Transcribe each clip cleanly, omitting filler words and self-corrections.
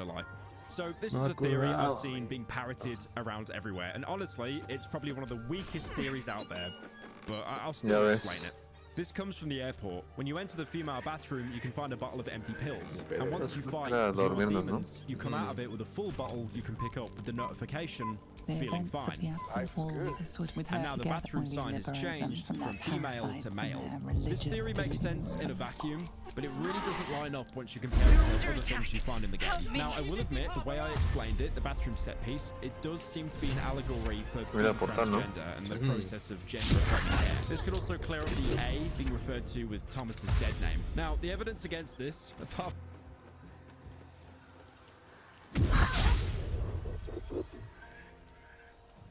lie. So this is a theory I've seen being parroted around everywhere, and honestly, it's probably one of the weakest theories out there, but I'll still explain it. This comes from the airport. When you enter the female bathroom, you can find a bottle of empty pills. And once you fight your demons, you come out of it with a full bottle you can pick up with the notification, feeling fine. And now the bathroom sign has changed from female to male. This theory makes sense in a vacuum, but it really doesn't line up once you compare it to other things you find in the game. Now, I will admit, the way I explained it, the bathroom set piece, it does seem to be an allegory for being transgender and the process of gender-affirming care. This could also clear up the A being referred to with Thomas's dead name. Now, the evidence against this, apart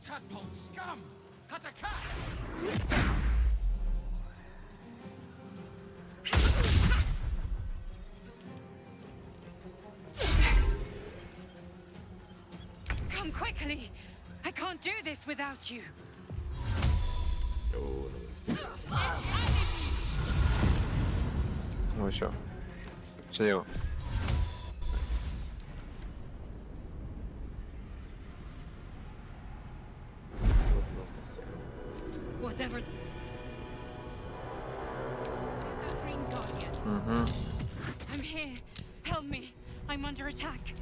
Tadpole scum! Attack! Come quickly! I can't do this without you. No yo. Se llegó. Whatever. Dream Guardian. I'm here. Help me. I'm under attack.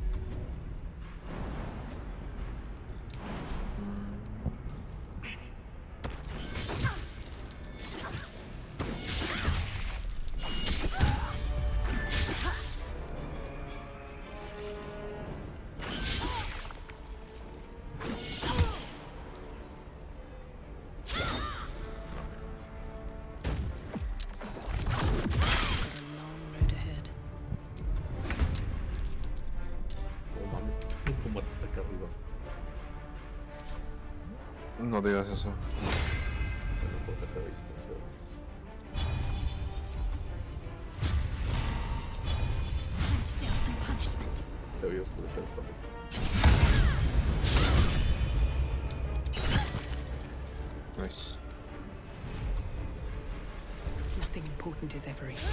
No digas eso. Te voy a oscurecer eso. Nice. Nothing important is ever easy.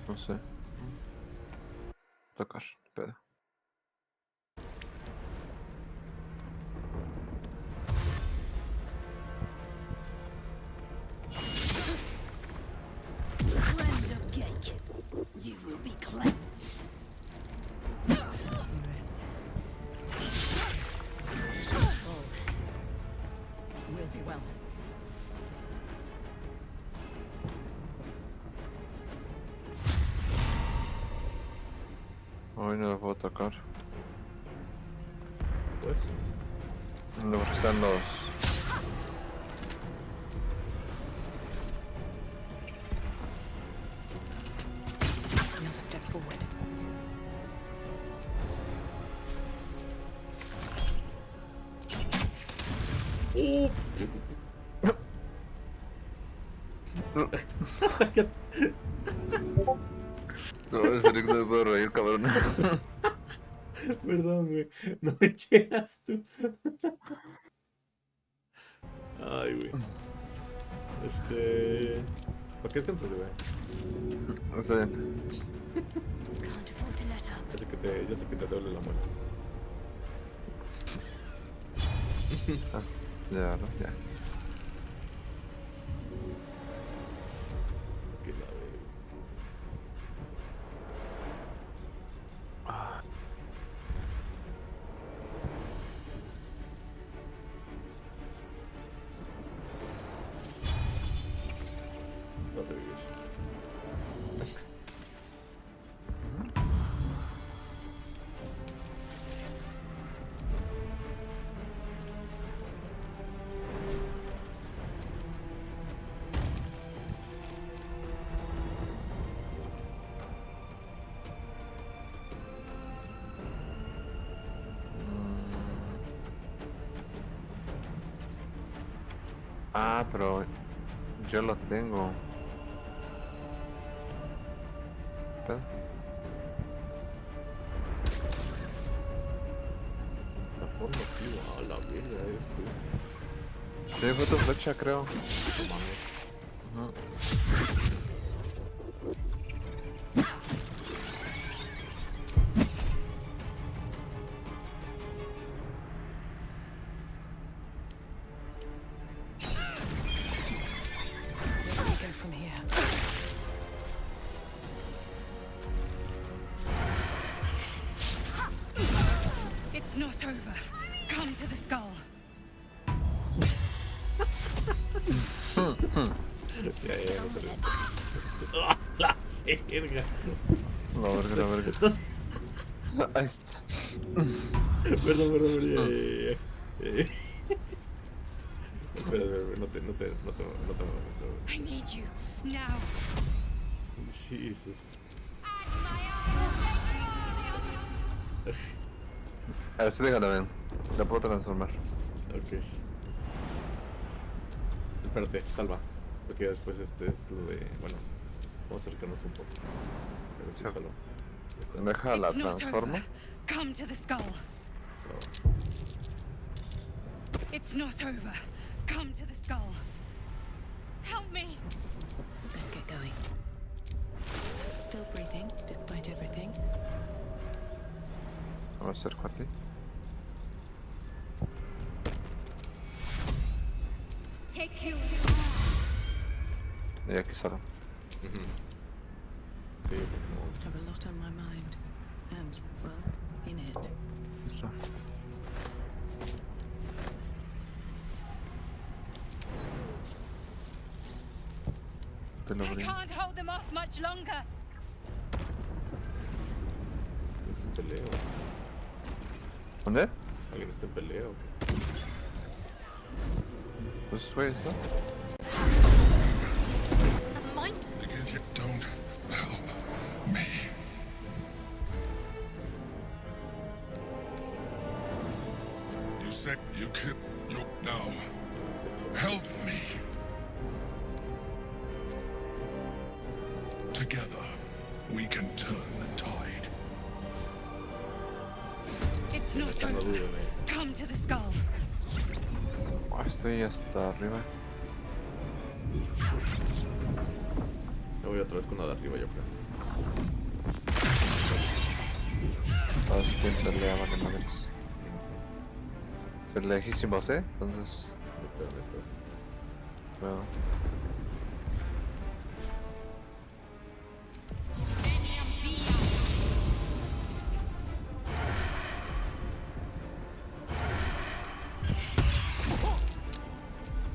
No sé. Tocar, pedo. Friend of Gake, you will be cleansed. Will be well. Hoy no lo puedo tocar. Pues. No, porque están los... Another step forward. No, en serio que no me puedo reír, cabrón. Perdón, güey. No me quieras tú. Ay, güey. ¿Para qué descansas, güey? Está bien. Can't afford to let up. Ya sé que te duele la muela. Ah, ya, no, ya. Que la de... No te vivir. Ah, pero yo lo tengo. Espera. La forma así, a la verga eres tú. Sí, fue tu flecha, creo. No mames. Ujú. Where do we go from here? It's not over. Come to the skull. Ya, no te lo... ¡Ah, la verga! La verga. Estás... Ahí está. Perdón, ya. Espera, no te. I need you now. Jesus. A ver si déjala bien. La puedo transformar. Ok. Espérate, salva. Porque después este es lo de... Bueno, vamos a acercarnos un poco. Pero sí, salva. Está. Deja la It's not transformo. over. Come to the skull. Salva. It's not over. Come to the skull. Help me. Let's get going. Still breathing, despite everything. Me acerco a ti. Take you. Y aquí salgo. Sí, como... Have a lot on my mind. And, well, in it. Listo. Te lo I abrí. can't hold them off much longer. ¿Está en pelea o qué? ¿Dónde? ¿Alguien está en pelea o qué? Pues güeyes, ¿no? Because you don't help me. You said you could. You now help me. Together, we can turn the tide. It's not over. Come to the skull. Ah, estoy hasta arriba. Me voy otra vez con la de arriba, yo creo. Todos estoy en pelea, vale madres. Son lejísimos, entonces... Espérame. Bueno.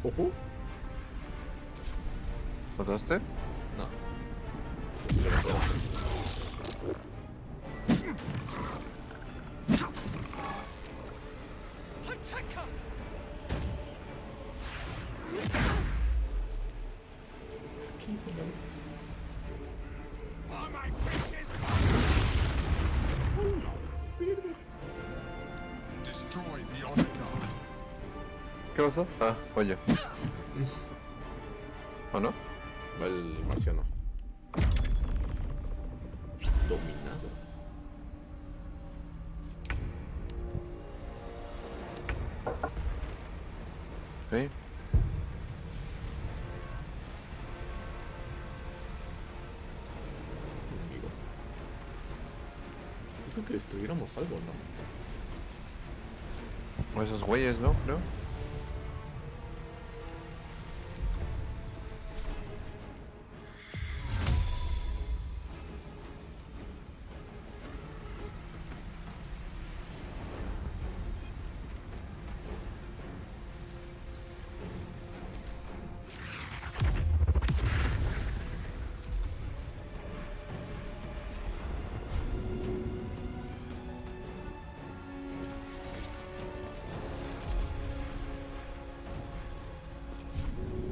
¿Ojo? ¿Mataste? No. Espera, espera. Destroy the honor guard. ¿Qué pasó? Ah, oye. ¿O no? Va el marciano. Dominado. Sí. Enemigo. Dijo que destruyéramos algo, ¿no? O esos güeyes, ¿no? Creo.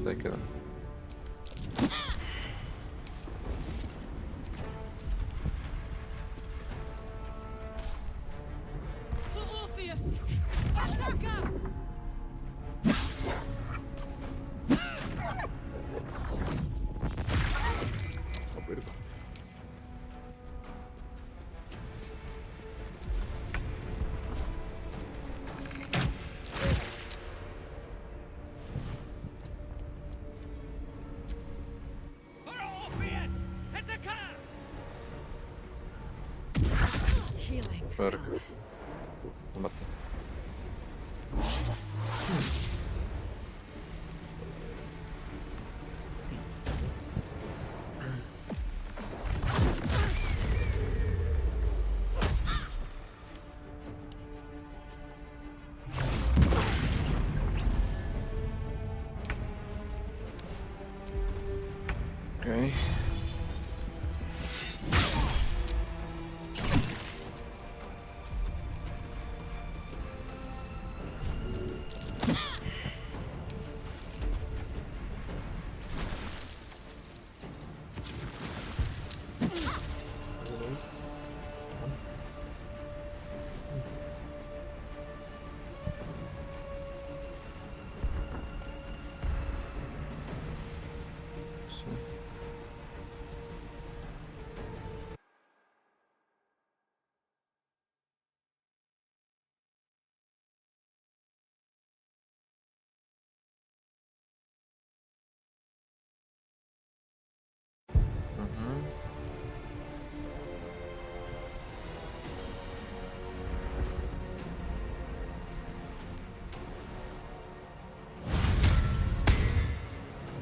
Ahí quedó. For Orpheus! Attacker! Verga. Me mata. Okay.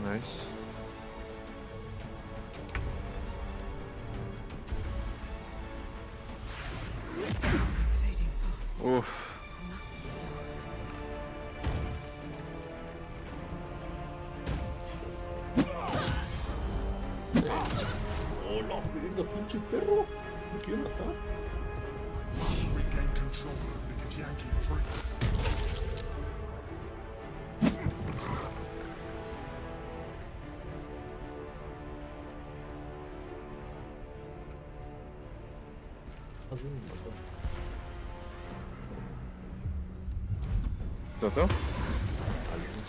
Nice. Fading fast. Uf. ¡Hola, verga, pinche perro! ¿Me quiere matar? Must regain control of the Githyanki freaks. Alguien me mató. ¿Totó? Alguien.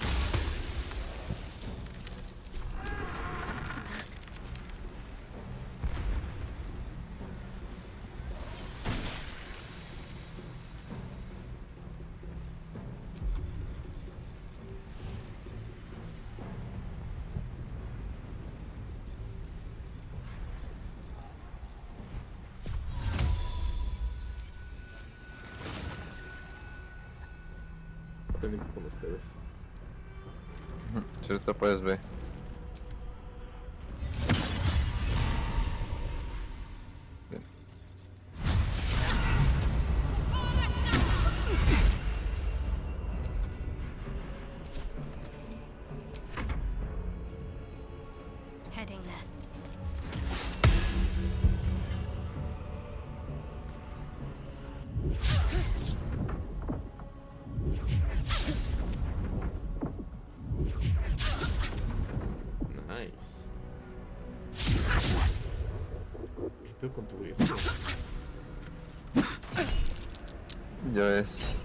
Técnico con ustedes. Si ahorita puedes ver. Bien. Heading there. Nice. ¿Qué pedo con tu eso? Ya ves.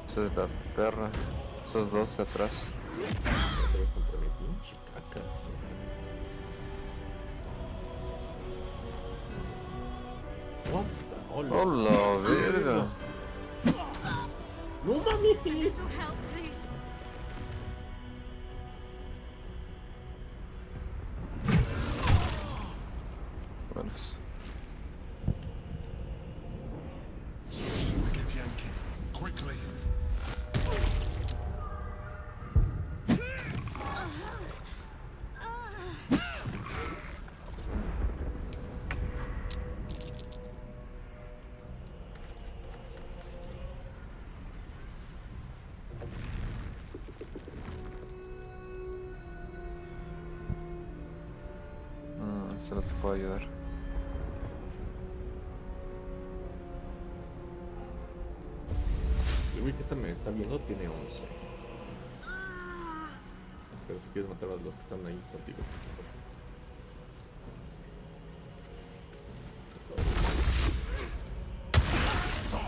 Esa es la perra. Esos dos de atrás. Otra vez contra mi pinche cacas, neta. What the? Hola. ¡Hola, verga! ¡No mames! No help, please. Buenos. The Githyanki, quickly. Este no te puedo ayudar. El güey que me está viendo tiene 11. Pero si quieres matar a los que están ahí contigo. Stop!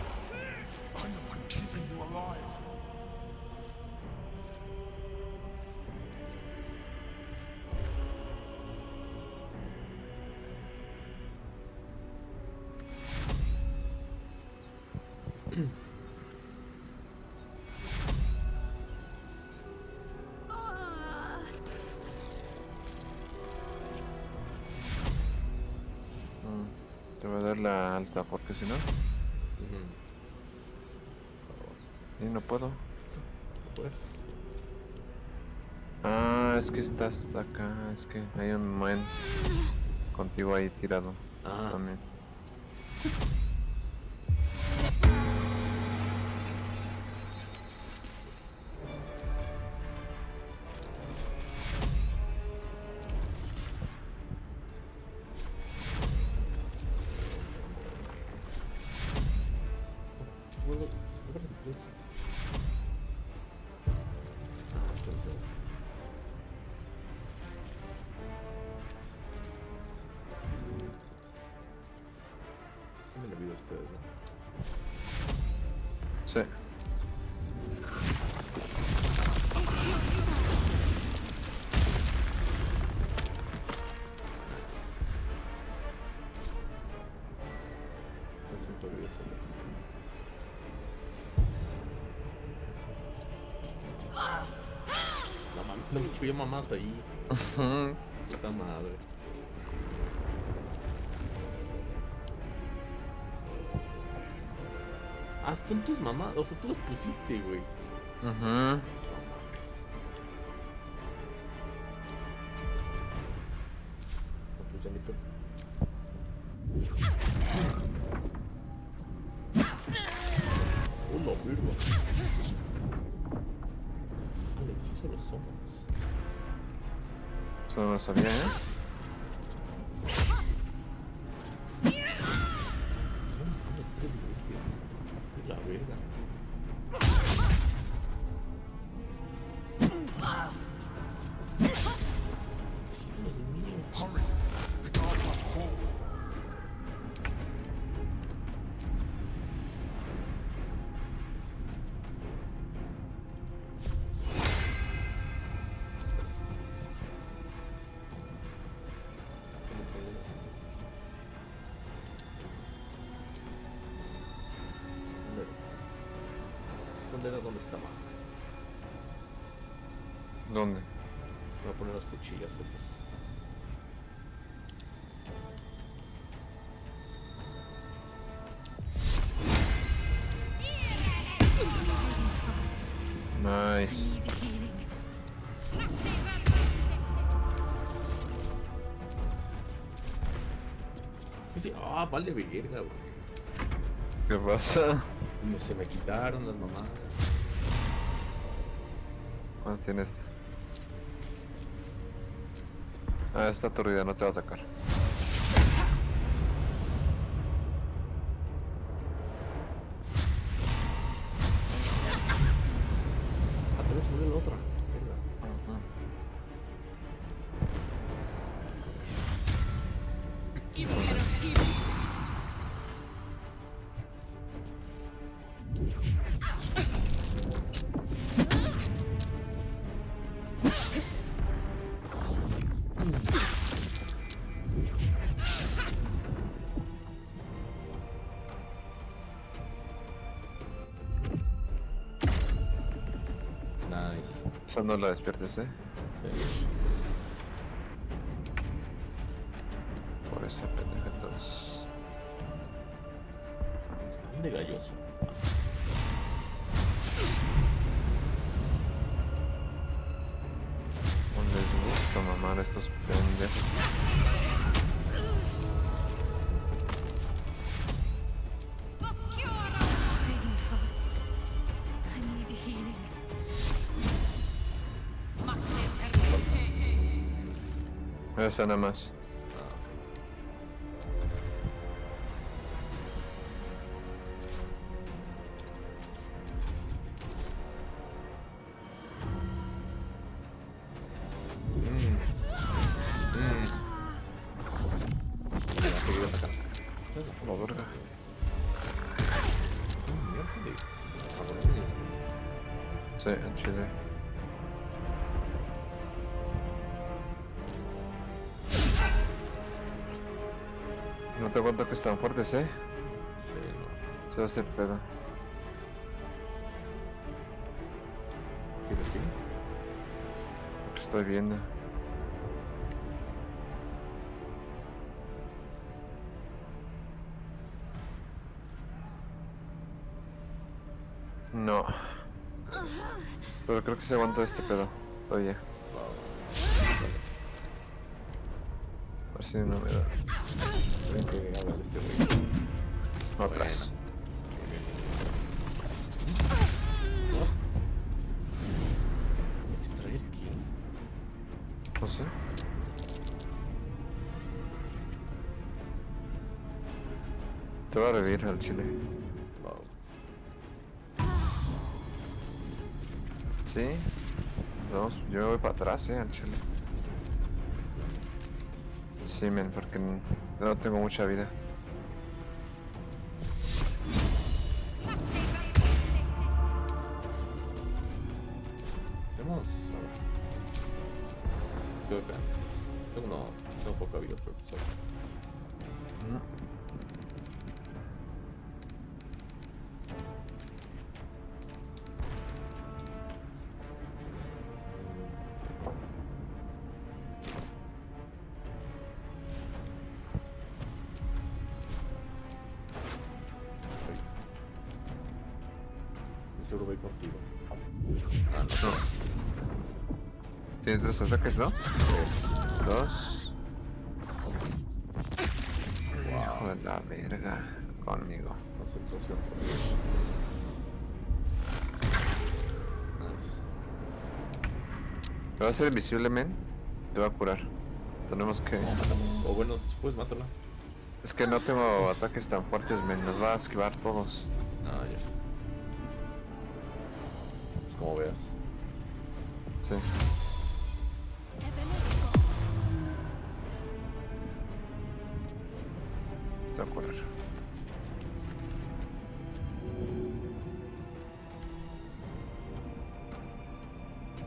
I'm the one keeping you alive. la alta, porque si no... Y no puedo. Pues. Ah, es que estás acá, es que hay un man contigo ahí tirado. Ah. También. Están en el video ustedes, ¿no? Sí. Hay 5 videos solos. No mames, no me quiero mamás ahí. Puta madre. Ah, son tus mamás. O sea, tú las pusiste, güey. No mames. No puse ni pedo. Hola, verga. Vale, sí solo somos. Eso no lo sabía, ¿eh? No, mames, 3 veces. La verga. Dios mío. Hurry! The guard must fall. ¿Dónde era? ¿Dónde estaba? ¿Dónde? Voy a poner las cuchillas esas. Nice. Need healing. Sí, ah, vale verga, güey. ¿Qué pasa? No se me quitaron las mamadas. ¿Cuánto tiene este? Ah, está aturdida, no te va a atacar. Apenas murió la otra. Verga. Nice. Esa no la despiertes, ¿eh? Sí. Por esa pendeja entonces. Spam de galloso. No les gusta mamar a estos pendejos. Fading fast. I need healing. Esa nada más. Me va a seguir atacando. La verga. Miércoles. Cabrones. Sí, en Chile. No te cuento que están fuertes, ¿eh? Sí, no. Se va a hacer pedo. ¿Tienes que ir? Lo que estoy viendo. No. Pero creo que se aguanta este pedo. Oye. A ver si no me da. Creo que haga este güey. Otras. ¿Extraer qué? No sé. Te voy a revivir al chile. Wow. Sí. Vamos, yo me voy para atrás, al chile. Sí, men, porque no tengo mucha vida. Tenemos. A ver. Creo que. Tengo poca vida, pero pues. Seguro voy contigo. Ah, no. Tienes 2 ataques, ¿no? 2. Hijo de la verga. Conmigo. Concentración. Nice. Te va a hacer invisible, men. Te va a curar. Tenemos que... O bueno, después mátala. Es que no tengo ataques tan fuertes, men. Nos va a esquivar todos. Ah, ya. Pues como veas. Sí. Te va a curar.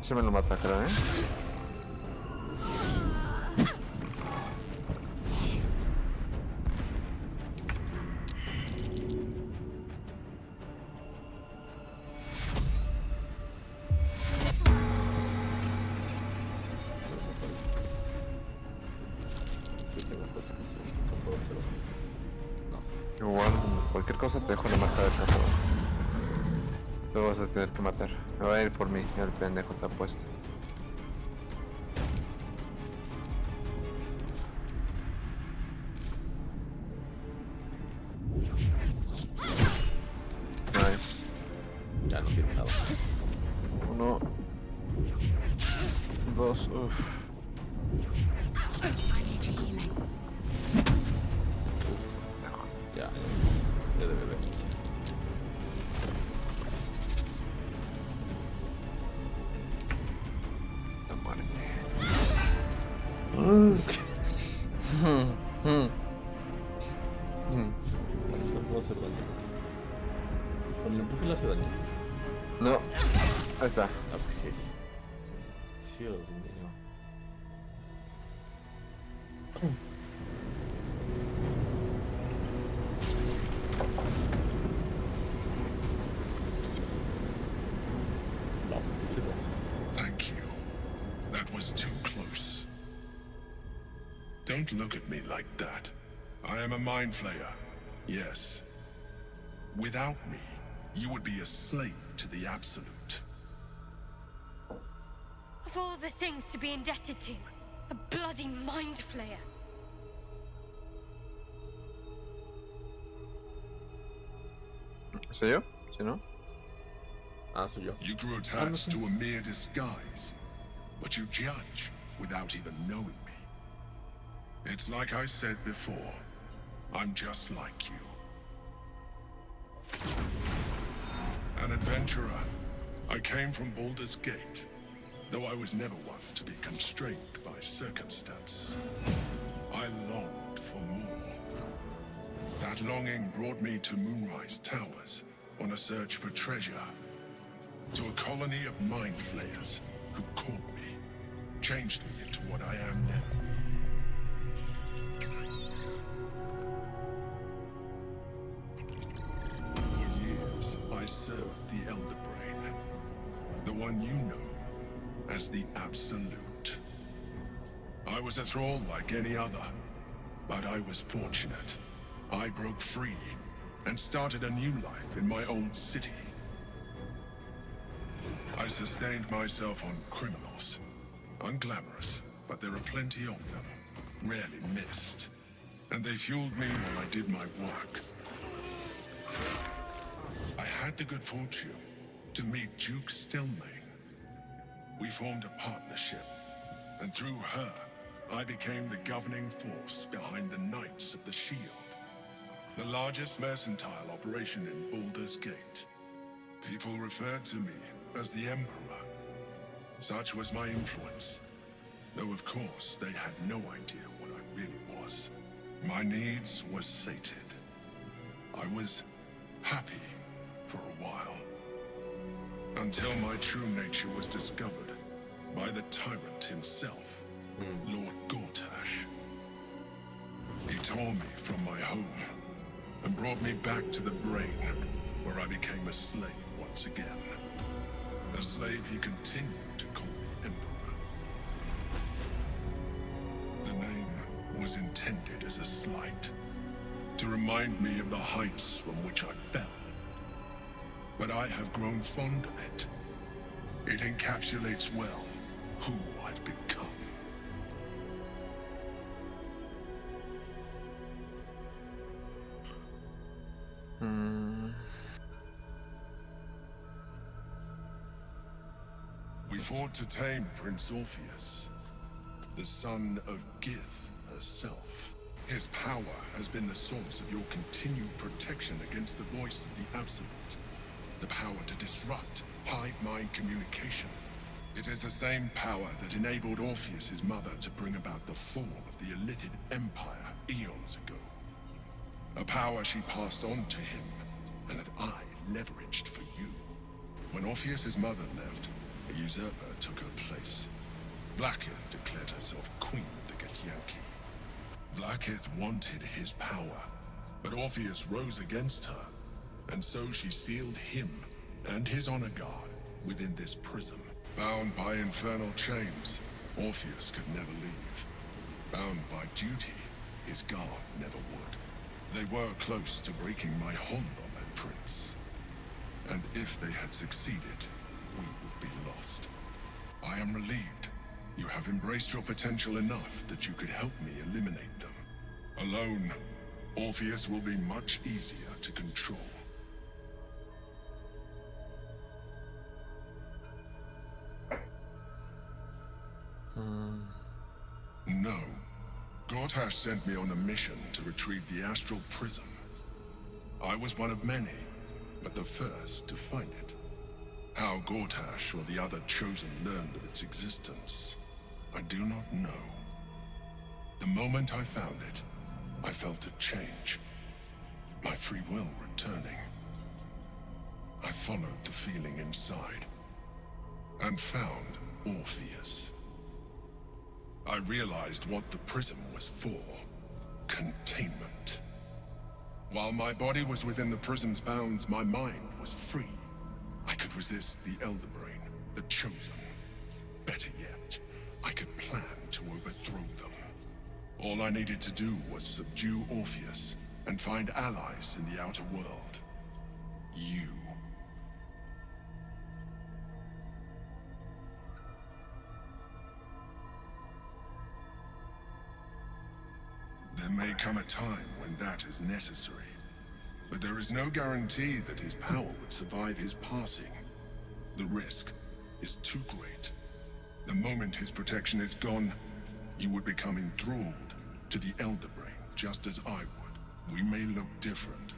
Se me lo mata, creo, Sí, tengo cosas que hacer. No puedo hacerlo. Igual, cualquier cosa te dejo la marca de paso. Lo vas a tener que matar. Me va a ir por mí, el pendejo te ha puesto. Nice. Ya no tiene nada. 1, 2, uff. Ya, ya de bebé. La muerte. No puedo hacer daño. Con el empuje le hace daño. No, ahí está. Ok. Dios mío. No, Thank you. That was too close. Don't look at me like that. I am a mind flayer. Yes. Without me, you would be a slave to the Absolute. Of all the things to be indebted to, a bloody mind flayer. ¿Soy yo? ¿Sí, no? Ah, soy yo. You grew attached to a mere disguise, but you judge without even knowing me. It's like I said before, I'm just like you. An adventurer, I came from Baldur's Gate, though I was never one to be constrained by circumstance. I longed for more. That longing brought me to Moonrise Towers on a search for treasure, to a colony of mind flayers who caught me, changed me into what I am now. For years, I served the Elder Brain, the one you know as the Absolute. I was a thrall like any other, but I was fortunate. I broke free and started a new life in my old city. sustained myself on criminals. Unglamorous, but there are plenty of them. Rarely missed. And they fueled me while I did my work. I had the good fortune to meet Duke Stillmain. We formed a partnership, and through her, I became the governing force behind the Knights of the Shield, the largest mercantile operation in Baldur's Gate. People referred to me as the Emperor. Such was my influence, though of course they had no idea what I really was. My needs were sated. I was happy for a while, until my true nature was discovered by the tyrant himself, Lord Gortash. He tore me from my home and brought me back to the brain, where I became a slave once again. A slave he continued to call me Emperor. The name was intended as a slight, to remind me of the heights from which I fell. But I have grown fond of it. It encapsulates well who I've become. We fought to tame Prince Orpheus, the son of Gith herself. His power has been the source of your continued protection against the voice of the Absolute. The power to disrupt hive mind communication. It is the same power that enabled Orpheus's mother to bring about the fall of the Illithid Empire eons ago. A power she passed on to him, and that I leveraged for you. When Orpheus's mother left, a usurper took her place. Vlaakith declared herself queen of the Githyanki. Vlaakith wanted his power, but Orpheus rose against her, and so she sealed him and his honor guard within this prison. Bound by infernal chains, Orpheus could never leave. Bound by duty, his guard never would. They were close to breaking my hold on that prince. And if they had succeeded, we would be lost. I am relieved. You have embraced your potential enough that you could help me eliminate them. Alone, Orpheus will be much easier to control. No. Gortash sent me on a mission to retrieve the Astral Prism. I was one of many, but the first to find it. How Gortash or the other Chosen learned of its existence, I do not know. The moment I found it, I felt a change. My free will returning. I followed the feeling inside, and found Orpheus. I realized what the prism was for. Containment. While my body was within the prison's bounds, my mind was free. I could resist the Elder Brain, the Chosen. Better yet, I could plan to overthrow them. All I needed to do was subdue Orpheus and find allies in the outer world. You. There may come a time when that is necessary, but there is no guarantee that his power would survive his passing. The risk is too great. The moment his protection is gone, you would become enthralled to the Elder Brain, just as I would. We may look different,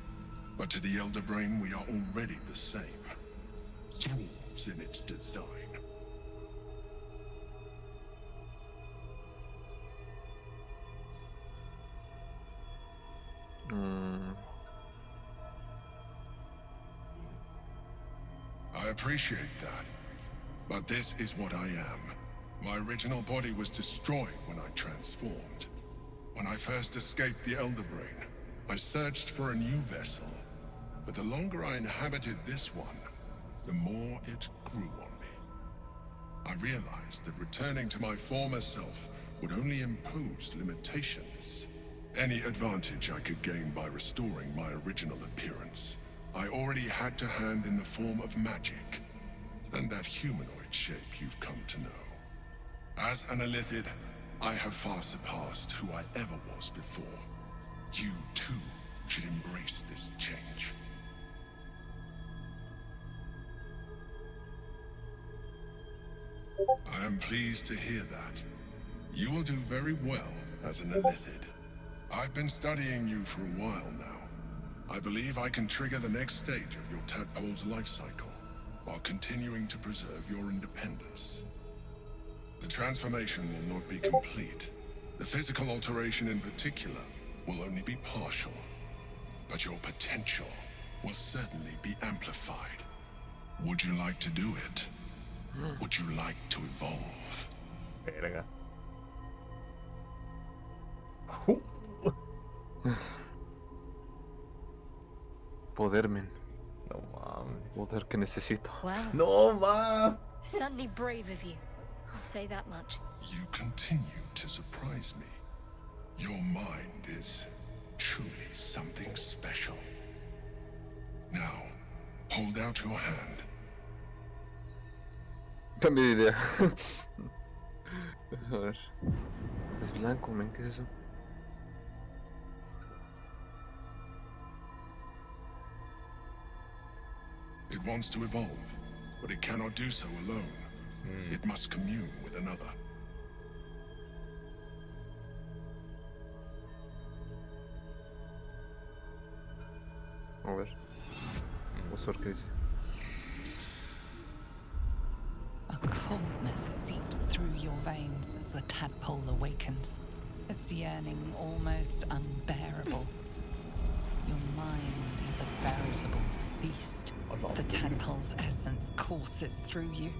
but to the Elder Brain we are already the same. Thralls in its design. I appreciate that, but this is what I am. My original body was destroyed when I transformed. When I first escaped the Elder Brain, I searched for a new vessel, but the longer I inhabited this one, the more it grew on me. I realized that returning to my former self would only impose limitations. Any advantage I could gain by restoring my original appearance, I already had to hand in the form of magic. and that humanoid shape you've come to know. As an Illithid, I have far surpassed who I ever was before. You, too, should embrace this change. I am pleased to hear that. You will do very well as an Illithid. I've been studying you for a while now. I believe I can trigger the next stage of your tadpole's life cycle, while continuing to preserve your independence. The transformation will not be complete. The physical alteration in particular will only be partial. But your potential will certainly be amplified. Would you like to do it? Would you like to evolve? Verga. Poder, men. No mames. Poder que necesito. Wow. No mames. Certainly brave of you. I'll say that much. You continue to surprise me. Your mind is truly something special. Now, hold out your hand. Cambio de idea. A ver. Es blanco, men. ¿Qué es eso? It wants to evolve, but it cannot do so alone. It must commune with another. A ver. Vamos a ver qué dice. A coldness seeps through your veins as the tadpole awakens, its yearning almost unbearable. Your mind is a veritable feast. The tadpole's essence courses through you.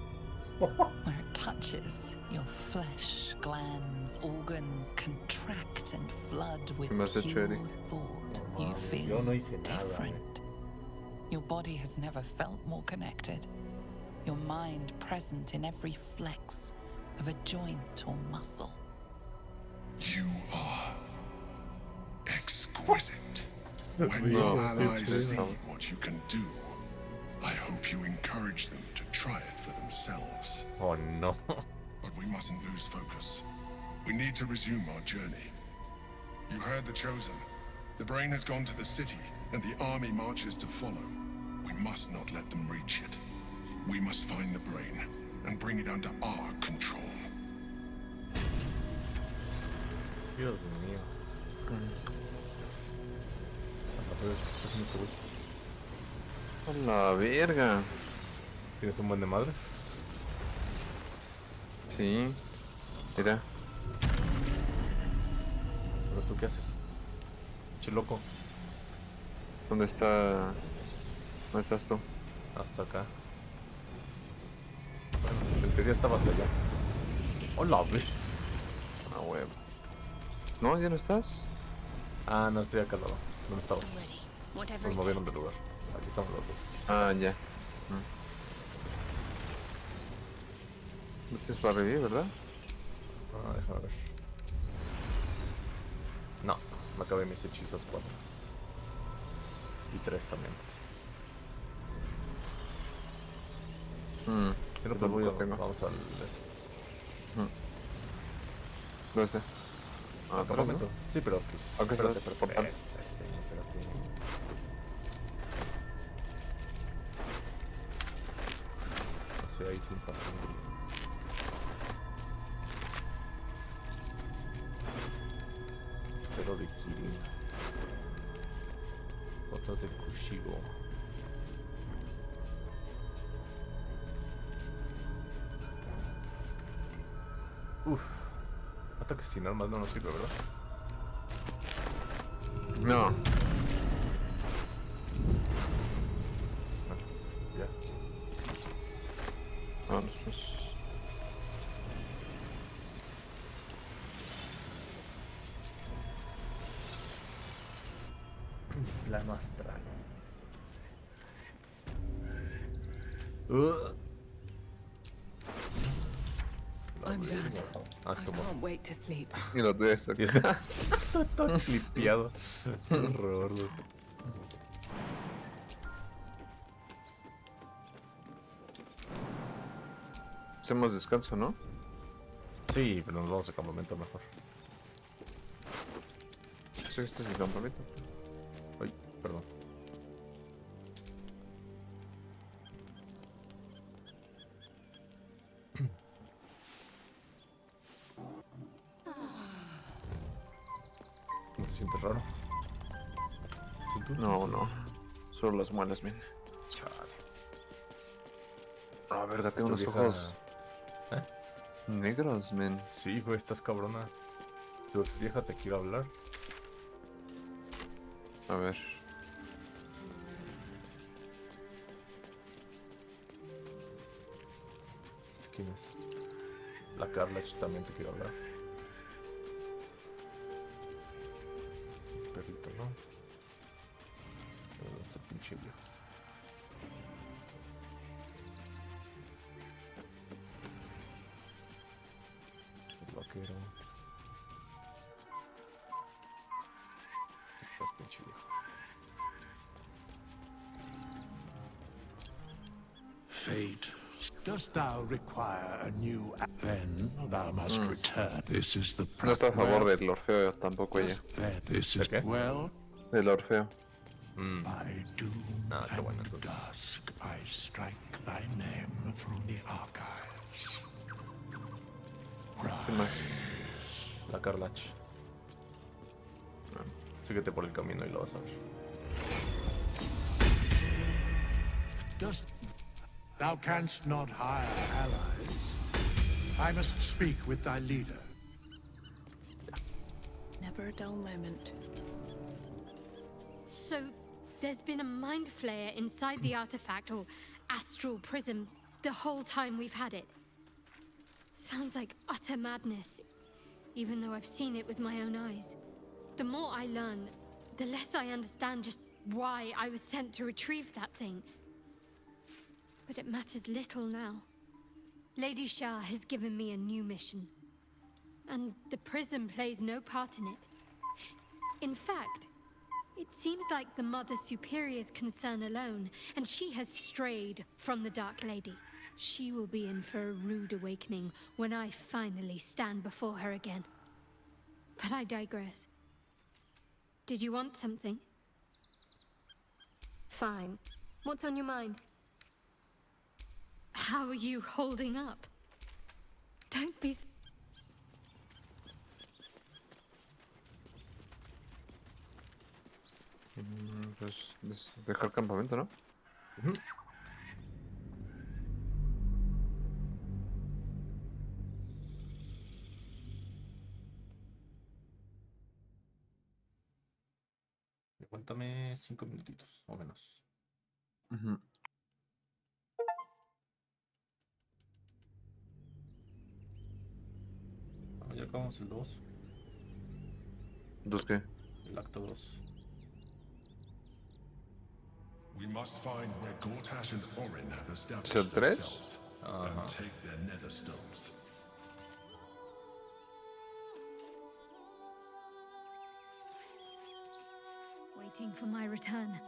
Where it touches, your flesh, glands, organs contract and flood with ¿Qué más has hecho, pure Eric? thought. No You mames, feel yo no hice nada, different. Your body has never felt more connected. Your mind present in every flex of a joint or muscle. You are exquisite. When your allies see what you can do, I hope you encourage them to try it for themselves. Oh no. But we mustn't lose focus. We need to resume our journey. You heard the Chosen. The brain has gone to the city, and the army marches to follow. We must not let them reach it. We must find the brain and bring it under our control. Dios mío. A ver, ¿qué está haciendo este güey? A la verga. ¿Tienes un buen de madres? Sí. Mira. ¿Pero tú qué haces? Che loco. ¿Dónde está? ¿Dónde estás tú? Hasta acá. Bueno, en teoría estaba hasta allá. Hola, güey. Ah, huevo. ¿No? ¿Ya no estás? Ah, no, estoy acá al lado. ¿Dónde estabas? Ready. Whatever Nos it movieron de takes. lugar. Aquí estamos los dos. Ah, ya. No tienes para revivir, ¿verdad? Ah, déjame ver. No, me acabé mis hechizos 4. Y 3 también. Si no, Yo pues voy a, tampoco tengo. vamos al ese. ¿Dónde está? Ah, atrás, ¿no? Campamento. Sí, pero pues. Ok, espérate, espérate, espérate, portal. No sé, ahí sin pasar. Pero de Kirin. Botas de Kushigo. Ataque sin armas no nos sirve, ¿verdad? No. Ya. Vamos, pues. La nuestra. I'm done. Ah, I es como. can't wait to sleep. Y lo tuyo está Y está todo clipeado. Qué horror, güey. Hacemos descanso, ¿no? Sí, pero nos vamos a campamento mejor. Sí, este es el campamento. Ay, perdón. ¿No te sientes raro? No. Solo las muelas, men. Chale. Ah, verga, tengo Tu unos vieja- ojos ¿Eh? negros, men. Sí, güey, estás cabrona. Tu ex vieja te quiere hablar. A ver. ¿Quién es? La Carlach también te quiere hablar. Perrito, ¿no? Este pinche viejo. El vaquero. Estás pinche viejo. Fate, dost thou require a new then thou must return. This is the No está a favor del Orfeo tampoco ella. This is qué? well. Del Orfeo. By doom Ah, qué bueno, and entonces. dusk I strike thy name from the archives. ¿Qué más? La Carlach. Síguete por el camino y lo vas a ver. Dost thou canst not hire allies? I must speak with thy leader. Never a dull moment. So, there's been a mind flayer inside the artifact, or astral prism, the whole time we've had it. Sounds like utter madness, even though I've seen it with my own eyes. The more I learn, the less I understand just why I was sent to retrieve that thing. But it matters little now. Lady Shah has given me a new mission, and the prism plays no part in it. In fact, it seems like the Mother Superior's concern alone, and she has strayed from the Dark Lady. She will be in for a rude awakening when I finally stand before her again. But I digress. Did you want something? Fine. What's on your mind? How are you holding up? Don't be... Pues dejar campamento, ¿no? Aguántame 5 minutitos o menos. Ah, ya acabamos el 2. ¿Dos qué? El acto 2. We must find where Gortash and Orin have established ¿Son tres? themselves and take their nether stones. Waiting for my return.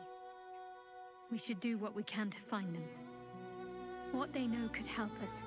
We should do what we can to find them. What they know could help us.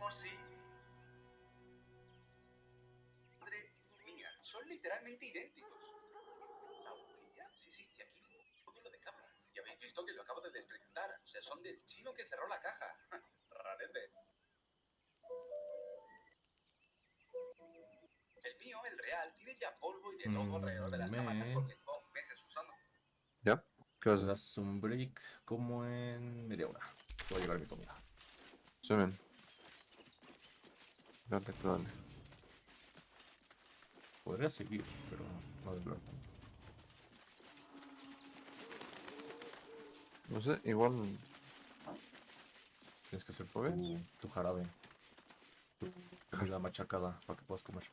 Oh, sí. Madre mía, son literalmente idénticos. ¿La botella? Sí, sí, y aquí todo lo de cabra. Y habéis visto que lo acabo de desbrezar. O sea, son del chino que cerró la caja. Rarete. El mío, el real, tiene ya polvo y de todo alrededor de las cámaras porque llevo meses usando. ¿Ya? ¿Qué vas a hacer? Das un break como en media hora. Voy a llevar mi comida. Sí, ven. Dale, dale. Podría seguir, pero no de tanto. No sé, igual. Tienes que hacer tu jarabe. Tu comida machacada para que puedas comer.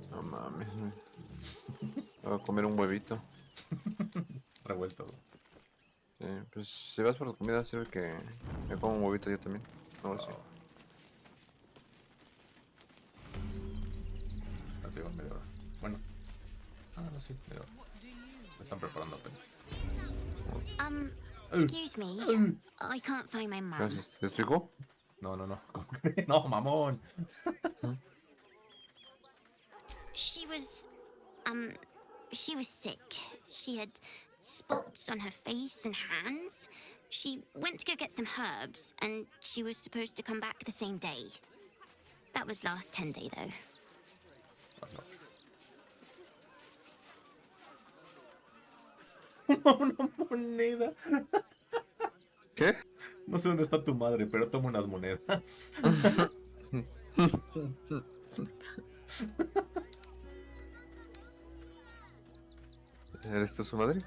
No mames. Voy a comer un huevito. Revuelto. Sí, pues si vas por tu comida, sirve que me como un huevito yo también. No sé. No te digo en media hora. Bueno. No, sí, media hora. Me están preparando apenas. Excuse me. I can't find my mum. Gracias. ¿Te explico? No. No, mamón. She was sick. She had spots on her face and hands. She went to go get some herbs, and she was supposed to come back the same day. That was last 10-day, though. Una moneda. ¿Qué? No sé dónde está tu madre, pero toma unas monedas. ¿Eres tú su madre?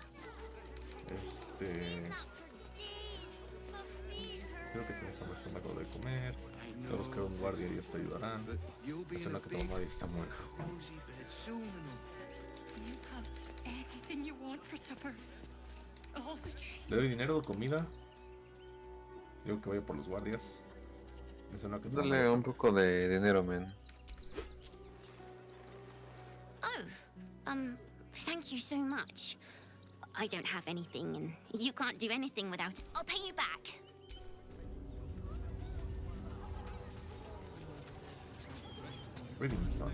Creo que tienes hambre, estómago de comer. Te vas a buscar un guardia y ellos te ayudarán. Es una que tu mamá está muerta. Le doy dinero o comida. Digo que vaya por los guardias. Me suena que Dale un poco de dinero, man. Thank you so much. I don't have anything, and you can't do anything without it. I'll pay you back. Really done.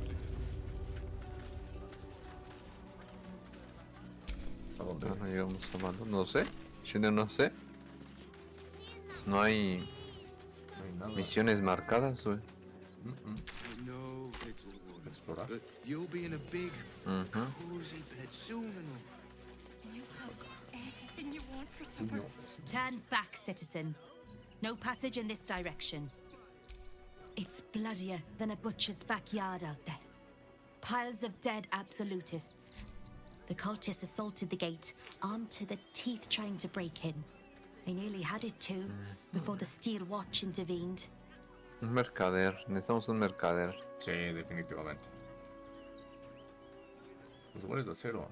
¿A dónde? No llegamos a Baldur, no sé. Chino, no sé. No hay nada. misiones marcadas, güey. Explorar. You'll be in a big, cozy bed soon enough. You have everything you want for supper. Turn back, citizen. No passage in this direction. It's bloodier than a butcher's backyard out there. Piles of dead absolutists. The cultists assaulted the gate, armed to the teeth trying to break in. They nearly had it too, before the Steel Watch intervened. Un mercader, necesitamos un mercader. Sí, definitivamente. Los guardias de acero.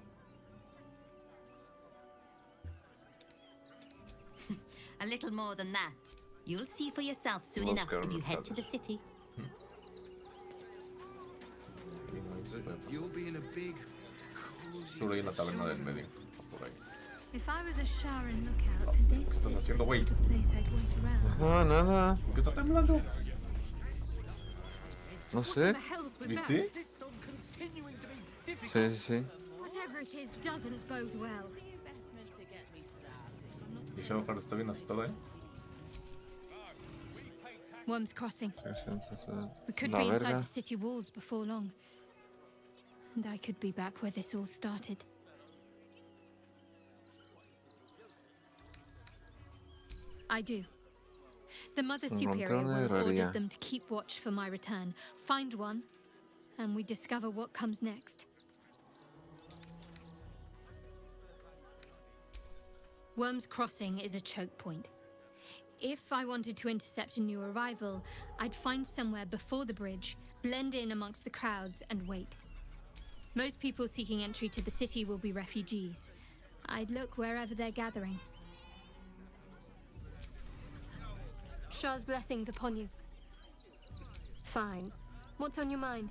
A little more than that. You'll see for yourself soon enough if you head to the city. You'll be in a big, Solo hay en la taberna del medio. Por ahí. If I was a Sharon lookout, ¿Qué this estás is the haciendo, güey? sort of place I'd wait around. No, nada. ¿Por qué está temblando? No sé. ¿Viste? Sí, sí. Whatever it is doesn't bode well. Y Shadowheart está bien asustado, Worm's Crossing. We could La be inside verga. the city walls before long. And I could be back where this all started. I do. The Mother Superior will have ordered them to keep watch for my return. Find one, and we discover what comes next. Worm's Crossing is a choke point. If I wanted to intercept a new arrival, I'd find somewhere before the bridge, blend in amongst the crowds, and wait. Most people seeking entry to the city will be refugees. I'd look wherever they're gathering. Shah's blessings upon you. Fine. What's on your mind?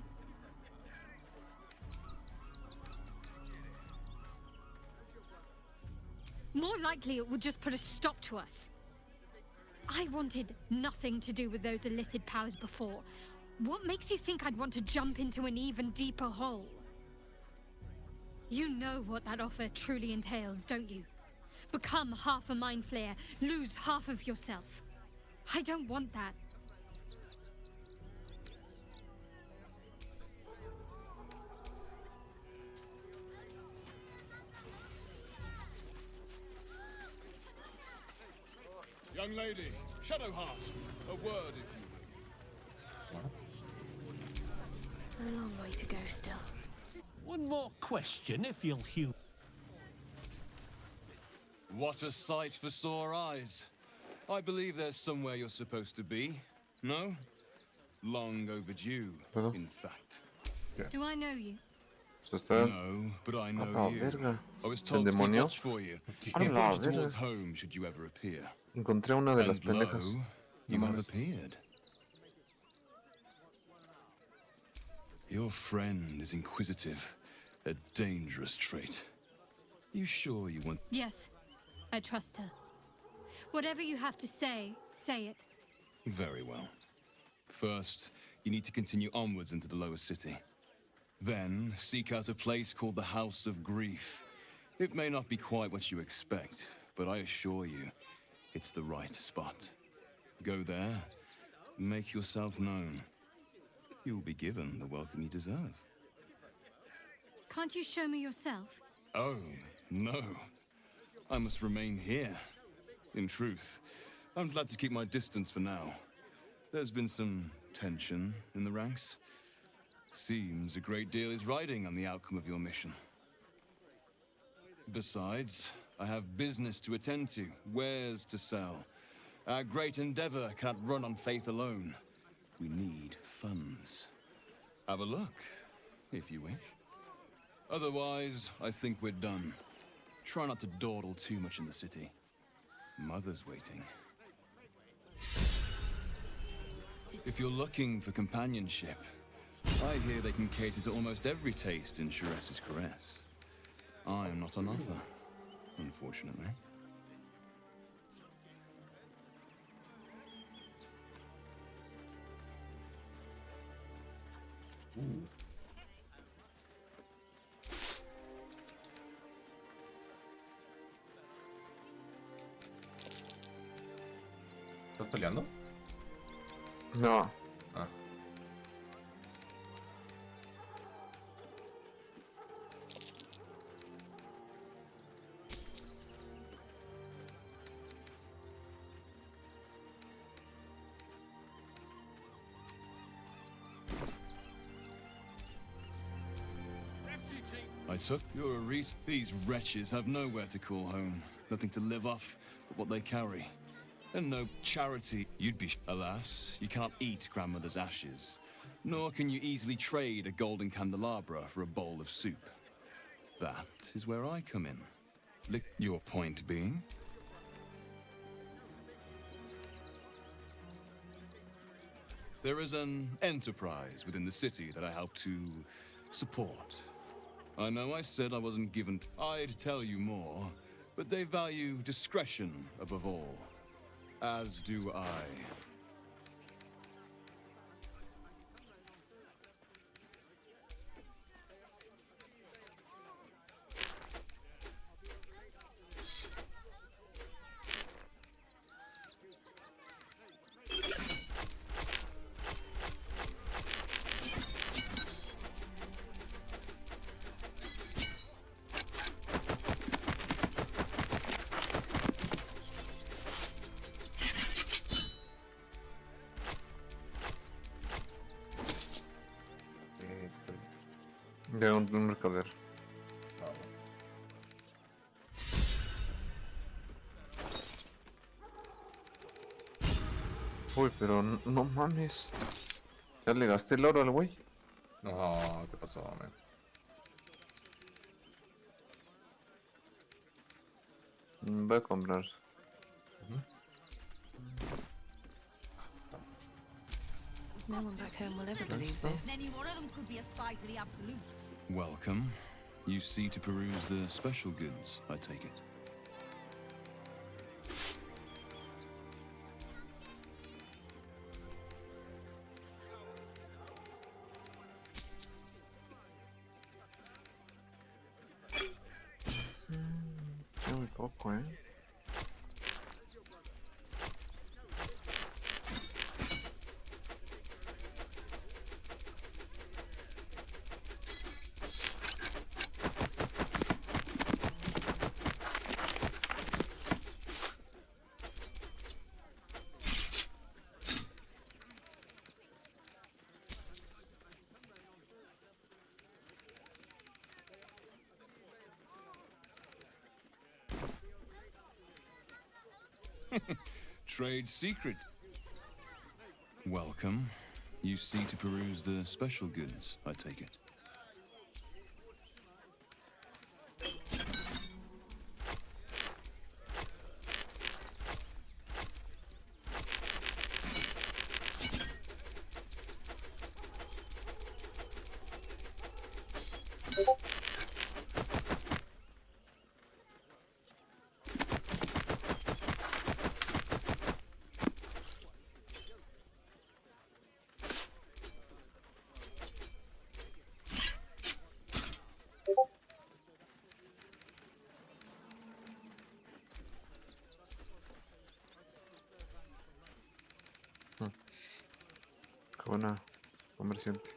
More likely it would just put a stop to us. I wanted nothing to do with those illithid powers before. What makes you think I'd want to jump into an even deeper hole? You know what that offer truly entails, don't you? Become half a mind flayer, lose half of yourself. I don't want that. Young lady, Shadowheart, a word if you A long way to go still. One more question, if you'll humor. What a sight for sore eyes. I believe there's somewhere you're supposed to be. No? Long overdue, in fact. Do I know you? No, but I know you. Verga. I was El told to keep demonio. watch for you. A la Report verga. towards home should you ever appear. Encontré una de las And lo, pendejas. you No have mames. appeared. Your friend is inquisitive, a dangerous trait. You sure you want... Yes, I trust her. Whatever you have to say, say it. Very well. First, you need to continue onwards into the lower city. Then, seek out a place called the House of Grief. It may not be quite what you expect, but I assure you, it's the right spot. Go there, make yourself known. You'll be given the welcome you deserve. Can't you show me yourself? Oh, no. I must remain here. In truth, I'm glad to keep my distance for now. There's been some tension in the ranks. Seems a great deal is riding on the outcome of your mission. Besides, I have business to attend to, wares to sell. Our great endeavor cannot run on faith alone. We need funds. Have a look, if you wish. Otherwise, I think we're done. Try not to dawdle too much in the city. Mother's waiting. If you're looking for companionship, I hear they can cater to almost every taste in Sharess's caress. I am not on offer, unfortunately. ¿Estás peleando? No. Ah. I took your Reese. These wretches have nowhere to call home. Nothing to live off but what they carry. And no charity. You'd be... Alas, you can't eat grandmother's ashes. Nor can you easily trade a golden candelabra for a bowl of soup. That is where I come in. Your point being? There is an enterprise within the city that I help to support. I know I said I wasn't given... I'd tell you more, but they value discretion above all. As do I. De un mercader. Uy, pero no mames. ¿Ya le gasté el oro al güey? No, ¿qué pasó, man? Voy a comprar. No one back home will ever believe this. Any one of them could be a spy for the Absolute. Welcome. You see to peruse the special goods, I take it. poco, ¿eh? Trade secret. Welcome. You see to peruse the special goods, I take it. Qué buena comerciante.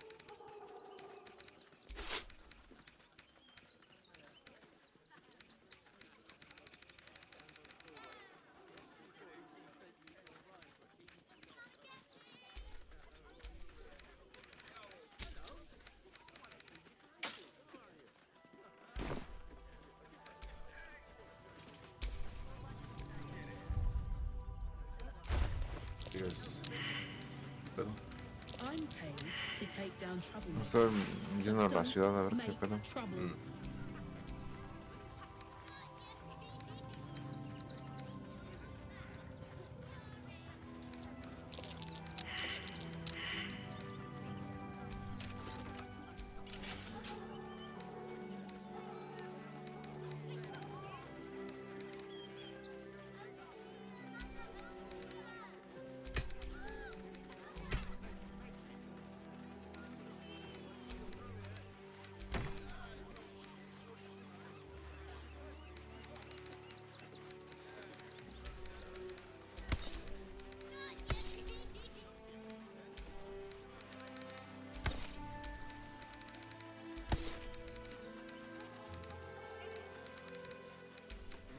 I'm paid to take down trouble. Estoy yendo a la ciudad a ver qué pedo.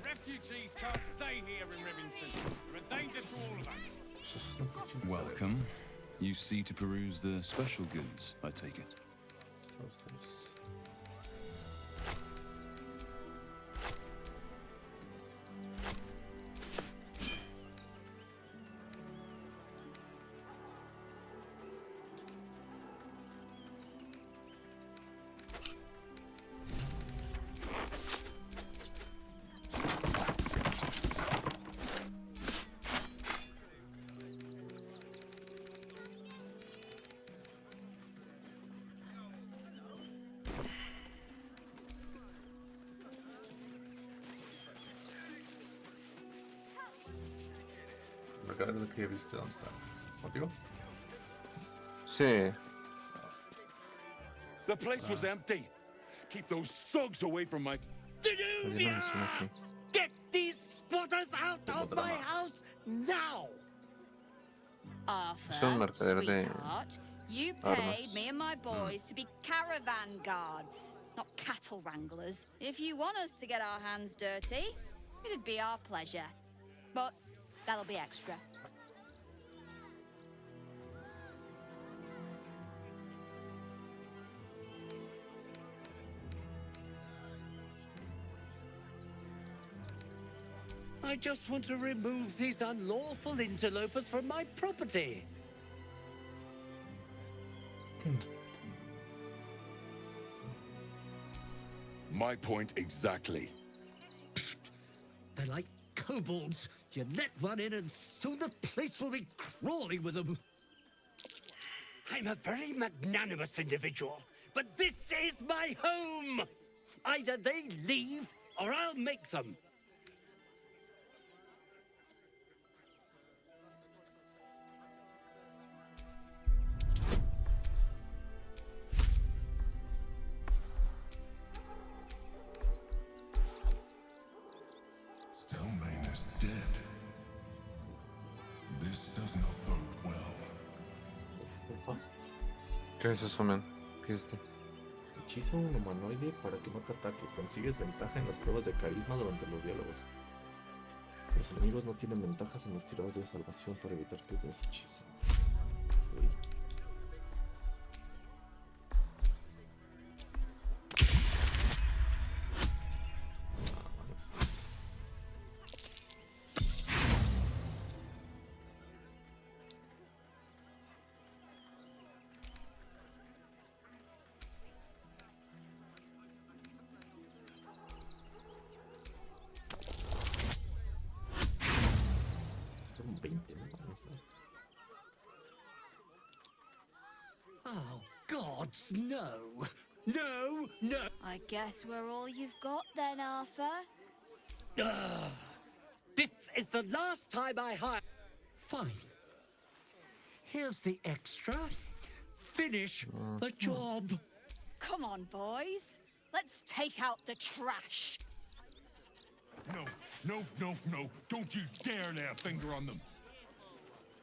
Refugees can't stay here in Rivington. They're a danger to all of us. Welcome. You see to peruse the special goods, I take it. Lo que viste, ¿dónde está? ¿Contigo? Sí. The place was empty. Keep those thugs away from my... Get these spotters out of my house now! Es un mercader de Sweetheart, you armas. paid me and my boys to be caravan guards, not cattle wranglers. If you want us to get our hands dirty, it'd be our pleasure. But that'll be extra. I just want to remove these unlawful interlopers from my property. My point exactly. They're like kobolds. You let one in and soon the place will be crawling with them. I'm a very magnanimous individual, but this is my home! Either they leave, or I'll make them. What? ¿Qué es eso, man? ¿Qué es este? Hechizo un humanoide para que no te ataque. Consigues ventaja en las pruebas de carisma durante los diálogos. Los enemigos no tienen ventajas en las tiradas de salvación para evitar que te hechicen. Uy. Un 20, ¿no? Oh, gods, no. No, no. I guess we're all you've got then, Arthur. Ugh. This is the last time I hire. Fine. Here's the extra. Finish the job. Come on, boys. Let's take out the trash. No. Don't you dare lay a finger on them.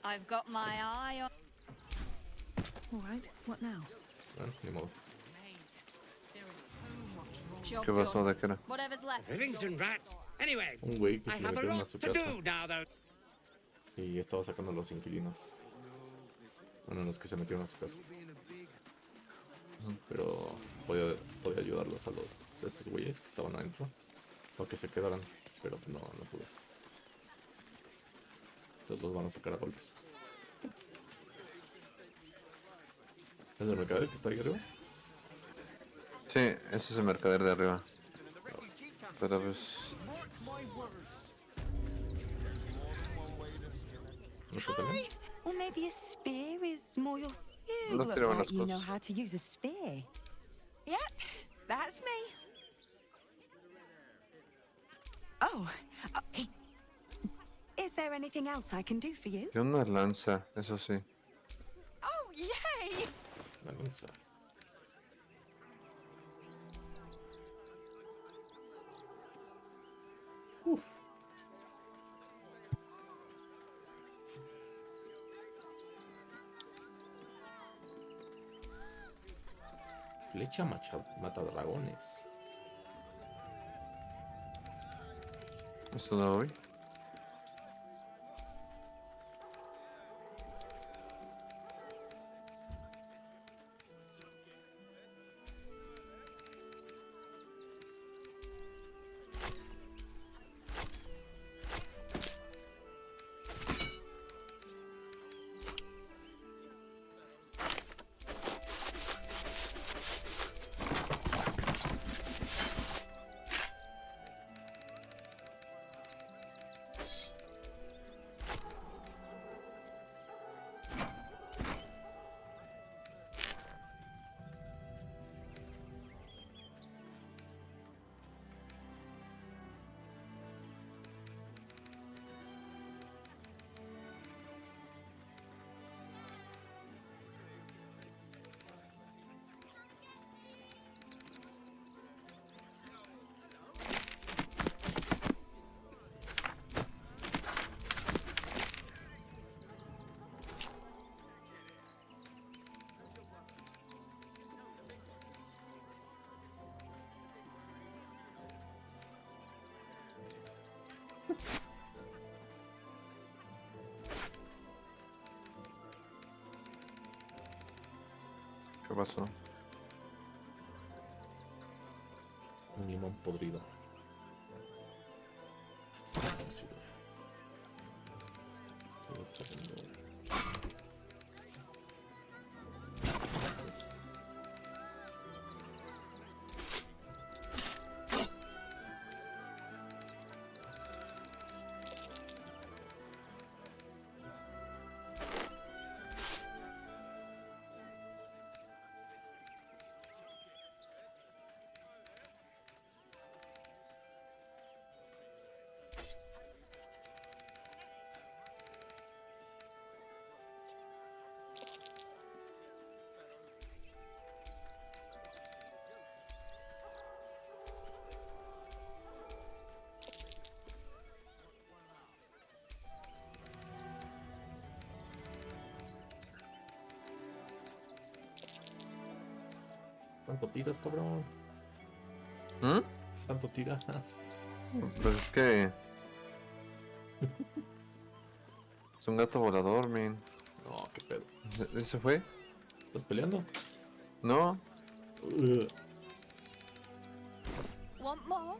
I've got my eye on... All right, what now? Bueno, ni modo. Job ¿Qué pasó? done. ¿De qué era? Whatever's left. Rivington rats. Anyway, Un güey que I se le have a metió en lot su to casa do now, though. y estaba sacando a los inquilinos. Bueno, los que se metieron a su casa. Pero podía ayudarlos a esos güeyes que estaban adentro para que se quedaran, pero no pude. Entonces los van a sacar a golpes. ¿Es el mercader que está ahí arriba? Sí, ese es el mercader de arriba. Pero pues... ¿No está también? Or maybe a spear is more your... You No look tiraban like las you know cosas. how to use a spear. Yep, that's me. Oh, hey. Is there anything else I can do for you? Tiene una lanza, eso sí. Oh, yay! La lanza. Uf. Flecha mata dragones. ¿Esto no lo vi? ¿Qué pasó? Un limón podrido. Sí, no sirve. Pero está haciendo- ¿Cuánto tiras, cabrón? ¿Cuánto tiras? Pues es que... Es un gato volador, man. No, qué pedo. ¿Ese fue? ¿Estás peleando? No. Want more?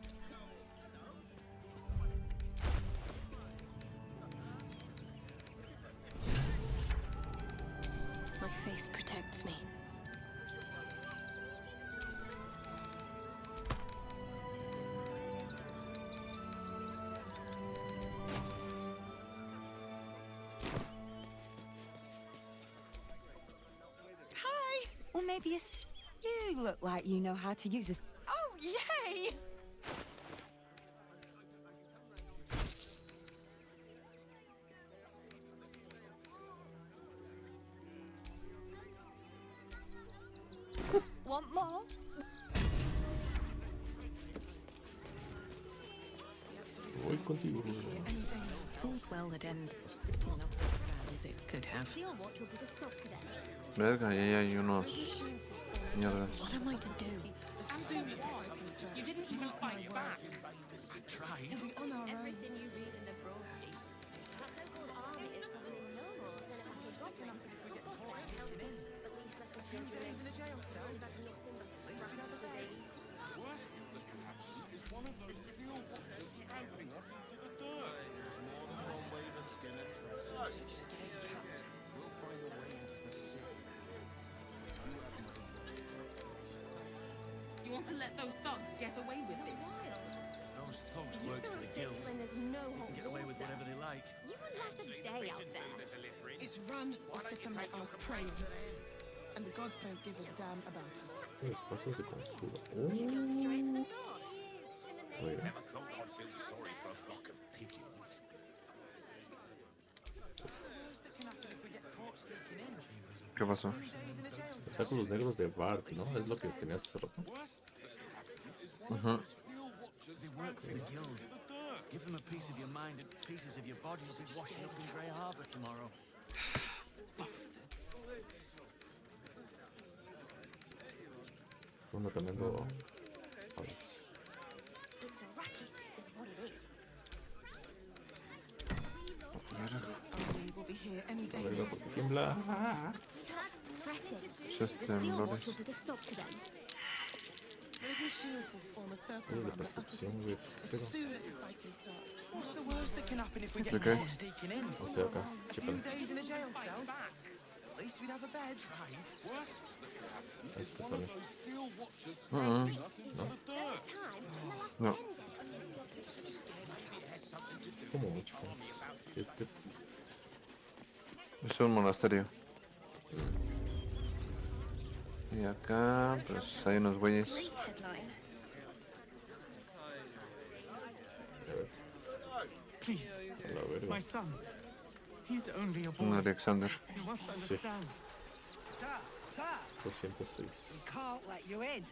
My faith protects me. Hi! Or maybe you look like you know how to use a... Oh, yay! Want more? Voy contigo. All's well that ends not as bad as it could have. Verga, y ahí hay unos... Mierda. What am I to do? You didn't even fight back. I tried. Everything you read in the broadsheet. That so-called army is probably no more than a pack of goblins. At least let the few days in a jail cell. But nothing but scraps for days. Is one of those steel watchers stamping us into the dirt. There's more than one way to skin a tress. Such a scaredy cat. We'll find a way into the city. You want to let those thugs get away with this? Those thugs work for the guild. When there's no hot Get away with water. whatever they like. You wouldn't last a day out there. It's run or second by us praying. And the gods don't give a damn about us. Espacios de conjuro. Never thought I'd feel sorry for a flock of pigeons. ¿Qué pasó? Tentáculos negros de Bart, ¿no? Es lo que tenías hace rato. They work for the guild. Give them a piece of your mind and pieces of your body will be washing up in Grey Harbor tomorrow. Bastards. Uno cambiando. It's a racket, is what it is. Army will be here any day. Verga, porque tiembla. Stop fretting. Just The steel bloody. watch will put a stop to them. Those machines will form a circle De around the upper percepción, city güey. as Pero, soon as the fighting starts. What's the worst that can happen if we get Okay. caught sneaking in? o sea, acá. A few Chécale. days in a jail cell. At least we'd have a bed. Ahí te sale. No. No. Como mucho. ¿Qué es esto? Es un monasterio. Y acá, pues hay unos güeyes. Great headline. Please, La verga. my son. He's only a Un boy. Alexander. You must understand. Sir, 206. we can't let you in.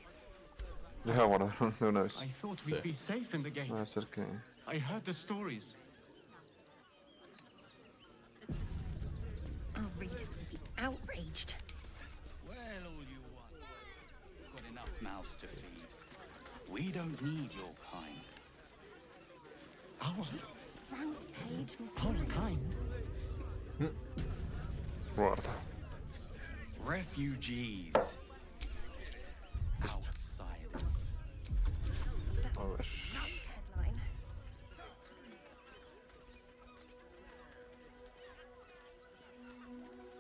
Deja guardar de una vez. I thought we'd be safe in the gate. Va a ser que... I heard the stories. Our readers will be outraged. Well, all you want. You've got enough mouths to feed. We don't need your kind. Front page Our material. kind? Guarda. Refugees. Outsiders. A ver. Headline.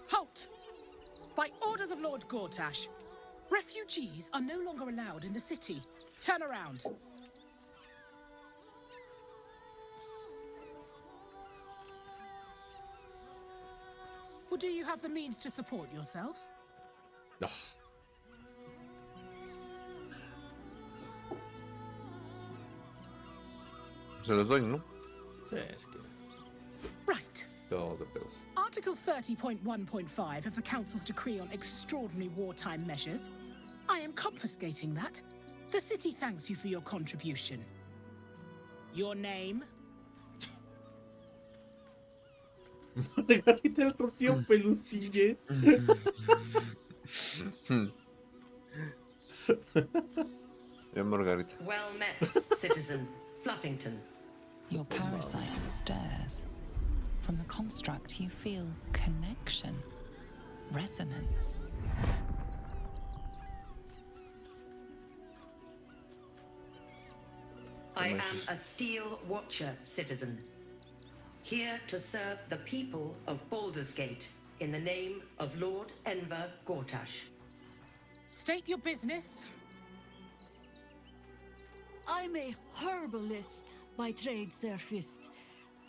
Halt! By orders of Lord Gortash, refugees are no longer allowed in the city. Turn around. Well, do you have the means to support yourself? Se los doy, ¿no? Sí, es que... Right. Todos de pedos. Article 30.1.5 of the Council's decree on extraordinary wartime measures. I am confiscating that. The city thanks you for your contribution. Your name? Margarita el Rocío Pelustilles. Yo, Margarita. Well met, citizen Fluffington. Your parasite stirs. From the construct, you feel connection, resonance. I am a Steel Watcher, citizen. Here to serve the people of Baldur's Gate in the name of Lord Enver Gortash. State your business. I'm a herbalist by trade, Sir Fist.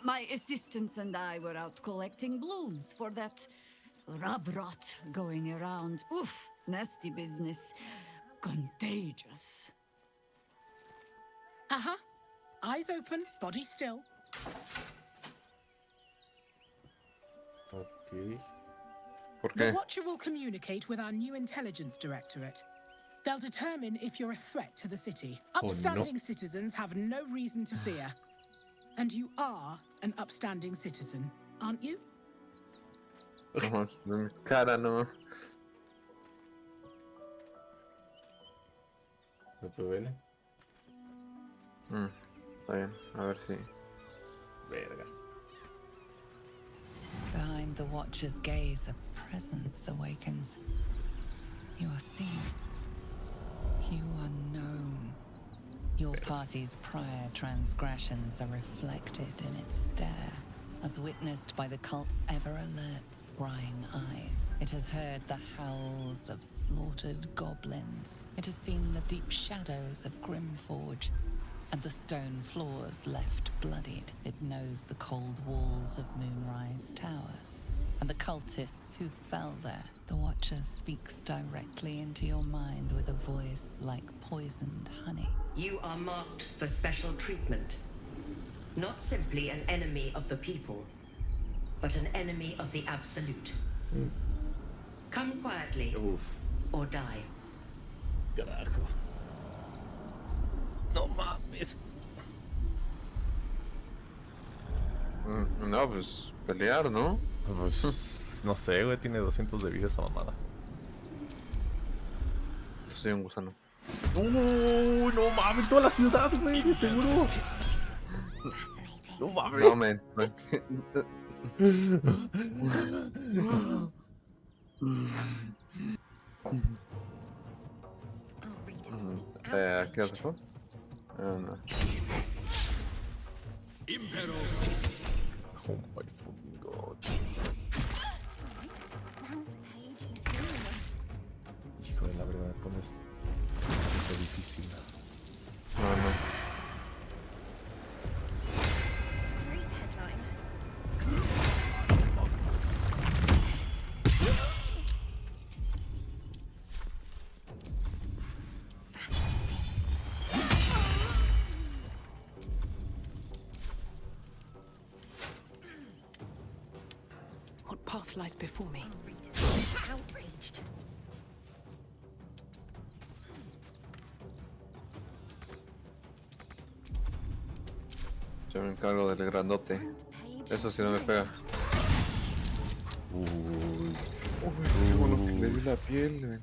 My assistants and I were out collecting blooms for that rub rot going around. Oof, nasty business. Contagious. Uh-huh. Eyes open, body still. Okay. The Watcher will communicate with our new intelligence directorate. They'll determine if you're a threat to the city. Oh, Upstanding no. citizens have no reason to fear. And you are an upstanding citizen, aren't you? No, cara, no. ¿No te duele? Está bien, a ver si. Verga. Behind the Watcher's gaze, a presence awakens. You are seen. You are known. Your party's prior transgressions are reflected in its stare, as witnessed by the cult's ever-alert, scrying eyes. It has heard the howls of slaughtered goblins. It has seen the deep shadows of Grimforge, and the stone floors left bloodied. It knows the cold walls of Moonrise Towers, and the cultists who fell there. The Watcher speaks directly into your mind with a voice like poisoned honey. You are marked for special treatment. Not simply an enemy of the people, but an enemy of the Absolute. Come quietly, or die. Carajo. No mames. No, pues pelear, ¿no? Pues no sé, güey, tiene 200 de vida esa mamada. Yo soy un gusano. No mames, toda la ciudad, güey, de seguro. No mames. No, man. ¿Qué haces tú? No. Impero. Oh my fucking god. Hijo de la verdad, me pones muy difícil. No. Great headline. What path lies before me? Outraged. Yo me encargo del grandote. Eso sí no me pega. Uy. Qué bueno que le di la piel, güey.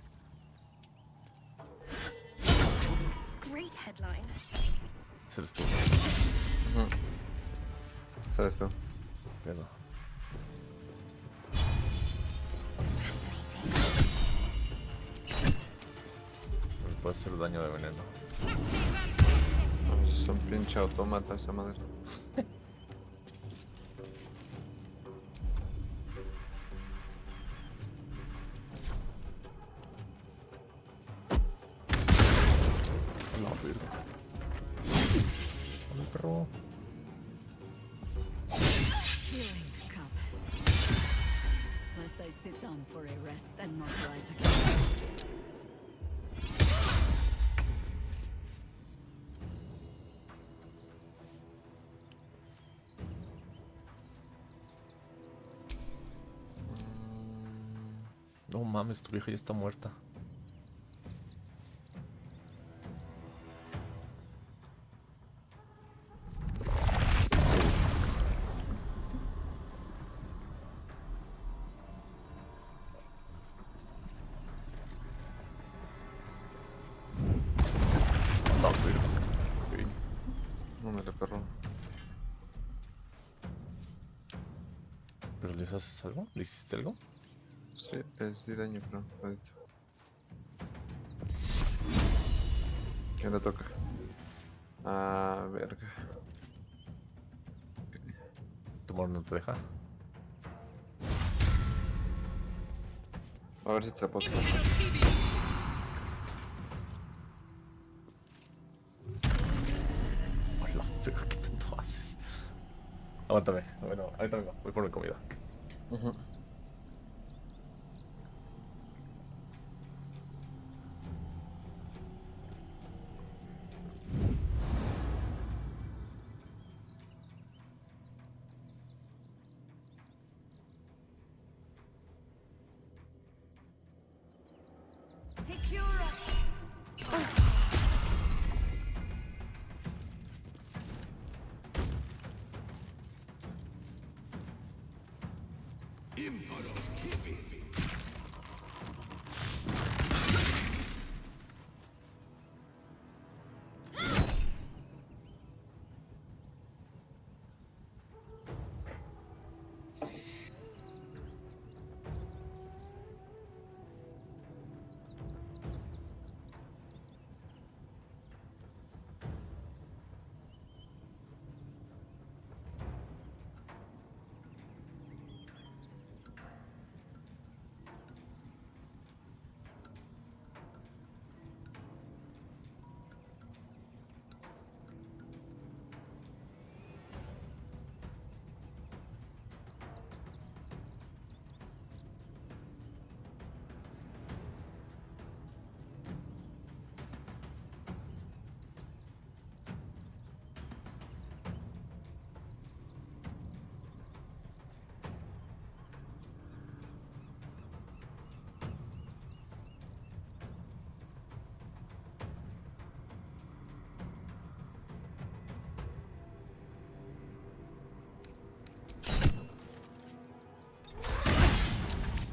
Great headline. Ese eres tú. ¿Sabes tú? Pedo. Me puede hacer daño de veneno. Es un pinche autómata esa madre. No, verga. Hola, perro. Healing cup. Lest I sit down for a rest and not rise again. No mames, tu vieja ya está muerta. ¿Les haces algo? ¿Le hiciste algo? Sí, les di daño, pero ahorita. ¿Quién le toca? Ah, verga. ¿Tu amor no te deja? A ver si te la puedo quitar. Hola, pero ¿qué tanto haces? Aguántame. Bueno, ahorita vengo. Voy por mi comida. Take your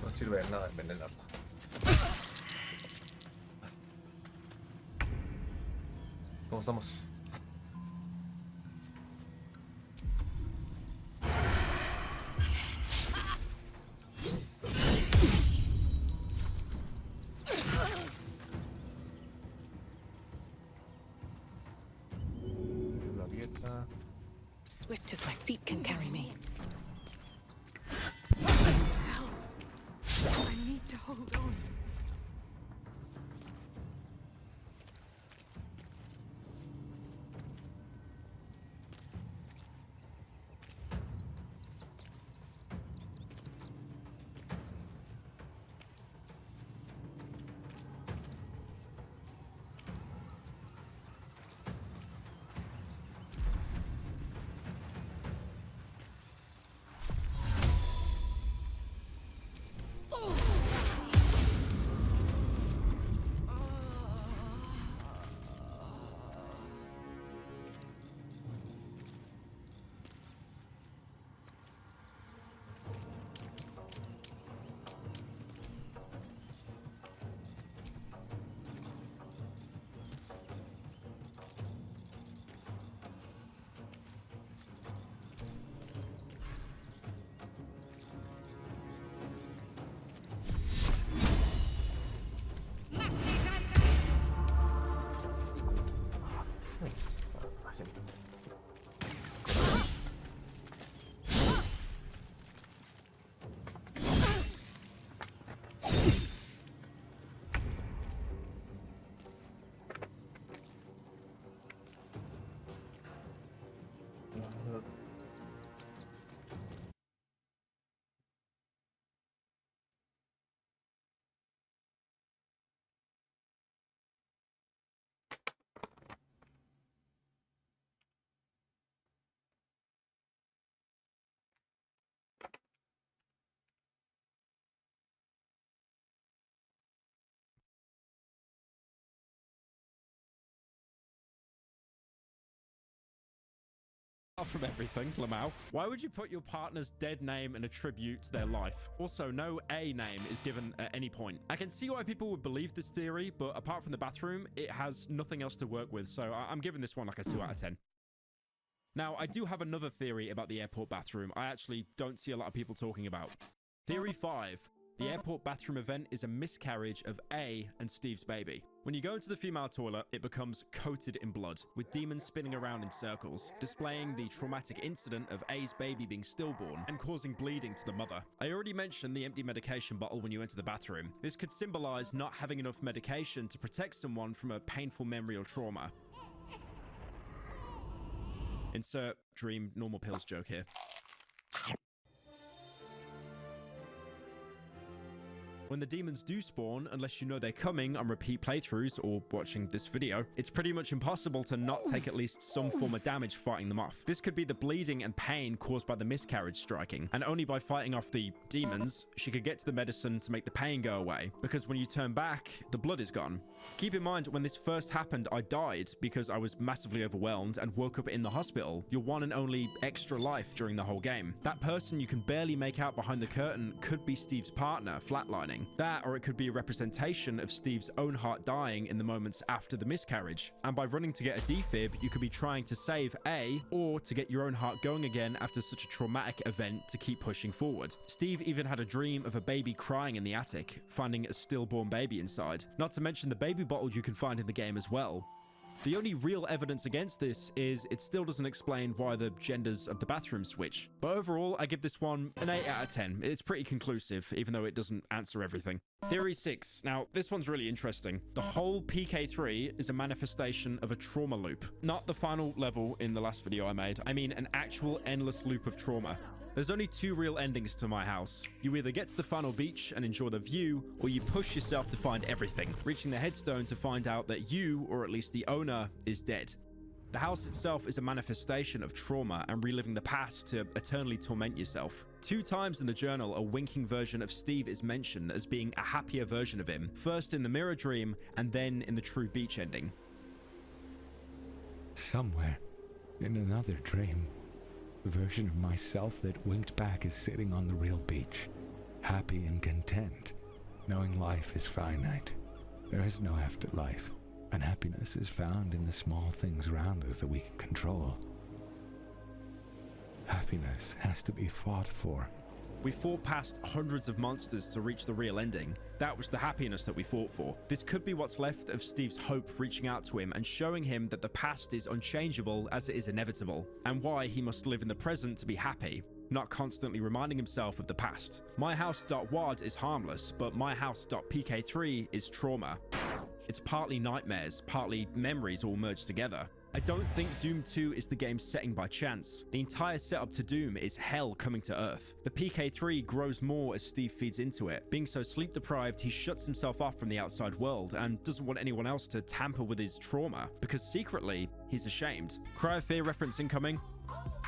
No sirve de nada envenenarla. ¿Cómo estamos? La dieta. Swift as my feet can carry me. I need to hold on. Apart from everything, Lamau, why would you put your partner's dead name and attribute to their life? Also, no A name is given at any point. I can see why people would believe this theory, but apart from the bathroom, it has nothing else to work with, so I'm giving this one like a 2 out of 10. Now, I do have another theory about the airport bathroom I actually don't see a lot of people talking about. Theory 5. The airport bathroom event is a miscarriage of A and Steve's baby. When you go into the female toilet, it becomes coated in blood, with demons spinning around in circles, displaying the traumatic incident of A's baby being stillborn and causing bleeding to the mother. I already mentioned the empty medication bottle when you enter the bathroom. This could symbolize not having enough medication to protect someone from a painful memory or trauma. Insert dream normal pills joke here. When the demons do spawn, unless you know they're coming on repeat playthroughs or watching this video, it's pretty much impossible to not take at least some form of damage fighting them off. This could be the bleeding and pain caused by the miscarriage striking, and only by fighting off the demons, she could get to the medicine to make the pain go away, because when you turn back, the blood is gone. Keep in mind, when this first happened, I died because I was massively overwhelmed and woke up in the hospital, your one and only extra life during the whole game. That person you can barely make out behind the curtain could be Steve's partner, flatlining. That, or it could be a representation of Steve's own heart dying in the moments after the miscarriage. And by running to get a defib, you could be trying to save A, or to get your own heart going again after such a traumatic event to keep pushing forward. Steve even had a dream of a baby crying in the attic, finding a stillborn baby inside. Not to mention the baby bottle you can find in the game as well. The only real evidence against this is it still doesn't explain why the genders of the bathroom switch. But overall, I give this one an 8 out of 10. It's pretty conclusive, even though it doesn't answer everything. Theory 6. Now, this one's really interesting. The whole PK3 is a manifestation of a trauma loop. Not the final level in the last video I made. I mean an actual endless loop of trauma. There's only 2 real endings to my house. You either get to the final beach and enjoy the view, or you push yourself to find everything, reaching the headstone to find out that you, or at least the owner, is dead. The house itself is a manifestation of trauma and reliving the past to eternally torment yourself. 2 times in the journal, a winking version of Steve is mentioned as being a happier version of him, first in the mirror dream and then in the true beach ending. Somewhere, in another dream, the version of myself that winked back is sitting on the real beach, happy and content, knowing life is finite. There is no afterlife, and happiness is found in the small things around us that we can control. Happiness has to be fought for. We fought past hundreds of monsters to reach the real ending. That was the happiness that we fought for. This could be what's left of Steve's hope reaching out to him and showing him that the past is unchangeable as it is inevitable, and why he must live in the present to be happy, not constantly reminding himself of the past. MyHouse.wad is harmless, but MyHouse.pk3 is trauma. It's partly nightmares, partly memories all merged together. I don't think Doom 2 is the game's setting by chance. The entire setup to Doom is hell coming to Earth. The PK3 grows more as Steve feeds into it. Being so sleep deprived, he shuts himself off from the outside world and doesn't want anyone else to tamper with his trauma, because secretly, he's ashamed. Cry of Fear reference incoming.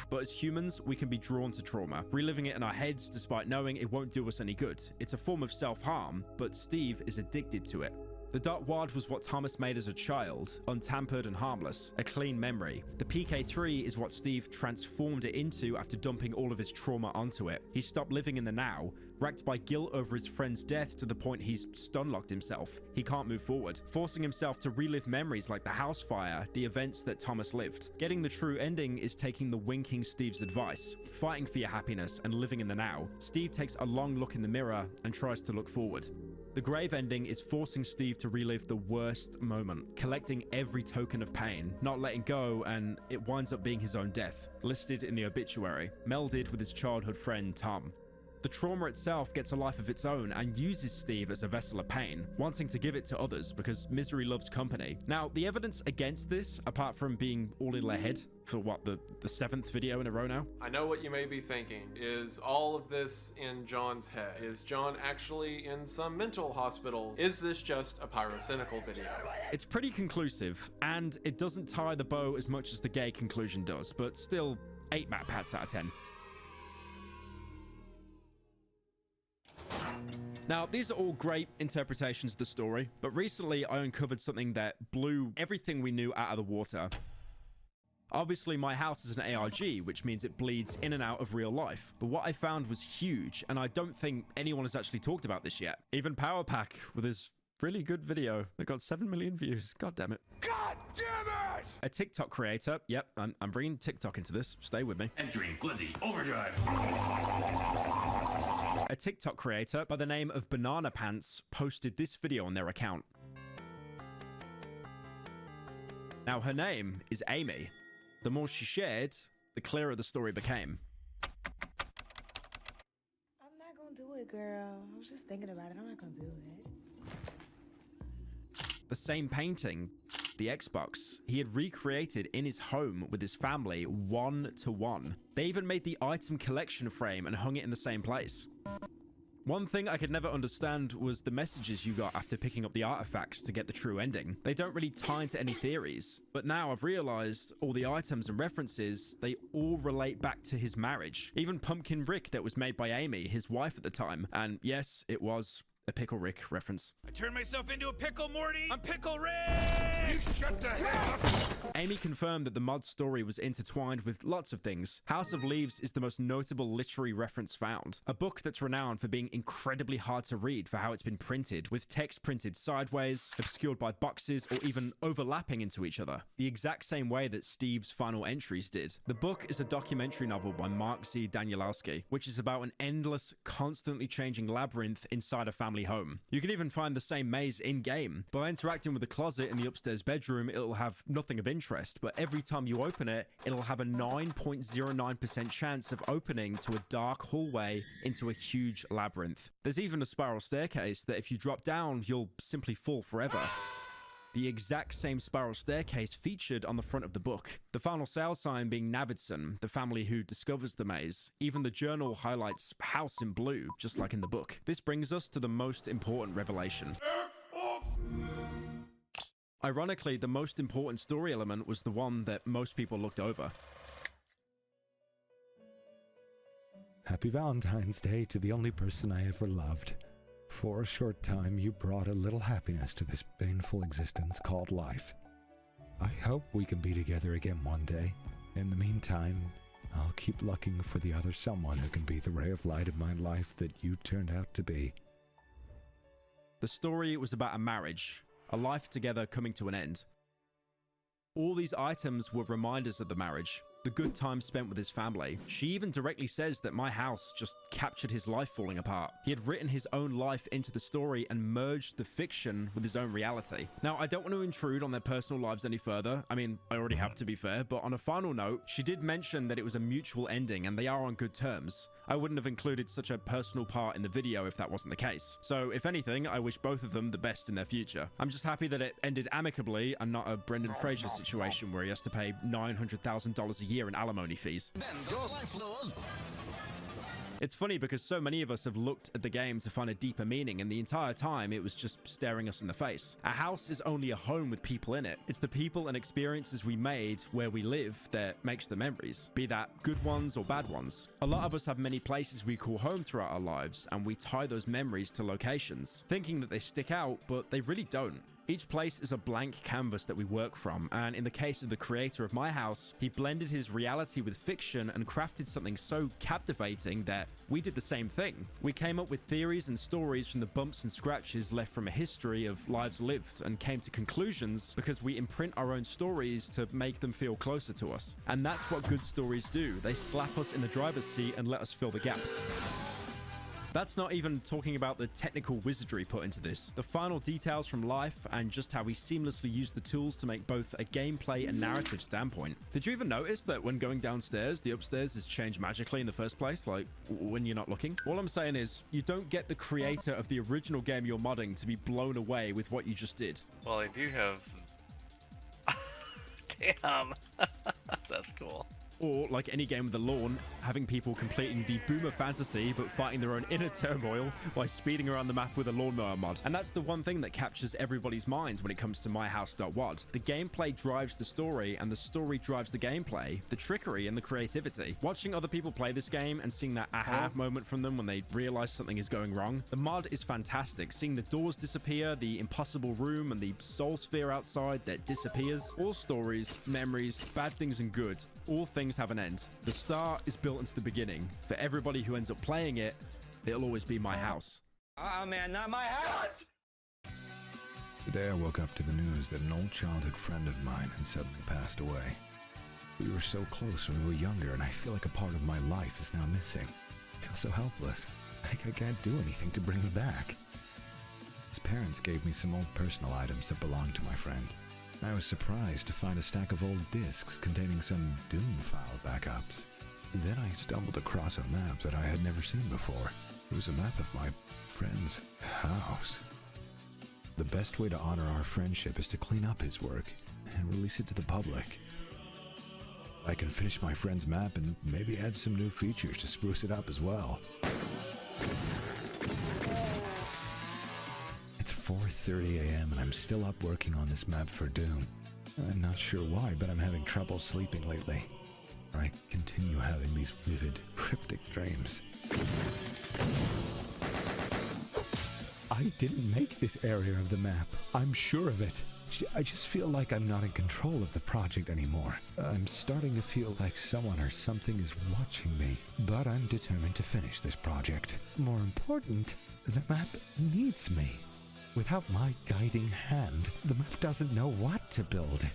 But as humans, we can be drawn to trauma, reliving it in our heads despite knowing it won't do us any good. It's a form of self-harm, but Steve is addicted to it. The Dark Ward was what Thomas made as a child, untampered and harmless, a clean memory. The PK3 is what Steve transformed it into after dumping all of his trauma onto it. He stopped living in the now, racked by guilt over his friend's death to the point he's stun-locked himself. He can't move forward, forcing himself to relive memories like the house fire, the events that Thomas lived. Getting the true ending is taking the winking Steve's advice, fighting for your happiness and living in the now. Steve takes a long look in the mirror and tries to look forward. The grave ending is forcing Steve to relive the worst moment, collecting every token of pain, not letting go, and it winds up being his own death, listed in the obituary, melded with his childhood friend Tom. The trauma itself gets a life of its own and uses Steve as a vessel of pain, wanting to give it to others because misery loves company. Now, the evidence against this, apart from being all in their head for what, the 7th video in a row now? I know what you may be thinking. Is all of this in John's head? Is John actually in some mental hospital? Is this just a pyrocynical video? It's pretty conclusive, and it doesn't tie the bow as much as the gay conclusion does, but still 8 map pats out of 10. Now, these are all great interpretations of the story, but recently I uncovered something that blew everything we knew out of the water. Obviously, my house is an ARG, which means it bleeds in and out of real life. But what I found was huge, and I don't think anyone has actually talked about this yet. Even Powerpack, with his really good video that got 7 million views. God damn it. God damn it! A TikTok creator. Yep, I'm bringing TikTok into this. Stay with me. Entering Glizzy Overdrive. A TikTok creator by the name of Banana Pants posted this video on their account. Now, her name is Amy. The more she shared, the clearer the story became. I'm not gonna do it, girl. I was just thinking about it. I'm not gonna do it. The same painting, the Xbox, he had recreated in his home with his family 1-to-1. They even made the item collection frame and hung it in the same place. One thing I could never understand was the messages you got after picking up the artifacts to get the true ending. They don't really tie into any theories, but now I've realized all the items and references, they all relate back to his marriage. Even Pumpkin Rick that was made by Amy, his wife at the time. And yes, it was a Pickle Rick reference. I turned myself into a pickle, Morty! I'm Pickle Rick! You shut the hell up! Amy confirmed that the mod's story was intertwined with lots of things. House of Leaves is the most notable literary reference found. A book that's renowned for being incredibly hard to read for how it's been printed, with text printed sideways, obscured by boxes, or even overlapping into each other. The exact same way that Steve's final entries did. The book is a documentary novel by Mark Z. Danielowski, which is about an endless, constantly changing labyrinth inside a family home. You can even find the same maze in-game. By interacting with the closet in the upstairs bedroom, it'll have nothing of interest, but every time you open it, it'll have a 9.09% chance of opening to a dark hallway into a huge labyrinth. There's even a spiral staircase that if you drop down, you'll simply fall forever. The exact same spiral staircase featured on the front of the book. The final sale sign being Navidson, the family who discovers the maze. Even the journal highlights house in blue, just like in the book. This brings us to the most important revelation. Ironically, the most important story element was the one that most people looked over. Happy Valentine's Day to the only person I ever loved. For a short time, you brought a little happiness to this painful existence called life. I hope we can be together again one day. In the meantime, I'll keep looking for the other someone who can be the ray of light of my life that you turned out to be. The story was about a marriage, a life together coming to an end. All these items were reminders of the marriage, the good time spent with his family. She even directly says that my house just captured his life falling apart. He had written his own life into the story and merged the fiction with his own reality. Now, I don't want to intrude on their personal lives any further. I mean, I already have, to be fair, but on a final note, she did mention that it was a mutual ending and they are on good terms. I wouldn't have included such a personal part in the video if that wasn't the case. So, if anything, I wish both of them the best in their future. I'm just happy that it ended amicably and not a Brendan Fraser situation where he has to pay $900,000 a year in alimony fees. It's funny because so many of us have looked at the game to find a deeper meaning, and the entire time it was just staring us in the face. A house is only a home with people in it. It's the people and experiences we made where we live that makes the memories, be that good ones or bad ones. A lot of us have many places we call home throughout our lives, and we tie those memories to locations, thinking that they stick out, but they really don't. Each place is a blank canvas that we work from, and in the case of the creator of my house, he blended his reality with fiction and crafted something so captivating that we did the same thing. We came up with theories and stories from the bumps and scratches left from a history of lives lived, and came to conclusions because we imprint our own stories to make them feel closer to us. And that's what good stories do. They slap us in the driver's seat and let us fill the gaps. That's not even talking about the technical wizardry put into this. The final details from life and just how we seamlessly use the tools to make both a gameplay and narrative standpoint. Did you even notice that when going downstairs, the upstairs is changed magically in the first place, like when you're not looking? All I'm saying is, you don't get the creator of the original game you're modding to be blown away with what you just did. Well, I do have... Damn. That's cool. Or, like any game with a lawn, having people completing the boomer fantasy but fighting their own inner turmoil by speeding around the map with a lawnmower mod. And that's the one thing that captures everybody's minds when it comes to myhouse.wad. The gameplay drives the story, and the story drives the gameplay, the trickery and the creativity. Watching other people play this game and seeing that aha moment from them when they realize something is going wrong, the mod is fantastic. Seeing the doors disappear, the impossible room, and the soul sphere outside that disappears. All stories, memories, bad things and good, all things have an end. The start is built into the beginning. For everybody who ends up playing it, it'll always be my house. Man, not my house! Today I woke up to the news that an old childhood friend of mine had suddenly passed away. We were so close when we were younger, and I feel like a part of my life is now missing. I feel so helpless. Like I can't do anything to bring him back. His parents gave me some old personal items that belonged to my friend. I was surprised to find a stack of old discs containing some Doom file backups. Then I stumbled across a map that I had never seen before. It was a map of my friend's house. The best way to honor our friendship is to clean up his work and release it to the public. I can finish my friend's map and maybe add some new features to spruce it up as well. It's 4:30 a.m. and I'm still up working on this map for Doom. I'm not sure why, but I'm having trouble sleeping lately. I continue having these vivid, cryptic dreams. I didn't make this area of the map. I'm sure of it. I just feel like I'm not in control of the project anymore. I'm starting to feel like someone or something is watching me. But I'm determined to finish this project. More important, the map needs me. Without my guiding hand, the map doesn't know what to build.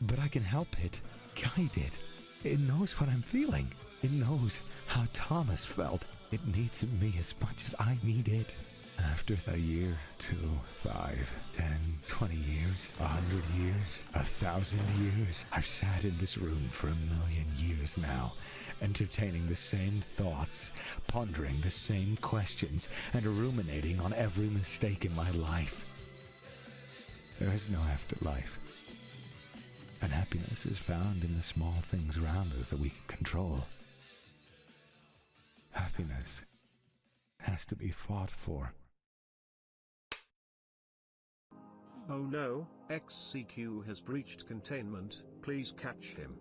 But I can help it, guide it. It knows what I'm feeling. It knows how Thomas felt. It needs me as much as I need it. After a year, 2, 5, 10, 20 years, 100 years, 1,000 years, I've sat in this room for 1,000,000 years now, entertaining the same thoughts, pondering the same questions, and ruminating on every mistake in my life. There is no afterlife. And happiness is found in the small things around us that we can control. Happiness has to be fought for. Oh no, XCQ has breached containment, please catch him.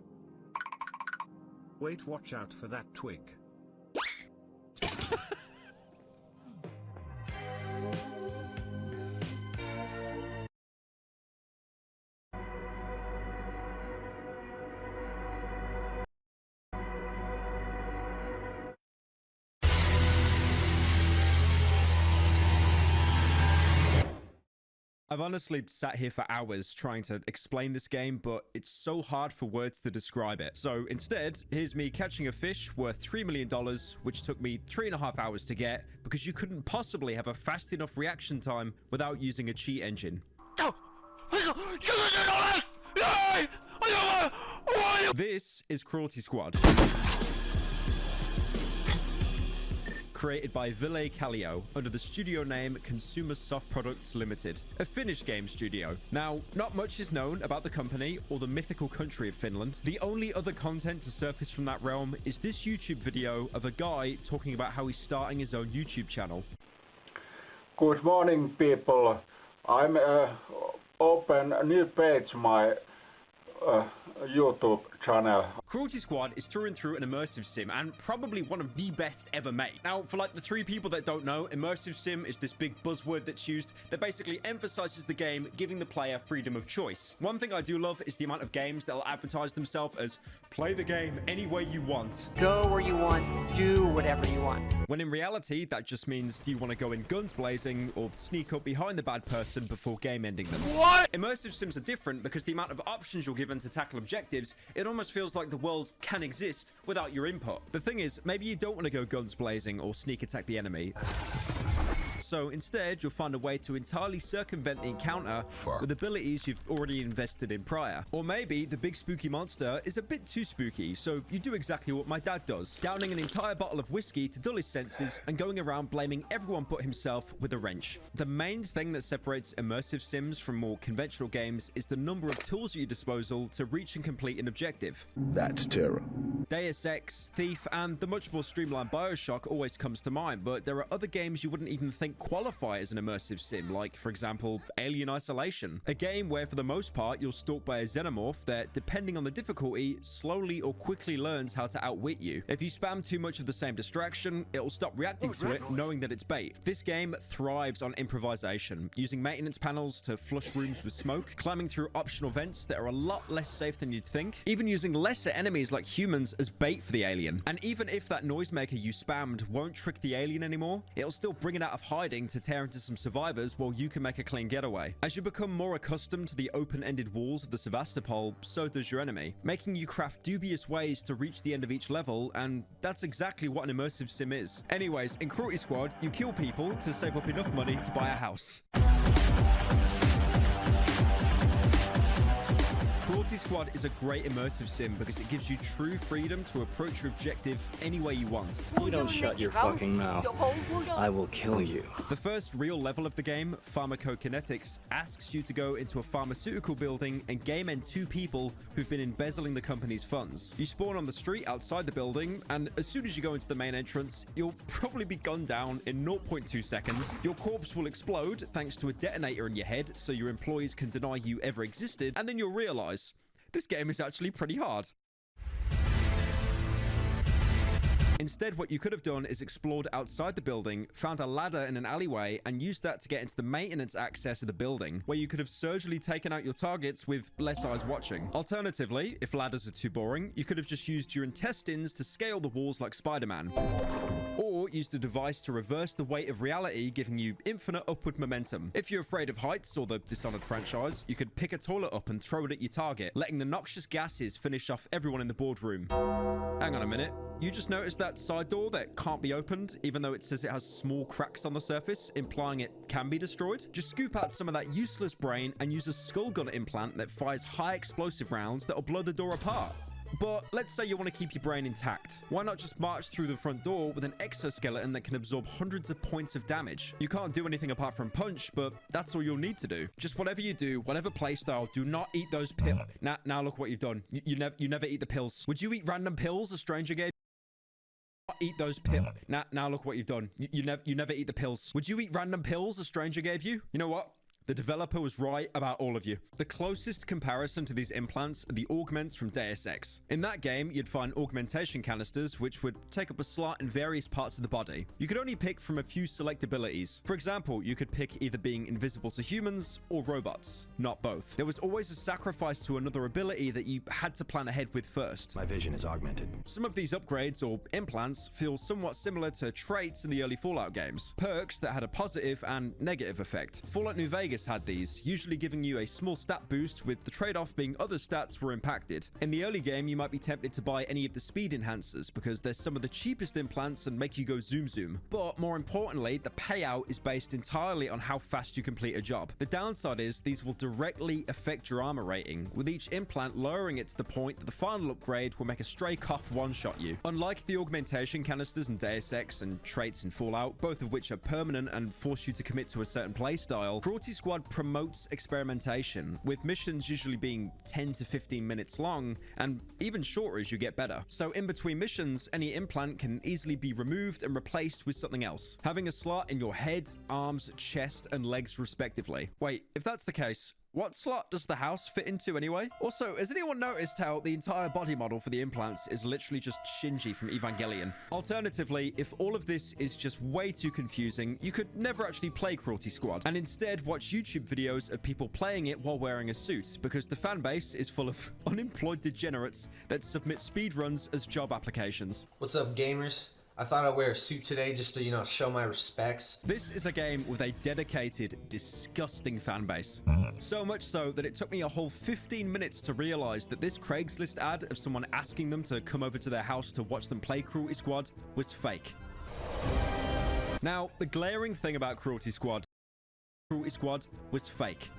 Wait, watch out for that twig. I've honestly sat here for hours trying to explain this game, but it's so hard for words to describe it. So instead, here's me catching a fish worth $3 million, which took me 3.5 hours to get, because you couldn't possibly have a fast enough reaction time without using a cheat engine. This is Cruelty Squad. Created by Ville Kallio under the studio name Consumer Soft Products Limited, a Finnish game studio. Now, not much is known about the company or the mythical country of Finland. The only other content to surface from that realm is this YouTube video of a guy talking about how he's starting his own YouTube channel. Good morning, people. I'm open a new page my YouTube channel. Cruelty Squad is through and through an immersive sim and probably one of the best ever made. Now, for like the 3 people that don't know, immersive sim is this big buzzword that's used that basically emphasizes the game giving the player freedom of choice. One thing I do love is the amount of games that'll advertise themselves as play the game any way you want. Go where you want, do whatever you want. When in reality, that just means do you want to go in guns blazing or sneak up behind the bad person before game ending them. What? Immersive sims are different because the amount of options you're given to tackle objectives, it almost feels like the world can exist without your input. The thing is, maybe you don't want to go guns blazing or sneak attack the enemy. So instead, you'll find a way to entirely circumvent the encounter with abilities you've already invested in prior. Or maybe the big spooky monster is a bit too spooky, so you do exactly what my dad does, downing an entire bottle of whiskey to dull his senses and going around blaming everyone but himself with a wrench. The main thing that separates immersive sims from more conventional games is the number of tools at your disposal to reach and complete an objective. That's terror. Deus Ex, Thief, and the much more streamlined BioShock always comes to mind, but there are other games you wouldn't even think qualify as an immersive sim, like, for example, Alien Isolation, a game where, for the most part, you're stalked by a xenomorph that, depending on the difficulty, slowly or quickly learns how to outwit you. If you spam too much of the same distraction, it'll stop reacting to it, knowing that it's bait. This game thrives on improvisation, using maintenance panels to flush rooms with smoke, climbing through optional vents that are a lot less safe than you'd think, even using lesser enemies like humans as bait for the alien. And even if that noisemaker you spammed won't trick the alien anymore, it'll still bring it out of hiding to tear into some survivors while you can make a clean getaway. As you become more accustomed to the open-ended walls of the Sevastopol, so does your enemy, making you craft dubious ways to reach the end of each level, and that's exactly what an immersive sim is. Anyways, in Cruelty Squad, you kill people to save up enough money to buy a house. Cruelty Squad is a great immersive sim because it gives you true freedom to approach your objective any way you want. You don't shut your fucking mouth, I will kill you. The first real level of the game, Pharmacokinetics, asks you to go into a pharmaceutical building and game end 2 people who've been embezzling the company's funds. You spawn on the street outside the building, and as soon as you go into the main entrance, you'll probably be gunned down in 0.2 seconds. Your corpse will explode thanks to a detonator in your head so your employees can deny you ever existed, and then you'll realize this game is actually pretty hard. Instead, what you could have done is explored outside the building, found a ladder in an alleyway, and used that to get into the maintenance access of the building, where you could have surgically taken out your targets with less eyes watching. Alternatively, if ladders are too boring, you could have just used your intestines to scale the walls like Spider-Man. Or used a device to reverse the weight of reality, giving you infinite upward momentum. If you're afraid of heights or the Dishonored franchise, you could pick a toilet up and throw it at your target, letting the noxious gases finish off everyone in the boardroom. Hang on a minute. You just noticed that side door that can't be opened, even though it says it has small cracks on the surface, implying it can be destroyed? Just scoop out some of that useless brain and use a skull gun implant that fires high explosive rounds that'll blow the door apart. But let's say you want to keep your brain intact. Why not just march through the front door with an exoskeleton that can absorb hundreds of points of damage? You can't do anything apart from punch, but that's all you'll need to do. Just whatever you do, whatever playstyle, do not eat those pills. Now look what you've done. You never eat the pills. Would you eat random pills a stranger gave? Eat those pills. Now look what you've done. You never eat the pills. Would you eat random pills a stranger gave you? You know what? The developer was right about all of you. The closest comparison to these implants are the augments from Deus Ex. In that game, you'd find augmentation canisters, which would take up a slot in various parts of the body. You could only pick from a few select abilities. For example, you could pick either being invisible to humans or robots, not both. There was always a sacrifice to another ability that you had to plan ahead with first. My vision is augmented. Some of these upgrades or implants feel somewhat similar to traits in the early Fallout games. Perks that had a positive and negative effect. Fallout New Vegas had these, usually giving you a small stat boost, with the trade-off being other stats were impacted. In the early game, you might be tempted to buy any of the speed enhancers because they're some of the cheapest implants and make you go zoom zoom. But more importantly, the payout is based entirely on how fast you complete a job. The downside is these will directly affect your armor rating, with each implant lowering it to the point that the final upgrade will make a stray cough one-shot you. Unlike the augmentation canisters in Deus Ex and traits in Fallout, both of which are permanent and force you to commit to a certain playstyle, Cruelty Squad promotes experimentation, with missions usually being 10 to 15 minutes long, and even shorter as you get better. So in between missions, any implant can easily be removed and replaced with something else, having a slot in your head, arms, chest, and legs respectively. Wait, if that's the case, what slot does the house fit into anyway? Also, has anyone noticed how the entire body model for the implants is literally just Shinji from Evangelion? Alternatively, if all of this is just way too confusing, you could never actually play Cruelty Squad, and instead watch YouTube videos of people playing it while wearing a suit, because the fan base is full of unemployed degenerates that submit speedruns as job applications. What's up, gamers? I thought I'd wear a suit today just to, show my respects. This is a game with a dedicated, disgusting fan base. So much so that it took me a whole 15 minutes to realize that this Craigslist ad of someone asking them to come over to their house to watch them play Cruelty Squad was fake. Now, the glaring thing about Cruelty Squad was fake.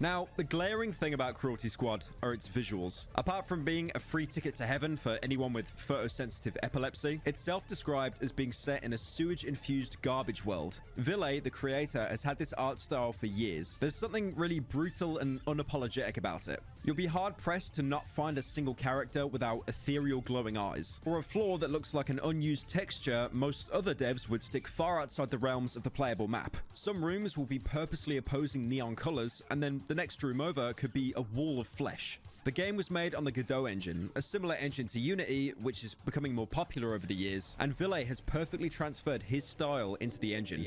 Now, the glaring thing about Cruelty Squad are its visuals. Apart from being a free ticket to heaven for anyone with photosensitive epilepsy, it's self-described as being set in a sewage-infused garbage world. Ville, the creator, has had this art style for years. There's something really brutal and unapologetic about it. You'll be hard-pressed to not find a single character without ethereal glowing eyes, or a floor that looks like an unused texture most other devs would stick far outside the realms of the playable map. Some rooms will be purposely opposing neon colors, and then the next room over could be a wall of flesh. The game was made on the Godot engine, a similar engine to Unity, which is becoming more popular over the years, and Ville has perfectly transferred his style into the engine.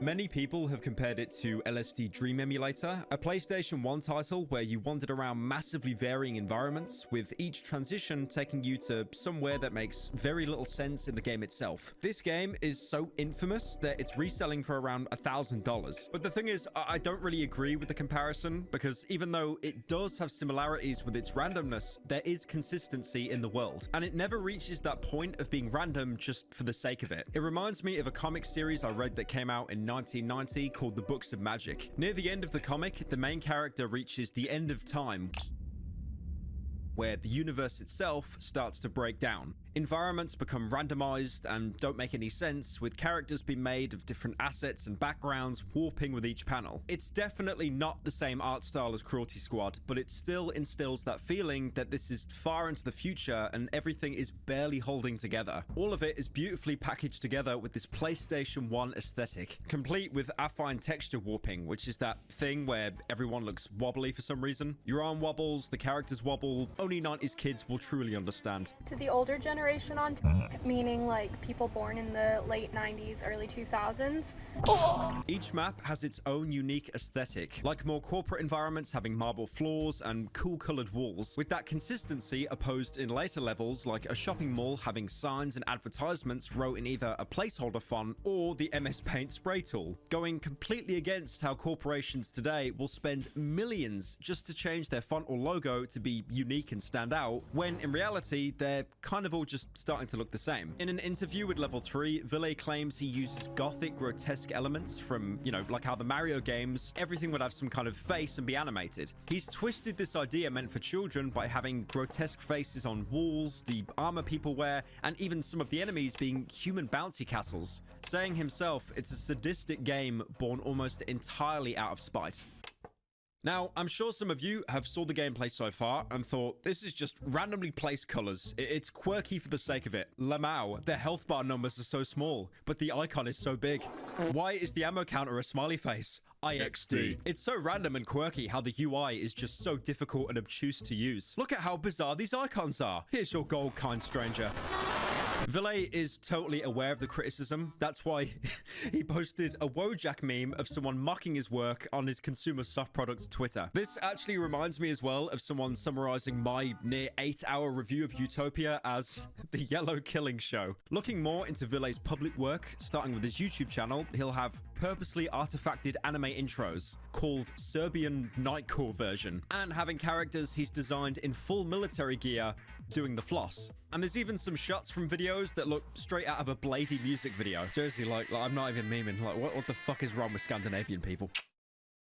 Many people have compared it to LSD Dream Emulator, a PlayStation 1 title where you wandered around massively varying environments, with each transition taking you to somewhere that makes very little sense in the game itself. This game is so infamous that it's reselling for around $1,000. But the thing is, I don't really agree with the comparison, because even though it does have similarities with its randomness, there is consistency in the world, and it never reaches that point of being random just for the sake of it. It reminds me of a comic series I read that came out in 1990 called The Books of Magic. Near the end of the comic, the main character reaches the end of time, where the universe itself starts to break down. Environments become randomized and don't make any sense, with characters being made of different assets and backgrounds warping with each panel. It's definitely not the same art style as Cruelty Squad, but it still instills that feeling that this is far into the future and everything is barely holding together. All of it is beautifully packaged together with this PlayStation 1 aesthetic, complete with affine texture warping, which is that thing where everyone looks wobbly for some reason. Your arm wobbles, the characters wobble. Only 90s kids will truly understand. To the older generation on meaning like people born in the late 90s, early 2000s. Each map has its own unique aesthetic, like more corporate environments having marble floors and cool colored walls, with that consistency opposed in later levels, like a shopping mall having signs and advertisements wrote in either a placeholder font or the MS Paint spray tool, going completely against how corporations today will spend millions just to change their font or logo to be unique and stand out, when in reality they're kind of all just starting to look the same. In an interview with Level 3, Ville claims he uses gothic grotesque elements from, like how the Mario games, everything would have some kind of face and be animated. He's twisted this idea meant for children by having grotesque faces on walls, the armor people wear, and even some of the enemies being human bouncy castles, saying himself it's a sadistic game born almost entirely out of spite. Now, I'm sure some of you have saw the gameplay so far and thought, this is just randomly placed colors. It's quirky for the sake of it. Lamau, their health bar numbers are so small, but the icon is so big. Why is the ammo counter a smiley face? IXD. It's so random and quirky how the UI is just so difficult and obtuse to use. Look at how bizarre these icons are. Here's your gold, kind stranger. Ville is totally aware of the criticism. That's why he posted a Wojak meme of someone mocking his work on his consumer soft products Twitter. This actually reminds me as well of someone summarizing my near 8-hour review of Utopia as the Yellow Killing Show. Looking more into Ville's public work, starting with his YouTube channel, he'll have purposely artifacted anime intros called Serbian Nightcore version, and having characters he's designed in full military gear doing the floss. And there's even some shots from videos that look straight out of a Blady music video. Seriously, like I'm not even memeing. Like, what the fuck is wrong with Scandinavian people?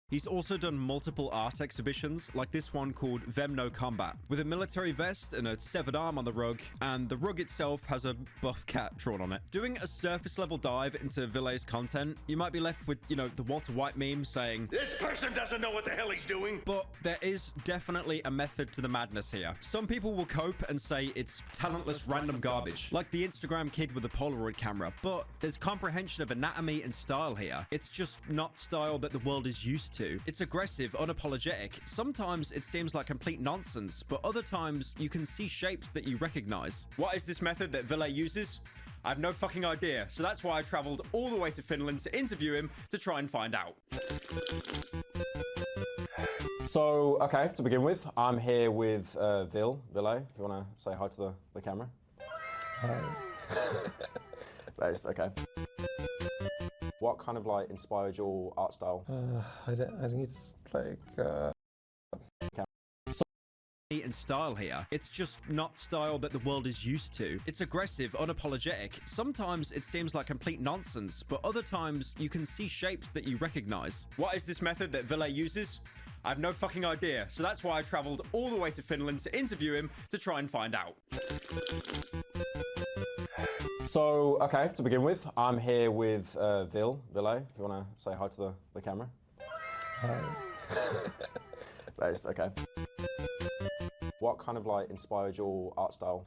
He's also done multiple art exhibitions, like this one called Vem No Combat, with a military vest and a severed arm on the rug, and the rug itself has a buff cat drawn on it. Doing a surface level dive into Ville's content, you might be left with, the Walter White meme saying, "This person doesn't know what the hell he's doing." But there is definitely a method to the madness here. Some people will cope and say it's talentless random garbage, like the Instagram kid with a Polaroid camera, but there's comprehension of anatomy and style here. It's just not style that the world is used to. It's aggressive, unapologetic. Sometimes it seems like complete nonsense, but other times you can see shapes that you recognize. What is this method that Ville uses? I have no fucking idea, so that's why I traveled all the way to Finland to interview him to try and find out. So, okay, to begin with, I'm here with Ville. You want to say hi to the camera? Hi. That's okay. What kind of inspired your art style? I think it's like and style here. It's just not style that the world is used to. It's aggressive, unapologetic. Sometimes it seems like complete nonsense, but other times you can see shapes that you recognize. What is this method that Ville uses? I have no fucking idea, so that's why I traveled all the way to Finland to interview him to try and find out. So, okay, to begin with, I'm here with Ville. You want to say hi to the camera? Hi. That's okay. What kind of inspired your art style?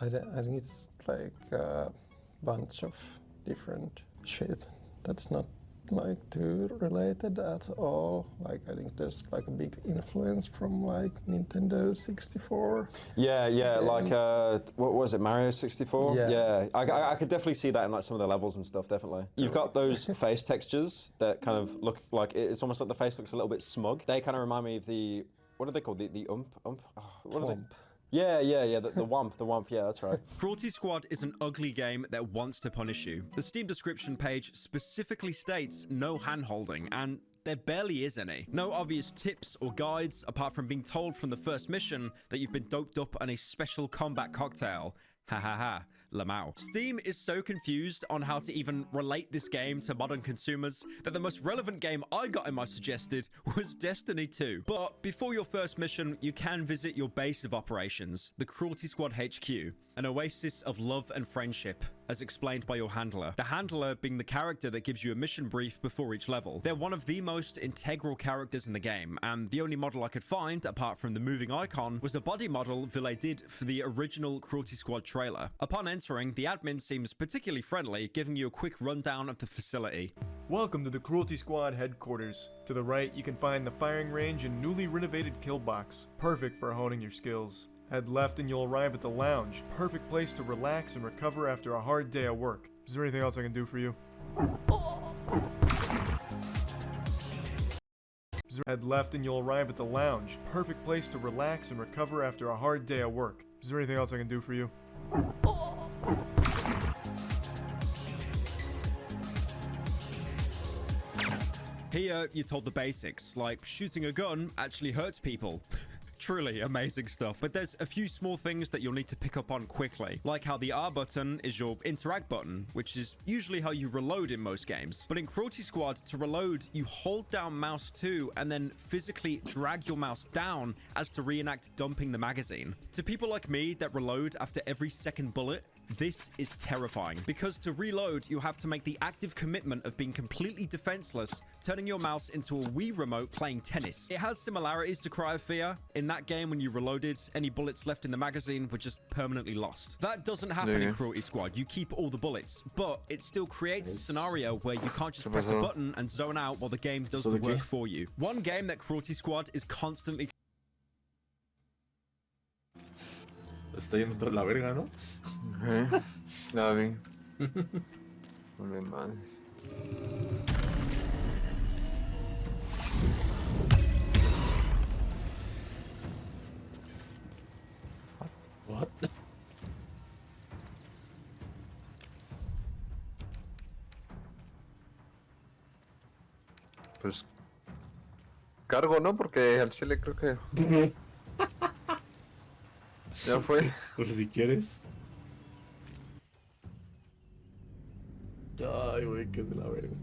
I think it's like a bunch of different shit that's not like too related at all. Like I think there's like a big influence from like Nintendo 64. Yeah, games. like what was it, Mario 64? Yeah. I could definitely see that in like some of the levels and stuff. Definitely. You've got those face textures that kind of look like it's almost like the face looks a little bit smug. They kind of remind me of the what are they called? The ump? Oh, what are they? Yeah, the Womp, yeah, that's right. Cruelty Squad is an ugly game that wants to punish you. The Steam description page specifically states no hand-holding, and there barely is any. No obvious tips or guides, apart from being told from the first mission that you've been doped up on a special combat cocktail. Ha ha ha. Lamau. Steam is so confused on how to even relate this game to modern consumers that the most relevant game I got in my suggested was Destiny 2. But before your first mission, you can visit your base of operations, the Cruelty Squad HQ, an oasis of love and friendship, as explained by your handler. The handler being the character that gives you a mission brief before each level. They're one of the most integral characters in the game, and the only model I could find, apart from the moving icon, was a body model Ville did for the original Cruelty Squad trailer. Upon entering, the admin seems particularly friendly, giving you a quick rundown of the facility. Welcome to the Cruelty Squad headquarters. To the right, you can find the firing range and newly renovated kill box, perfect for honing your skills. Head left and you'll arrive at the lounge, perfect place to relax and recover after a hard day at work. Is there anything else I can do for you? Head left and you'll arrive at the lounge, perfect place to relax and recover after a hard day at work. Is there anything else I can do for you? Here, you're told the basics, like shooting a gun actually hurts people. Truly amazing stuff, but there's a few small things that you'll need to pick up on quickly, like how the R button is your interact button, which is usually how you reload in most games. But in Cruelty Squad, to reload, you hold down mouse 2 and then physically drag your mouse down as to reenact dumping the magazine. To people like me that reload after every second bullet, this is terrifying, because to reload, you have to make the active commitment of being completely defenseless, turning your mouse into a Wii remote playing tennis. It has similarities to Cry of Fear. In that game, when you reloaded, any bullets left in the magazine were just permanently lost. That doesn't happen in Cruelty Squad. You keep all the bullets, but it still creates a scenario where you can't just press a button and zone out while the game does the work for you. One game that Cruelty Squad is constantly... Está yendo toda la verga, ¿no? La vi. Ole madres. What? Pues cargo, ¿no? Porque al chile creo que ya fue. Pues si quieres. Ay, güey, qué de la verga.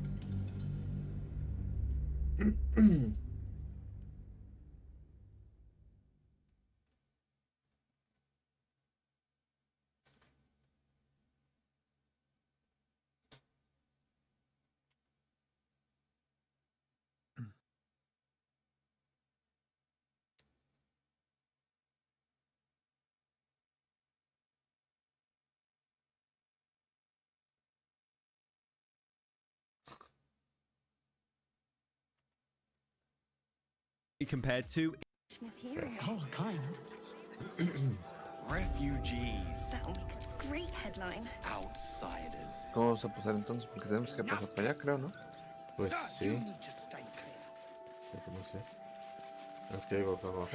compared to... Oh, kind. Refugees. That would make a great headline. Outsiders. ¿Cómo vamos a pasar entonces? Porque tenemos que pasar para allá, creo, ¿no? Pues sí. No sé. ¿Es que hay algo acá abajo?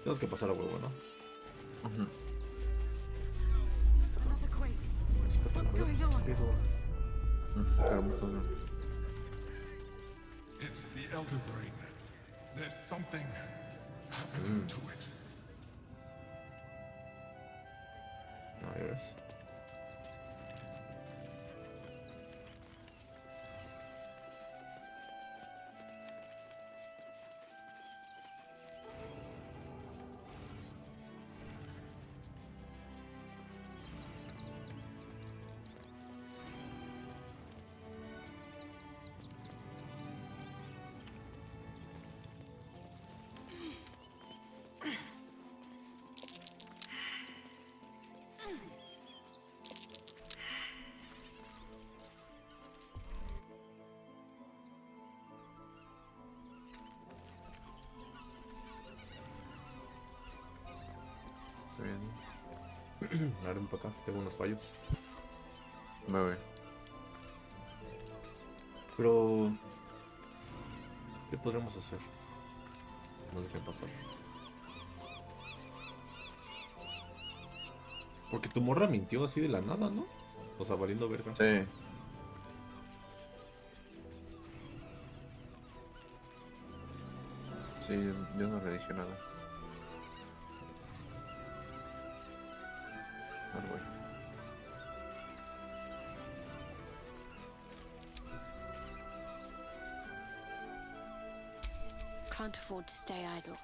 Tenemos que pasar a huevo, ¿no? What's going on? It's the Elder Brain. There's something happening to it. Ahí ves. Haré un para acá, tengo unos fallos. Me voy. Pero... ¿qué podremos hacer? No sé qué pasar. Porque tu morra mintió así de la nada, ¿no? O sea, valiendo verga. Sí. Sí, yo no le dije nada. Ah, voy. Can't afford to stay idle.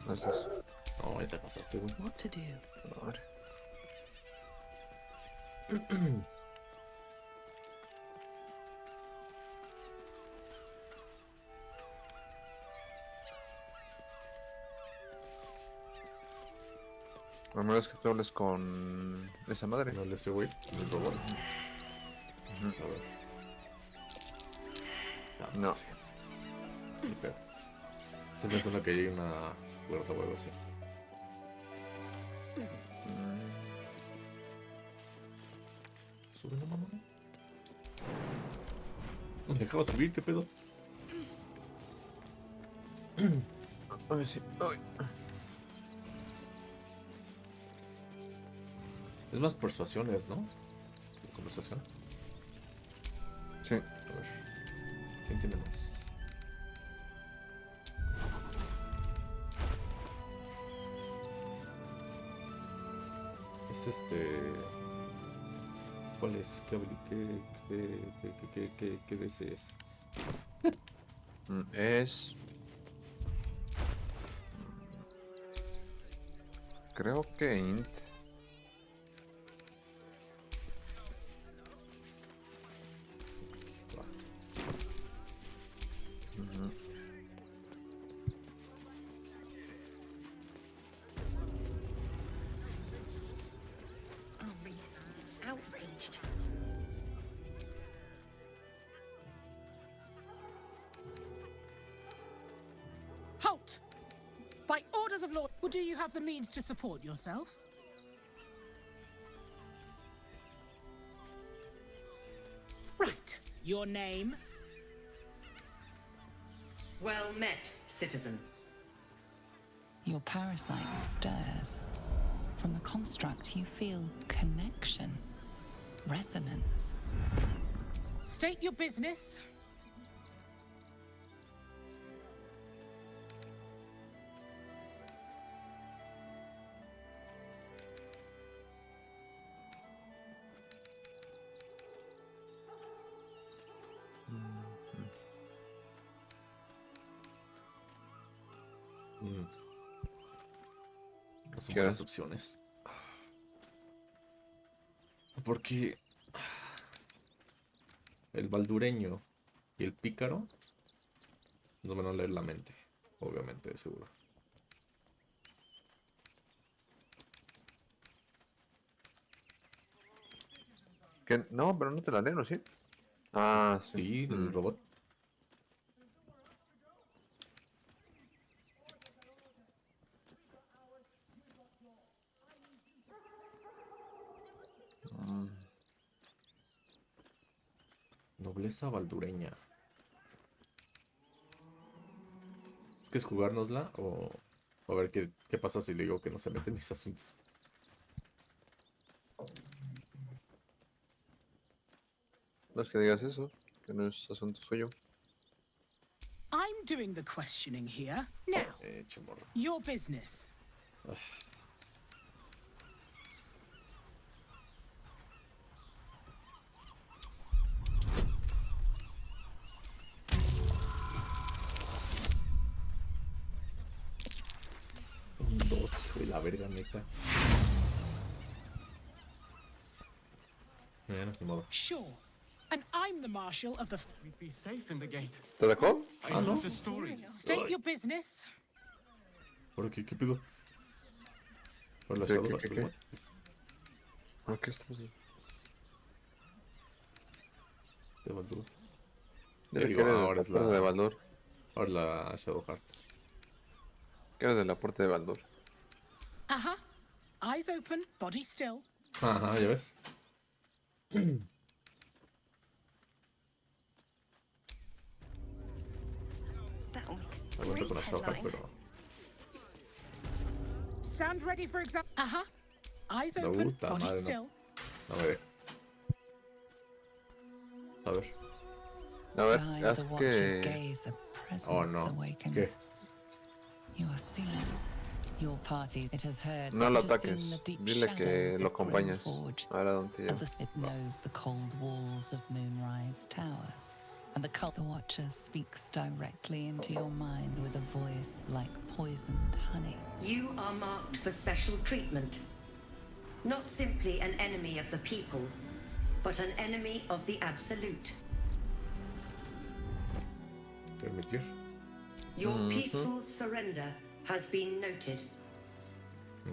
Gracias. No, ya te pasaste, güey. What to do? Ahora. Lo mejor es que tú hables con esa madre. No le sé, güey. El robot. Ujú. A ver. No. Ni pedo. Estoy pensando que hay una puerta o algo así. Sube, no, mamá. No me dejaba subir, ¿qué pedo? Ay, sí. Ay. Es más persuasiones, ¿no? De conversación. Sí. A ver. ¿Quién tiene más? Es ¿cuál es? ¿Qué DC es? Es... creo que int. Ujú. Oh, Reed's outraged. Halt! By orders of law, or do you have the means to support yourself? Right. Your name? Well met, citizen. Your parasite stirs. From the construct, you feel connection, resonance. State your business. No son ¿Qué buenas es? opciones. Porque el baldureño y el pícaro nos van a leer la mente, obviamente, de seguro. ¿Qué? No, pero no te la leo, ¿sí? Ah, sí. Sí, el robot. Nobleza baldureña. Es que es jugárnosla o a ver qué pasa si le digo que no se mete en mis asuntos. No es que digas eso, que no es asunto suyo. I'm doing the questioning here. Now, Chamorro. your business. Un 2, hijo de la verga, neta. Bueno, ni modo. Sure. And I'm the marshal of the... We'd be safe in the gate. ¿Te dejó? I Ah, know no. the stories. State your business. ¿Ahora qué pedo? ¿Por la ¿Qué, Shadow? qué, qué? ¿Por qué estás así? De Baldur. Dile Digo, que eres de ahora la es puerta de Baldur. Ahora la Shadow Heart. Que eres de la puerta de Baldur. Uh-huh. Eyes open, body still. Ajá, ya ves. Me vuelto con las hojas, pero... Stand ready for exam. Uh-huh. Eyes open, Puta body madre, still. no me deja. A ver. A ver, Behind haz the watcher's que... gaze, a presence Oh, no. awakens. ¿Qué? You are seen. Your party, it has heard. No lo it has ataques. seen the deep Dile que shadows lo of acompañas. Grimforge. Ahora dónde te And llevo. it knows the cold walls of Moonrise Towers. And the cult, the watcher speaks directly into your mind with a voice like poisoned honey. You are marked for special treatment. Not simply an enemy of the people, but an enemy of the absolute. Permitir. Your peaceful surrender has been noted.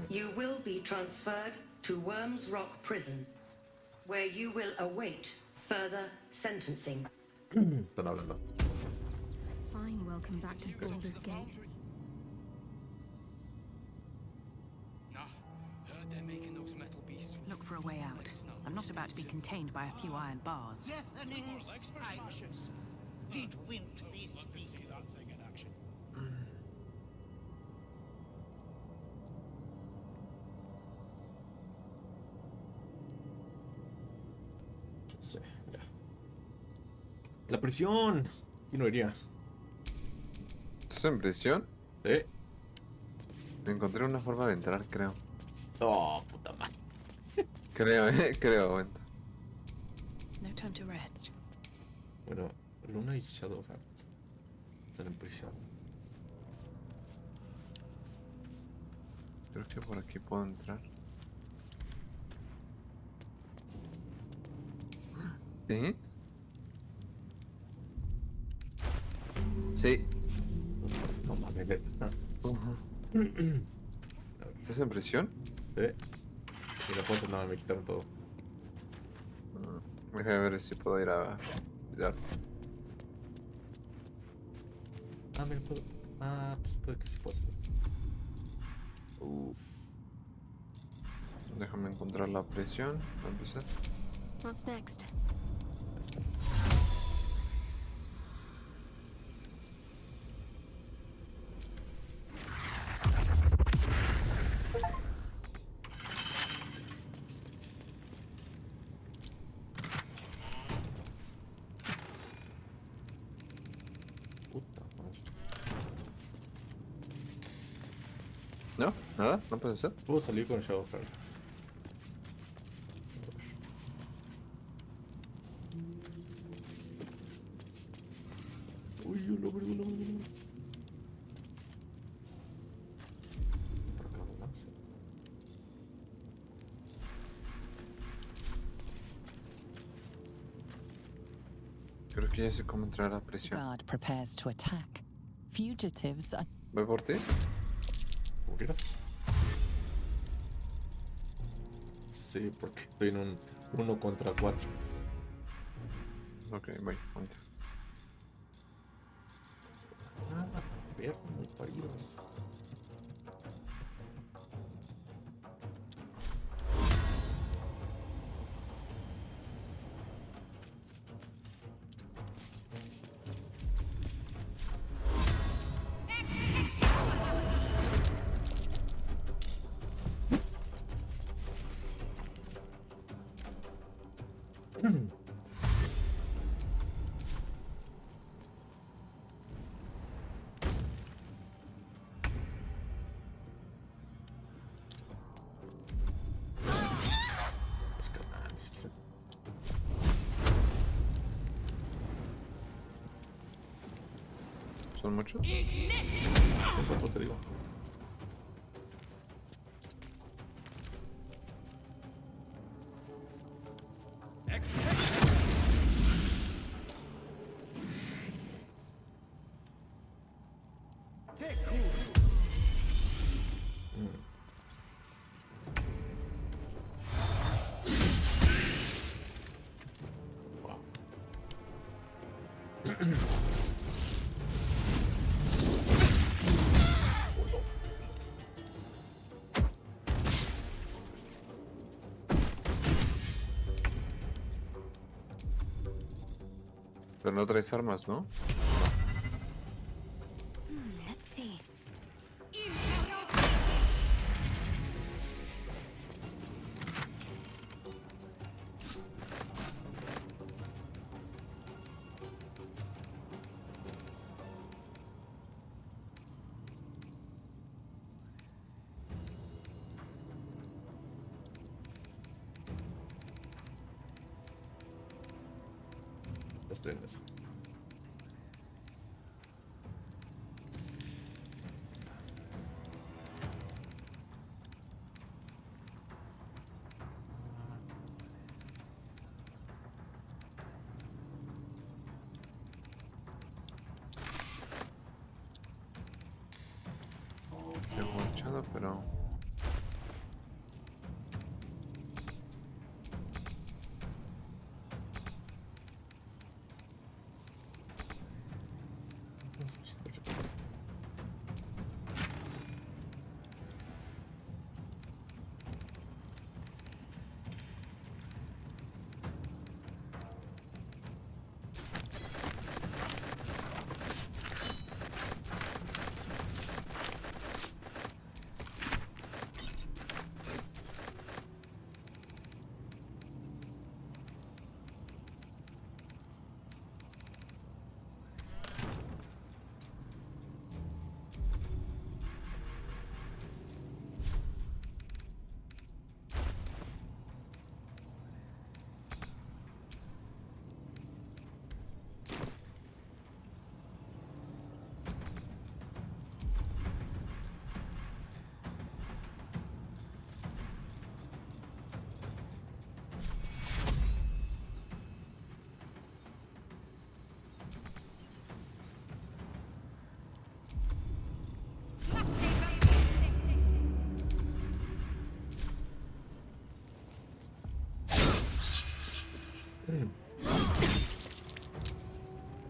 You will be transferred to Worms Rock Prison, where you will await further sentencing. Están hablando. Fine welcome back to Baldur's Gate. Look for a way out. I'm not about to be contained by a few iron bars. Deafening silence. Did Wint this speak? Sí, ya. La prisión. ¿Quién no iría? ¿Estás en prisión? Sí. Encontré una forma de entrar, creo. Oh, puta madre. Creo, aguanta. No time to rest. Bueno, Luna y Shadowheart están en prisión. Creo que por aquí puedo entrar. ¿Sí? Sí. No mames. ¿Estás en prisión? Sí. Y no puedo hacer nada, me quitaron todo. Déjame ver si puedo ir a cuidar. Ah, mira, puedo. Ah, pues puede que sí puedo hacer esto. Uff. Déjame encontrar la prisión. Para empezar. What's next? Ahí está. Puta madre. ¿No? ¿Nada? ¿No puede ser? Puedo salir con Shadowheart. Uy, un hombre. Por acá, ¿verdad? Sí. Creo que ya sé cómo entrar a la prisión. Guard prepares to attack. Fugitives are... ¿Voy por ti? Sí, porque estoy en un 1 contra 4. Ok, voy, ponte. Ah, ver, muy paridos. ¿Son muchos? ¿Cuánto te digo? Pero no traes armas, ¿no? Let's see. Estoy en eso. Estoy guachado, pero...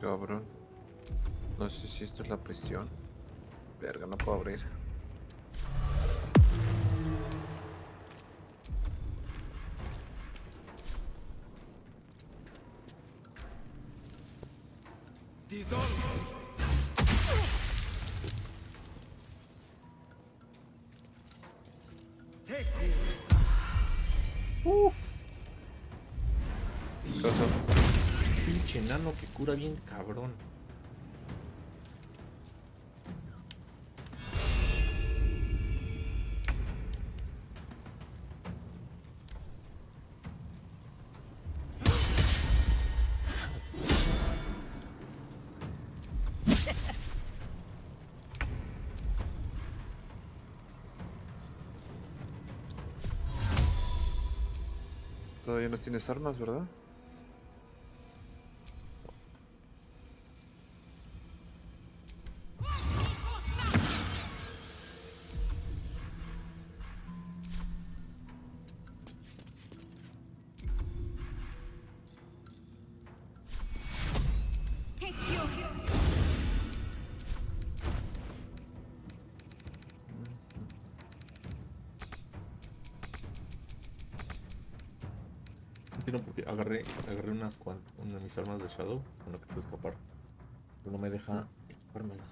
Cabrón. No sé si esto es la prisión. Verga, no puedo abrir. Pinche enano que cura bien cabrón. Todavía no tienes armas, ¿verdad? No, porque agarré unas de mis armas de Shadow con lo que puedo escapar. Pero no me deja equipármelas.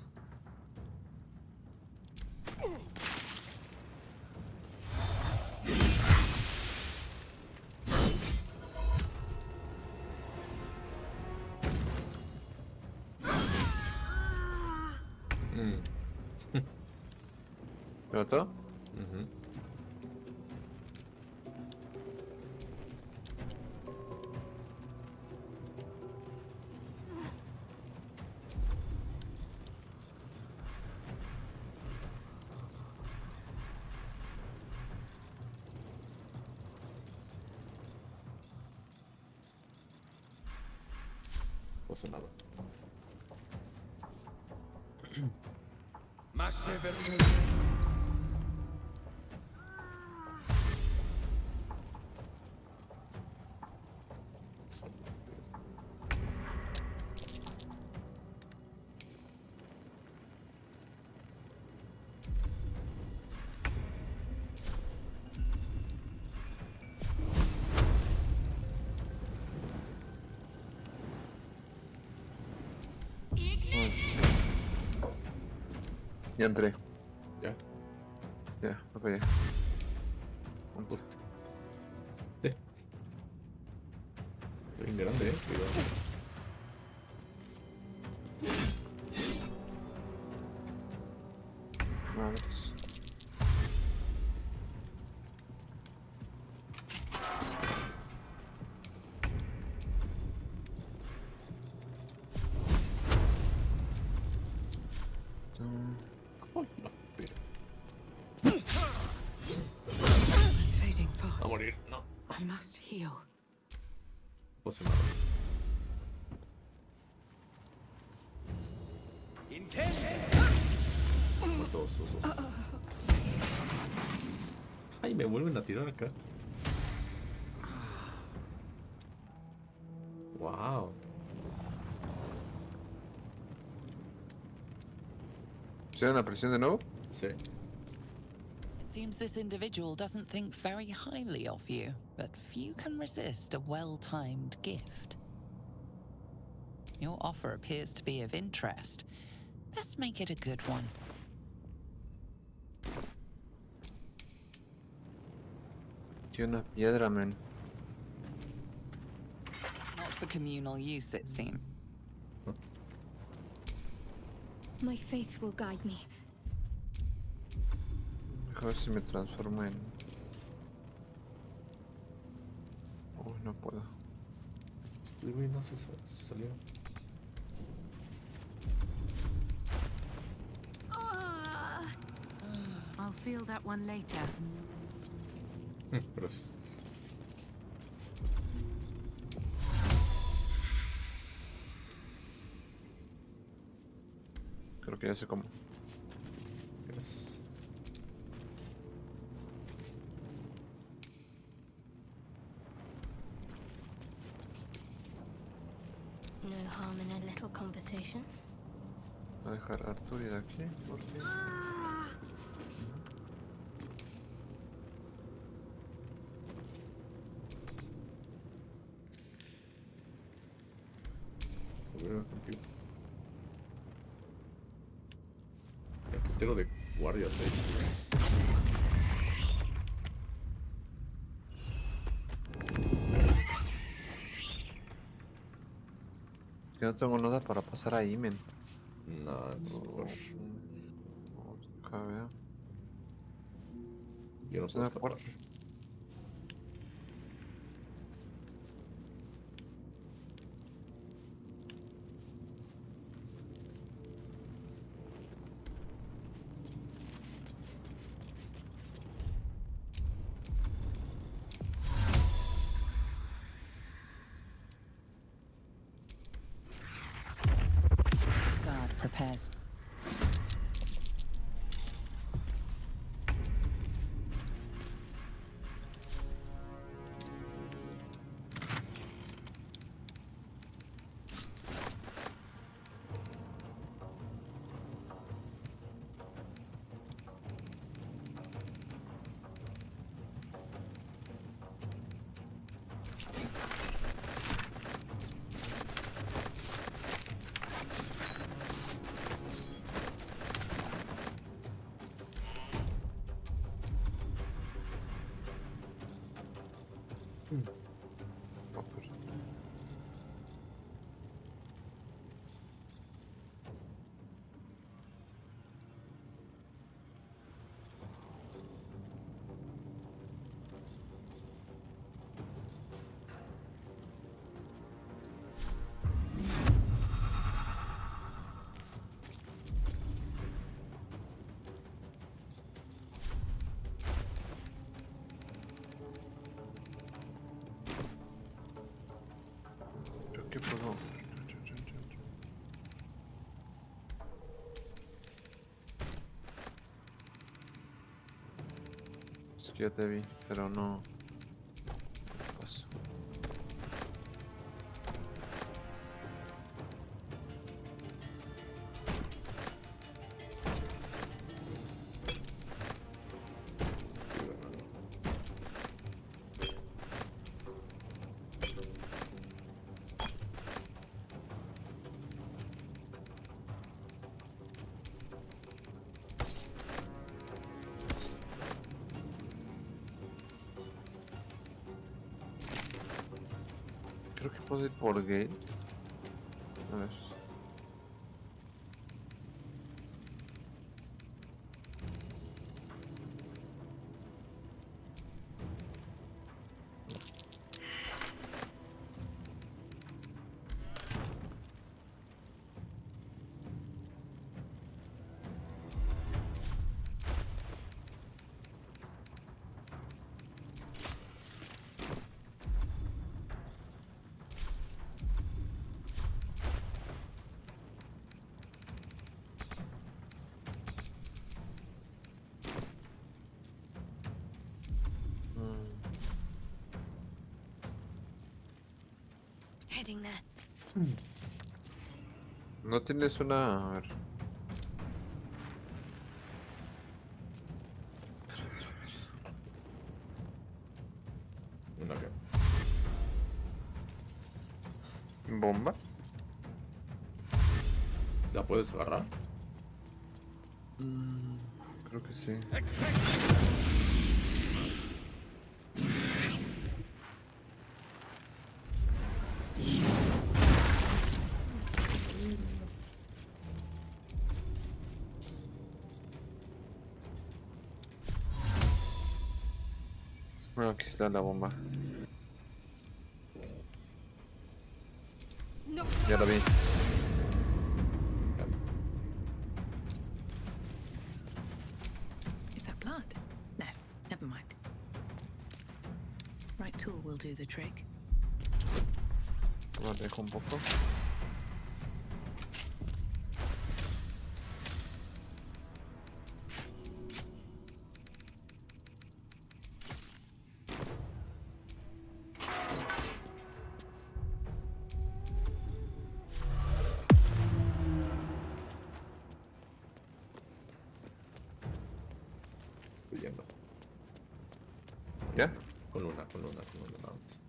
¿Me mató? No pasa nada. Ya entré. Ya. Ya, voy para allá. Justo. Sí. Estoy bien grande, cuidado. Madres. Fading fast. A morir, no. I must heal. Pues se mata. Todos los dos. Ay, me vuelven a tirar acá. Wow. ¿Pusieron la presión de nuevo? Sí. It seems this individual doesn't think very highly of you, but few can resist a well-timed gift. Your offer appears to be of interest. Let's make it a good one. Tiene una piedra, man. Not for communal use, it seems. My faith will guide me. A ver si me transformo en... Uy, no puedo. Este güey no se salió. I'll feel that one later. Pero es... Creo que ya sé cómo. es... No harm in a little conversation. Voy a dejar a Arturya de aquí, porque... Voy a ver contigo. El putero de guardias ahí. Que no tengo nada para pasar ahí, men. No, es mejor. A ver. Yo no puedo escapar. God prepares. Creo que puedo... Es que ya te vi, pero no... Paso. Creo que puedo ir por Gale. A ver. Heading there. No tienes una... A ver. ¿Una qué? ¿Bomba? ¿La puedes agarrar? Creo que sí. Bueno, aquí está la bomba. No. Ya la vi. Is that blood? No, never mind. Right tool will do the trick. Lo dejo un poco. Huyendo. ¿Ya? Con una nada más.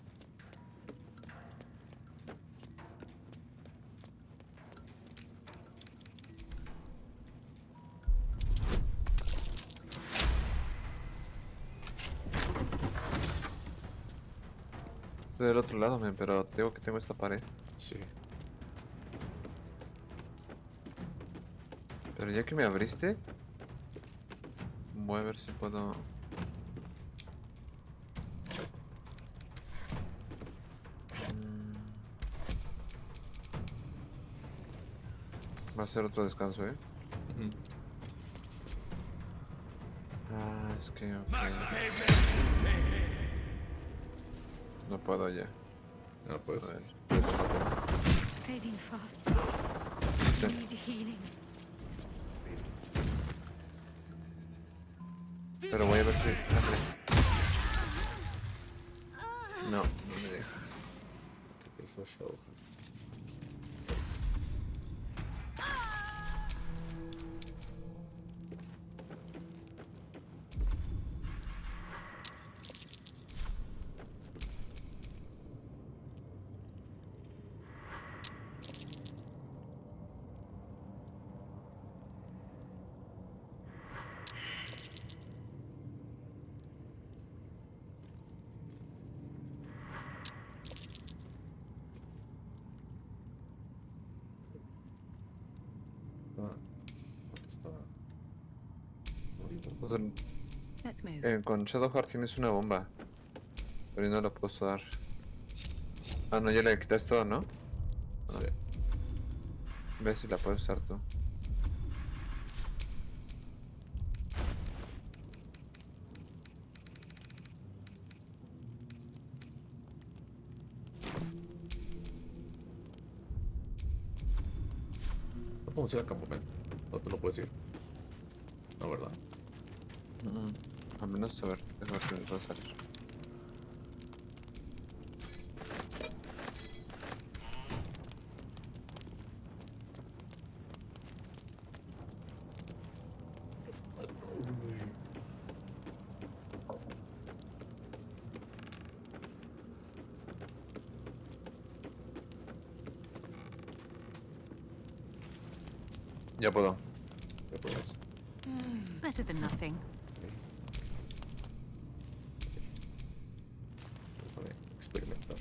Estoy del otro lado, men, pero tengo que tengo esta pared. Sí. Pero ya que me abriste, voy a ver si puedo... Va a ser otro descanso, ¿eh? Ah, es que... No puedo ya. No puedes. A ver. Fading fast. Sí. Need healing. Pero voy a ver si... No, no me deja. Eso show. O sea, Let's move. con Shadowheart tienes una bomba. Pero yo no la puedo usar. Ah, no, ya le quitas todo, ¿no? Sí. Ve si la puedes usar tú. No podemos ir al campamento. No, tú no puedes ir. No, ¿verdad? Al menos saber. Déjame ver si me puedo salir. Ya puedo. Ya puedes. Better than nothing. Déjame experimentar.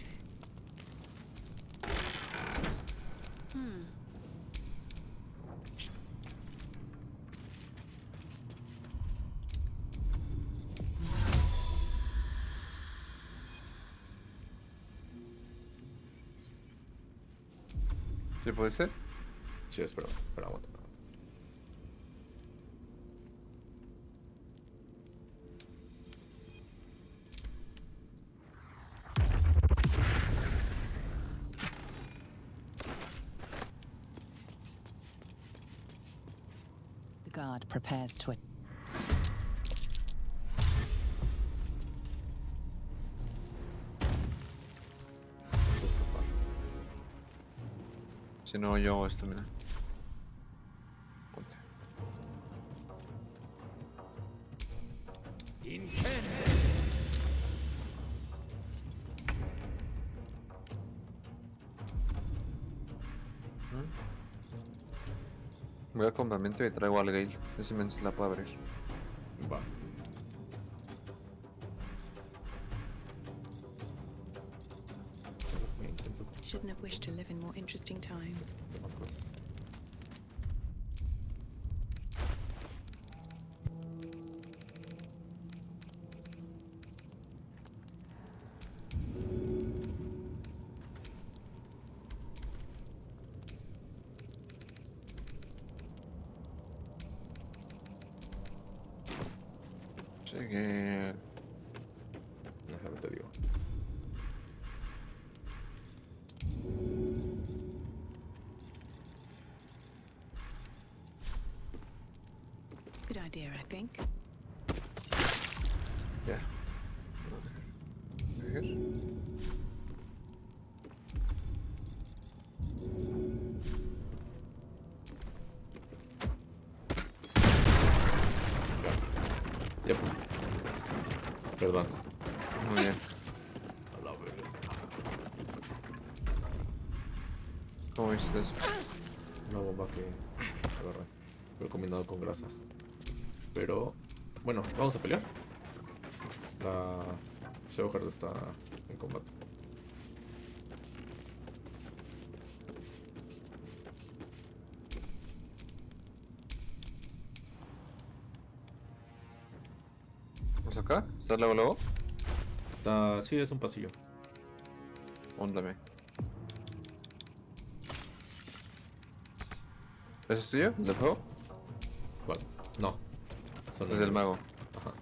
¿Sí puede ser? Sí, espera, aguanta. The guard prepares to. Si no, yo hago esto, mira. Ponte. Voy al campamento y traigo al Gale. Ese men se la puede abrir. Va. Shouldn't have wished to live in more interesting times. Sigue. Déjame te digo. Good idea, I think. Ya. Seguir. Ya. Perdón. Muy bien. A la verga. ¿Cómo viste eso? Una bomba que agarré. Pero combinado con grasa. Pero, bueno, vamos a pelear. La Shadowheart está en combate. ¿Vamos acá? ¿Está luego? Está, sí, es un pasillo. Óndame. ¿Ese es tuyo? ¿El del juego? ¿Cuál? No. Son Es del mago. Ajá.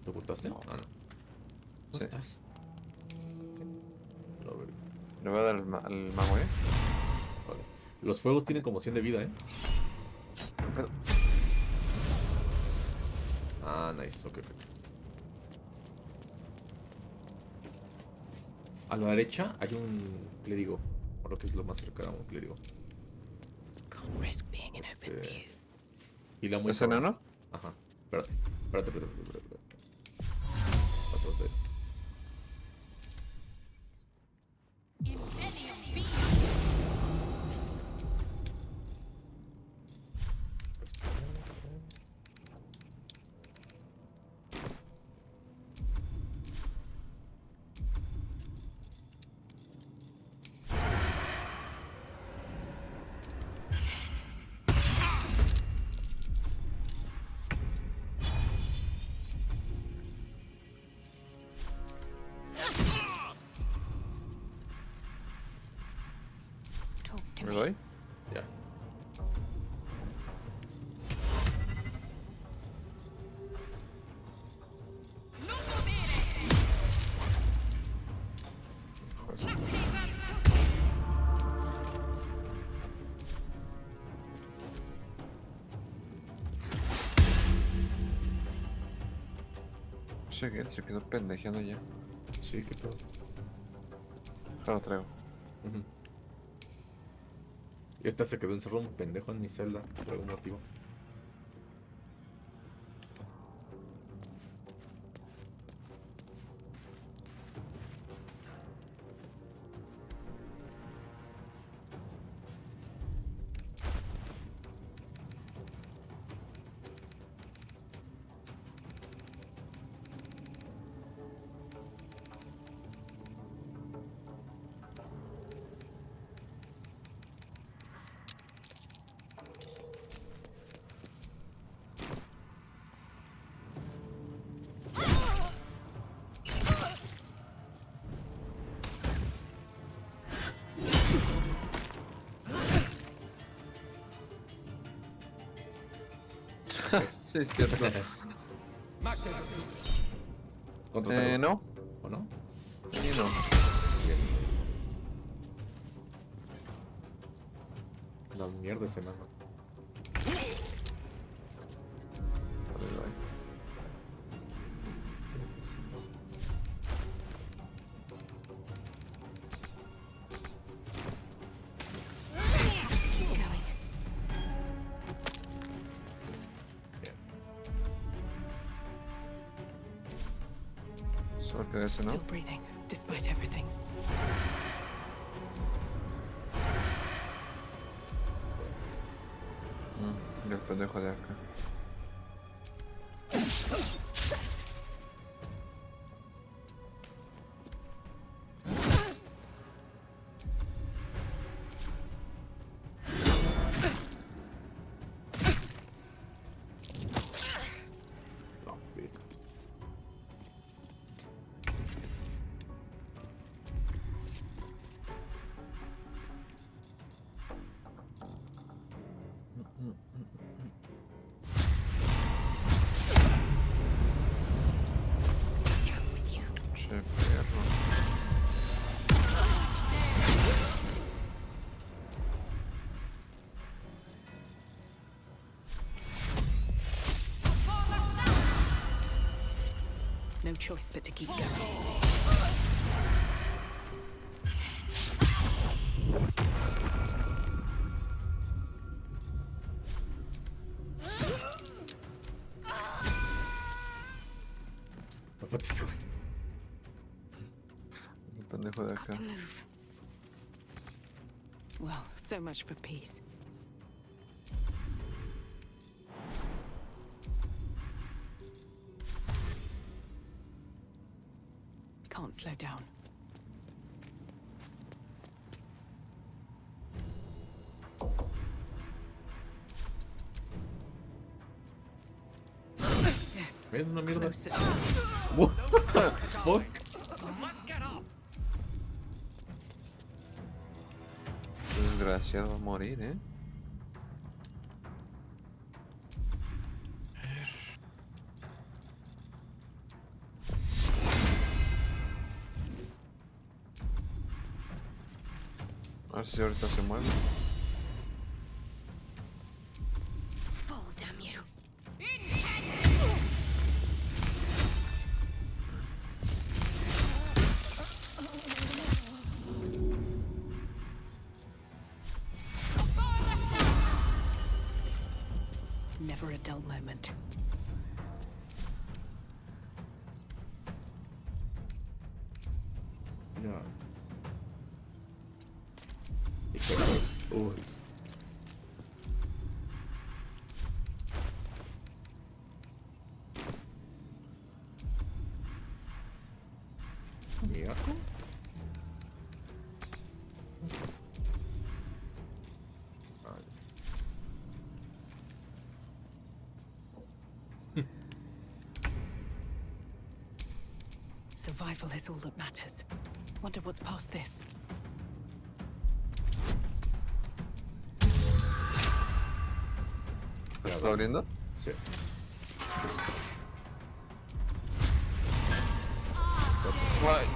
¿Te ocultaste? No. Ah, no. ¿Dónde Sí. estás? No, verga. Le voy a dar al mago, Vale. Los fuegos tienen como 100 de vida, Pero... Ah, nice. Ok. A la derecha hay un clérigo. O lo que es lo más cercano a un clérigo. Can't risk being in open view. Y la muy ¿Es enano? Ajá. Espérate. Pasa. ¿Me doy? Ya. Se quedó pendejeando ya. Sí, qué pedo. Ya lo traigo. Y esta se quedó encerrado un pendejo en mi celda por algún motivo. ataques. Sí, es cierto. ¿Contraataque? No. ¿O no? Sí, no. Bien. Una mierda ese enano. Solo queda ese, ¿no? Still breathing, despite everything. Y el pendejo de acá. Che, perro. No choice but to keep going. Me falta este güey. El pendejo de acá. Well, so much for peace. Can't slow down. Ven, una mierda. Closer. What? Desgraciado va a morir, ¿eh? A ver si ahorita se mueve. Fall, damn you. Never a dull moment. No. Uy. ¿Miaco? Survival is all that matters. Wonder what's past this. ¿Se está abriendo? Sí. Ay.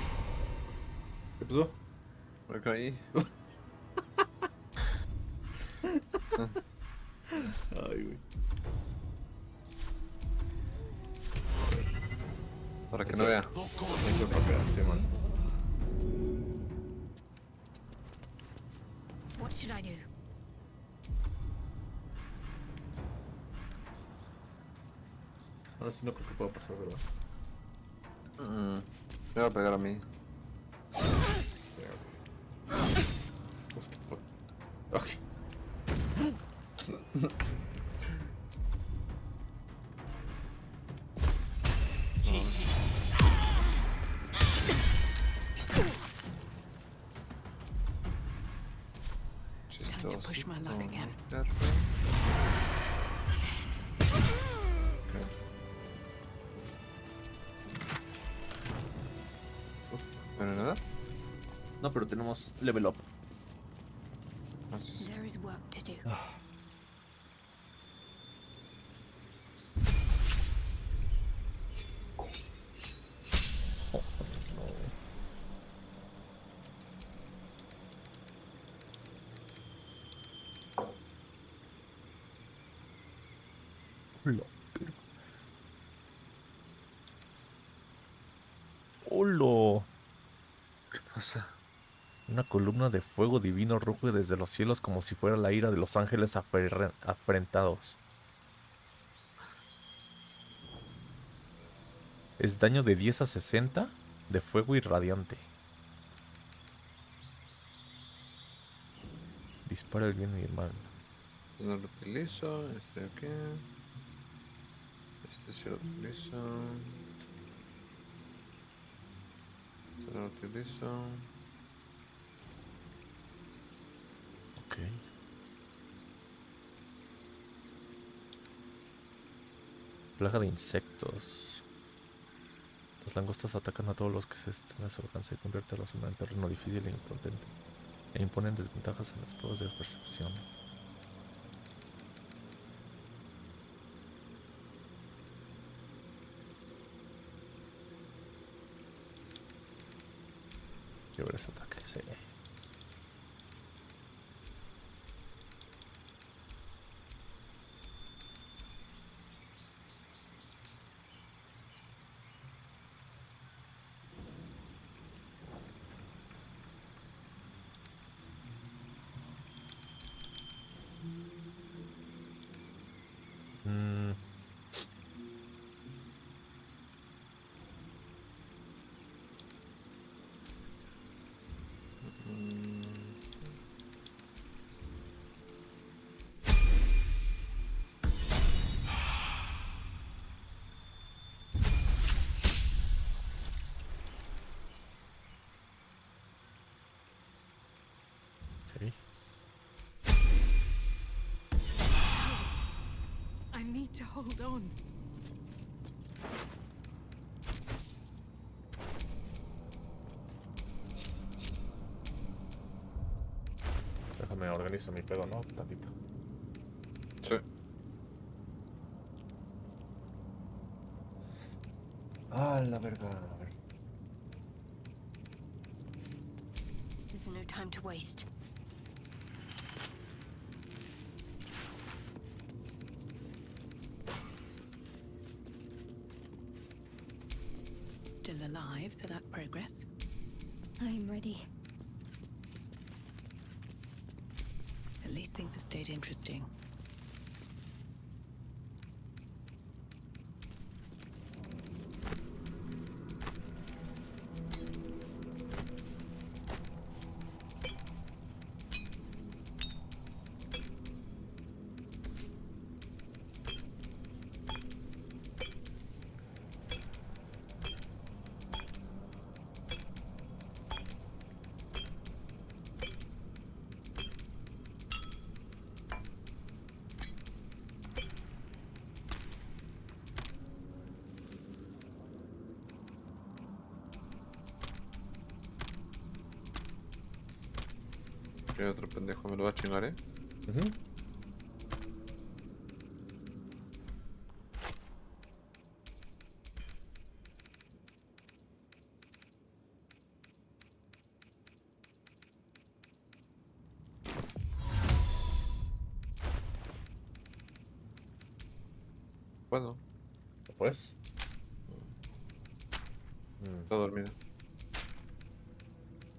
¿Qué pasó? Me caí. Ay, güey. Para que no vea. Echa para acá, sí, man. What should I do? Ahora sí no creo que pueda pasar, ¿verdad? Me va a pegar a mí. Sí, ok. Time to push my luck again. ¿Pero nada? No, pero tenemos level up. There is work to do. cosa? Una columna de fuego divino ruge desde los cielos como si fuera la ira de los ángeles afrentados. Es daño de 10 a 60 de fuego irradiante. Dispara el bien y el mal. No lo utilizo, este aquí. Este sí lo utilizo. Este no lo utilizo. Ok. Plaga de insectos. Las langostas atacan a todos los que se estén a su alcance y convierten a la zona en terreno difícil e impotente. E imponen desventajas en las pruebas de percepción. Quiero ver ese ataque, sí. Mm. Okay. I need to hold on. Déjame organizar mi pedo, ¿no? Tantito. Sí. Ah, la verga. A ver. There's no time to waste. Still alive, so that's progress. I'm ready. At least things have stayed interesting. Y otro pendejo me lo va a chingar, ¿eh? ¿Puedo? ¿Lo puedes? Está dormido.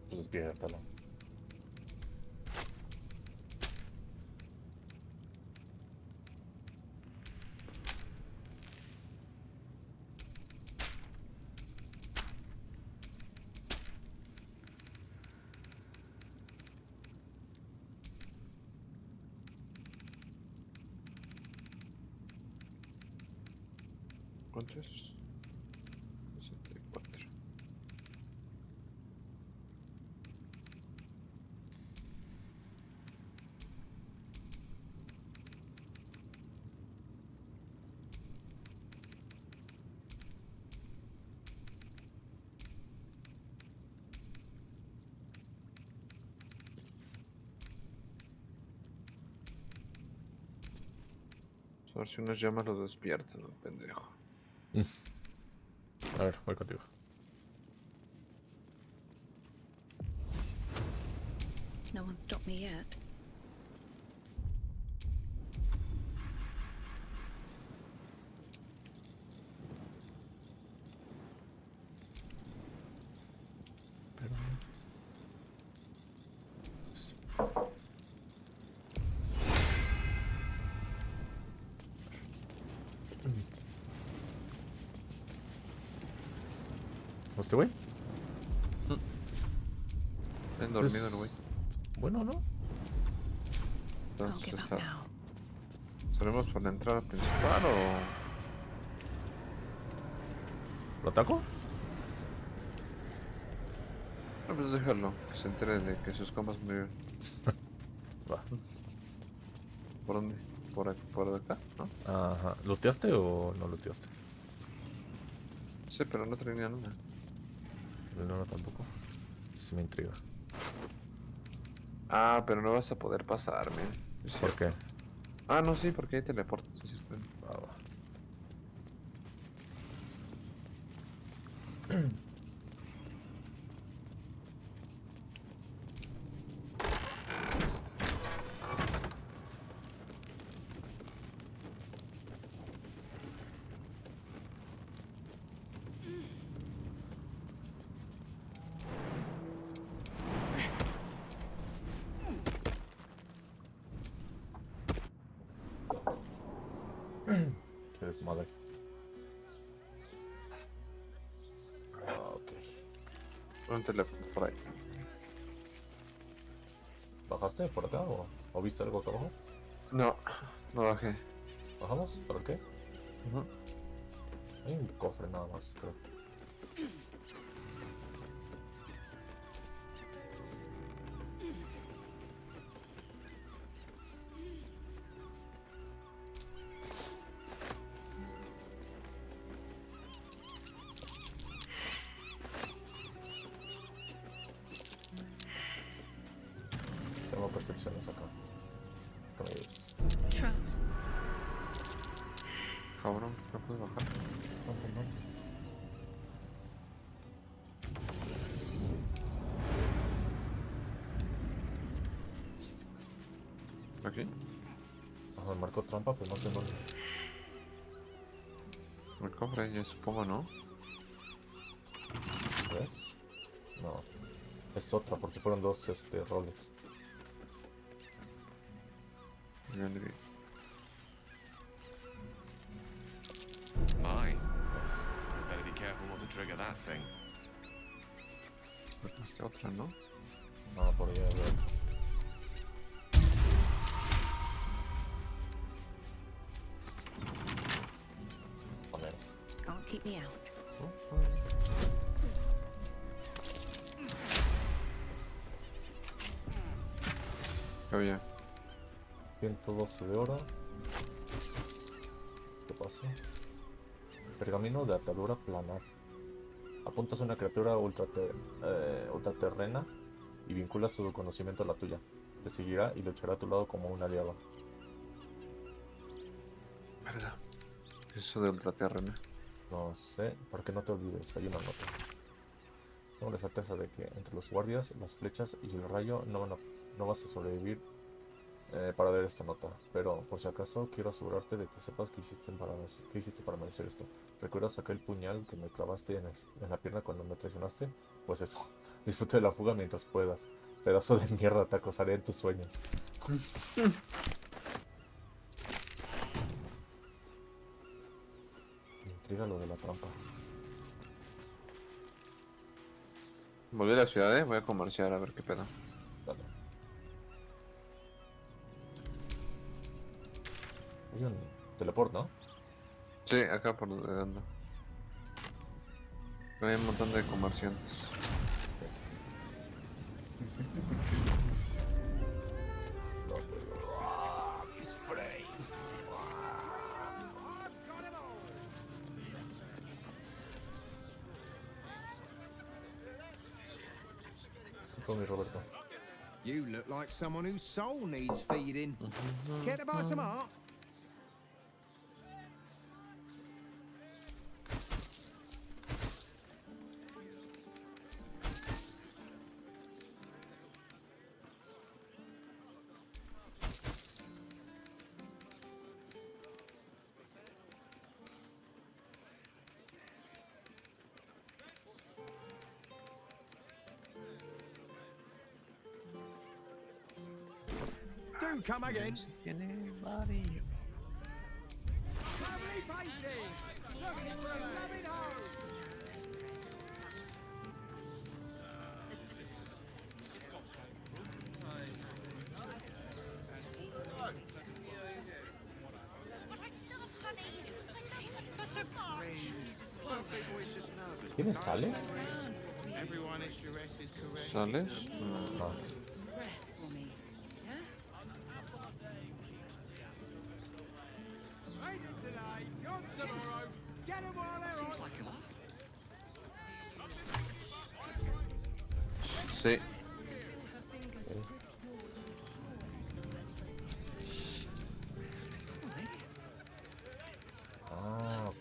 Pues despiértalo. ¿Cuánto es? 64. A ver si unas llamas lo despiertan, el pendejo. A ver, voy contigo. No one stopped me yet. Pero ¿Este güey? Bien dormido el güey. Bueno, ¿no? Entonces, ¿salimos por la entrada principal o...? ¿Lo ataco? No, pues déjalo, que se entere de que sus compas murieron. Va. ¿Por dónde? ¿Por acá? ¿No? Ajá. ¿Looteaste o no looteaste? Sí, pero no tenía nada. No, tampoco. Sí me intriga. Ah, pero no vas a poder pasar, man. ¿Por qué? Ah, no, sí, porque hay teleporte. Sí, sí, va. Qué desmadre. Ok. Un teléfono por ahí. ¿Bajaste por acá o viste algo acá abajo? No, no bajé. ¿Bajamos? ¿Para qué? Hay un cofre nada más, creo. Tengo percepciones acá. Con ellos. Cabrón, no puedes bajar. ¿Aquí? Ajá, marcó trampa, pero no sé dónde. El cofre, yo supongo, ¿no? ¿Ves? No. Es otra, porque fueron dos roles. My. Better be careful not to trigger that thing. Esta otra, ¿no? No, por allá veo. Can't keep me out. Oh, yeah. 112 de oro. ¿Qué pasa? Pergamino de atadura planar. Apuntas a una criatura ultraterrena y vinculas su conocimiento a la tuya. Te seguirá y luchará a tu lado como un aliado. ¿Verdad? Eso de ultraterrena. No sé, para que no te olvides, hay una nota. Tengo la certeza de que entre los guardias, las flechas y el rayo no vas a sobrevivir para ver esta nota. Pero por si acaso quiero asegurarte de que sepas qué hiciste para merecer esto. ¿Recuerdas aquel puñal que me clavaste en la pierna cuando me traicionaste? Pues eso, disfruta de la fuga mientras puedas. Pedazo de mierda, te acosaré en tus sueños. Me intriga lo de la trampa. Volví a la ciudad, voy a comerciar a ver qué pedo. Dale. Hay un teleport, ¿no? Sí, acá por donde ando. Hay un montón de comerciantes. Roberto. You look like someone whose soul needs feeding. Care to buy some art? Do come again. Lovely painting. Looking for a loving home. ¿Tienes sales? ¿Sales? No. Sí. Ah, ok.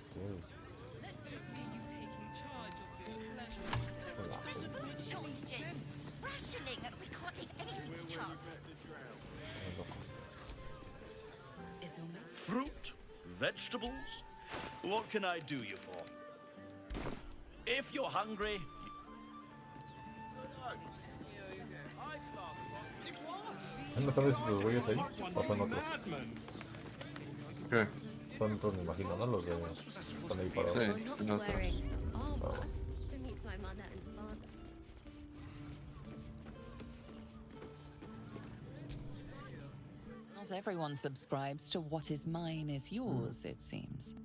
Fruit? Vegetables? What can I do you for? If you're hungry... ¿No ves los güeyes ahí? ¿O son otros? ¿Qué? Son otros, me imagino, ¿no? Los de... Están ahí parados. Sí, son otros. Ah. Not everyone subscribes to what is mine is yours, it seems.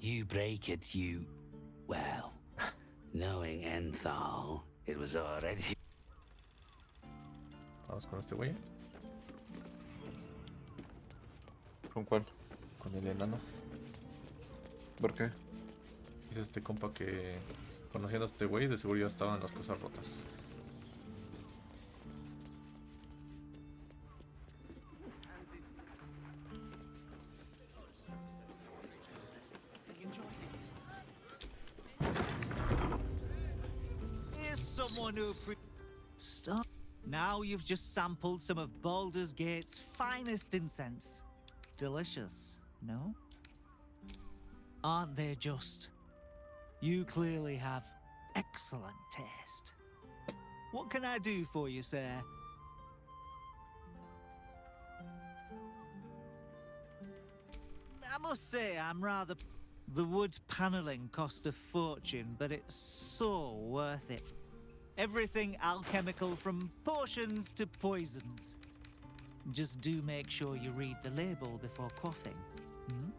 You break it, you... Well, knowing Enthal, it was already... Vamos con este güey. ¿Con cuál? Con el enano. ¿Por qué? Dice este compa que conociendo a este güey, de seguro ya estaban las cosas rotas. Here's someone who Stop. Now you've just sampled some of Baldur's Gate's finest incense. Delicious, no? Aren't they just? You clearly have excellent taste. What can I do for you, sir? I must say, I'm rather... The wood paneling cost a fortune, but it's so worth it. Everything alchemical from potions to poisons. Just do make sure you read the label before quaffing. Hmm?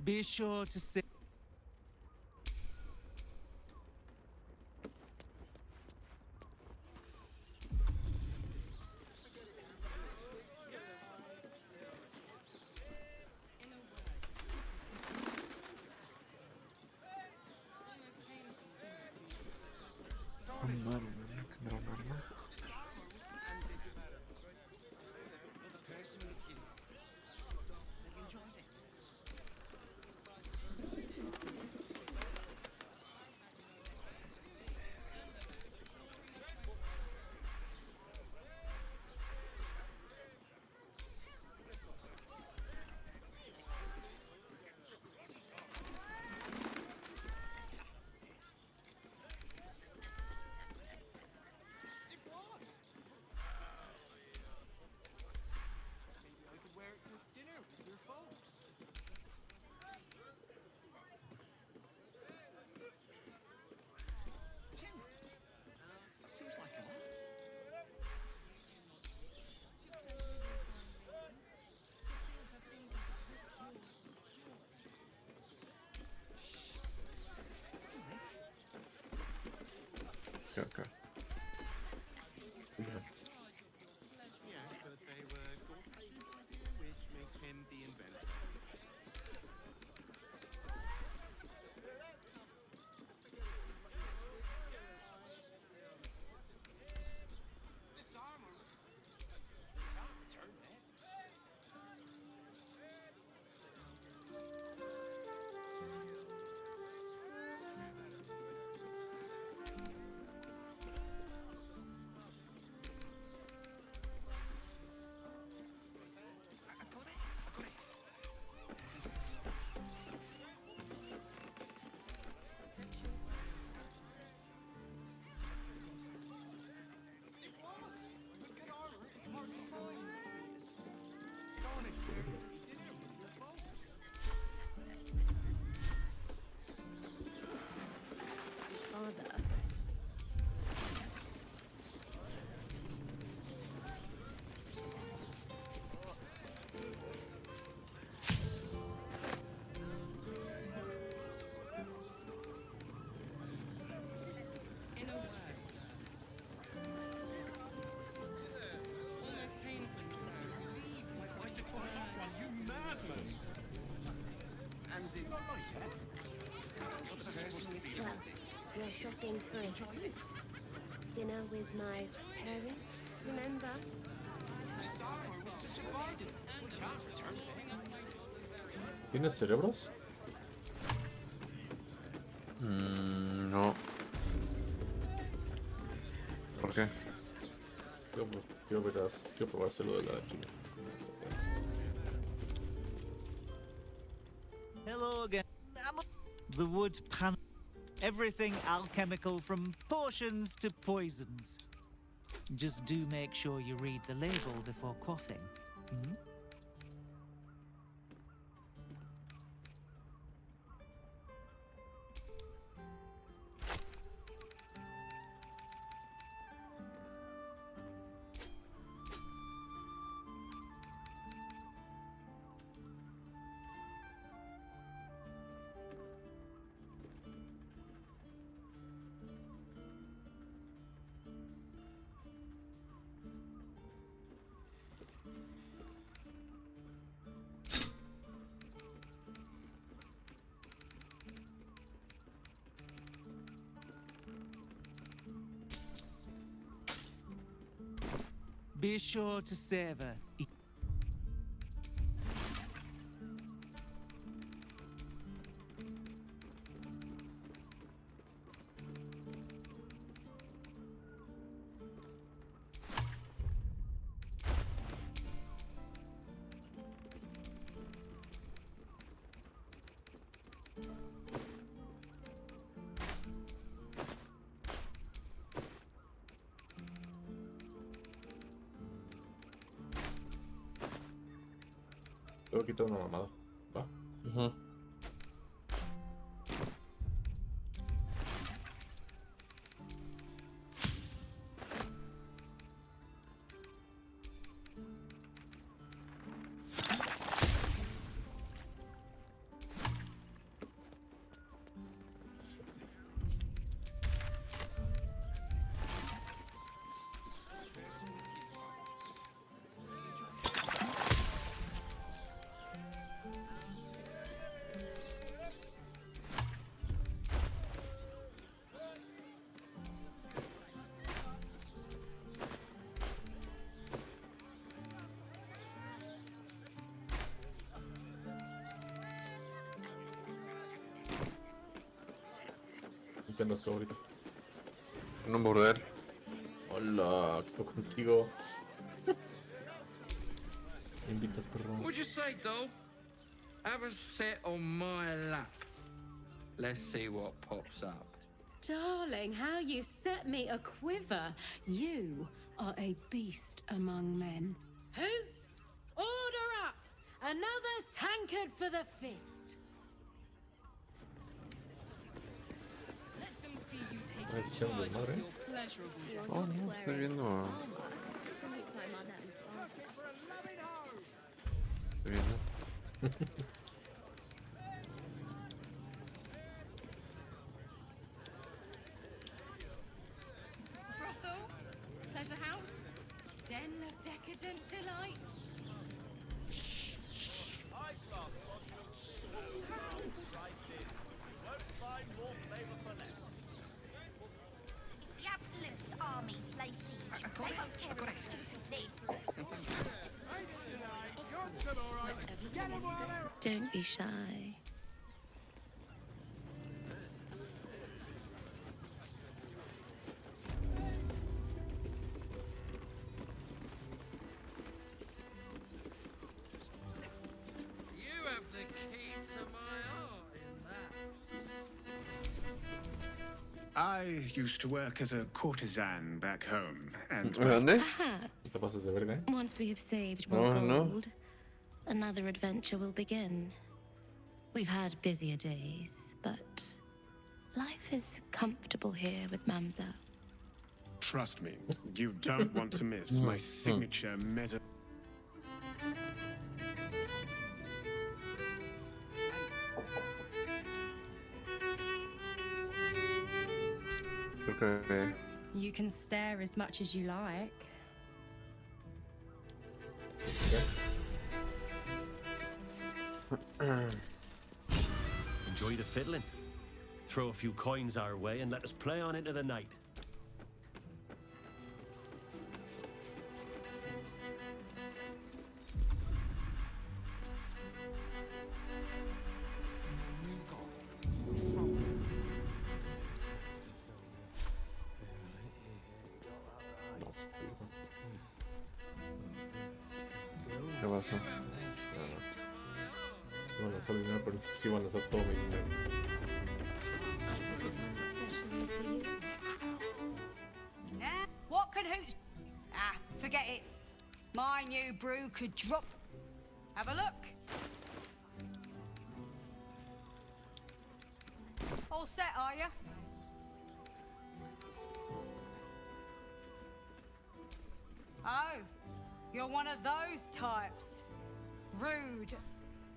Be sure to say... Okay. Yes, but they were Gortash's idea, which makes him the inventor. This armor. Can't return that. In a word, sir. Excuses. Almost painfully so. My Tries to climb up one, you madman! And did not like it? What's I supposed to feel about this? We're shopping for a suit. Dinner with my parents, remember? This armor was such a bargain. We can't return it. ¿Tienes cerebros? No. ¿Por qué? Quiero probárselo de la chile. Hello again. The wood pan. Everything alchemical from potions to poisons. Just do make sure you read the label before quaffing. Hmm? Be sure to savor. Tengo que quitar una mamada. Va. ¿Qué andas tú ahorita? En un burdel. Hola, ¿qué hago contigo? ¿Me invitas, perro? What'd you say, doll? Have a sit on my lap. Let's see what pops up. Darling, how you set me a quiver. You are a beast among men. Hoots, order up! Another tankard for the fist. Let them see you take Ay, se llama charge of desmadre. your pleasurable destiny. Oh, no, estoy viendo. Estoy viendo. decadent delights. High-class products, low prices. Won't find more flavor for less. The Absolute's armies lay siege. They won't care about stupid lists. Don't be shy. You have the key to my heart in that. I used to work as a courtesan back home, and Perhaps, once we have saved more gold, another adventure will begin. We've had busier days, but life is comfortable here with Mamselle. trust me, you don't want to miss my signature mezzo. Okay. You can stare as much as you like. Enjoy the fiddling. Throw a few coins our way and let us play on into the night. ¿Qué pasó? No van a lanzar dinero, pero sí van a lanzar todo mi dinero. Nah, what can Hoots... Ah, forget it. My new brew could drop... Have a look. All set, are you? Oh, you're one of those types. Rude.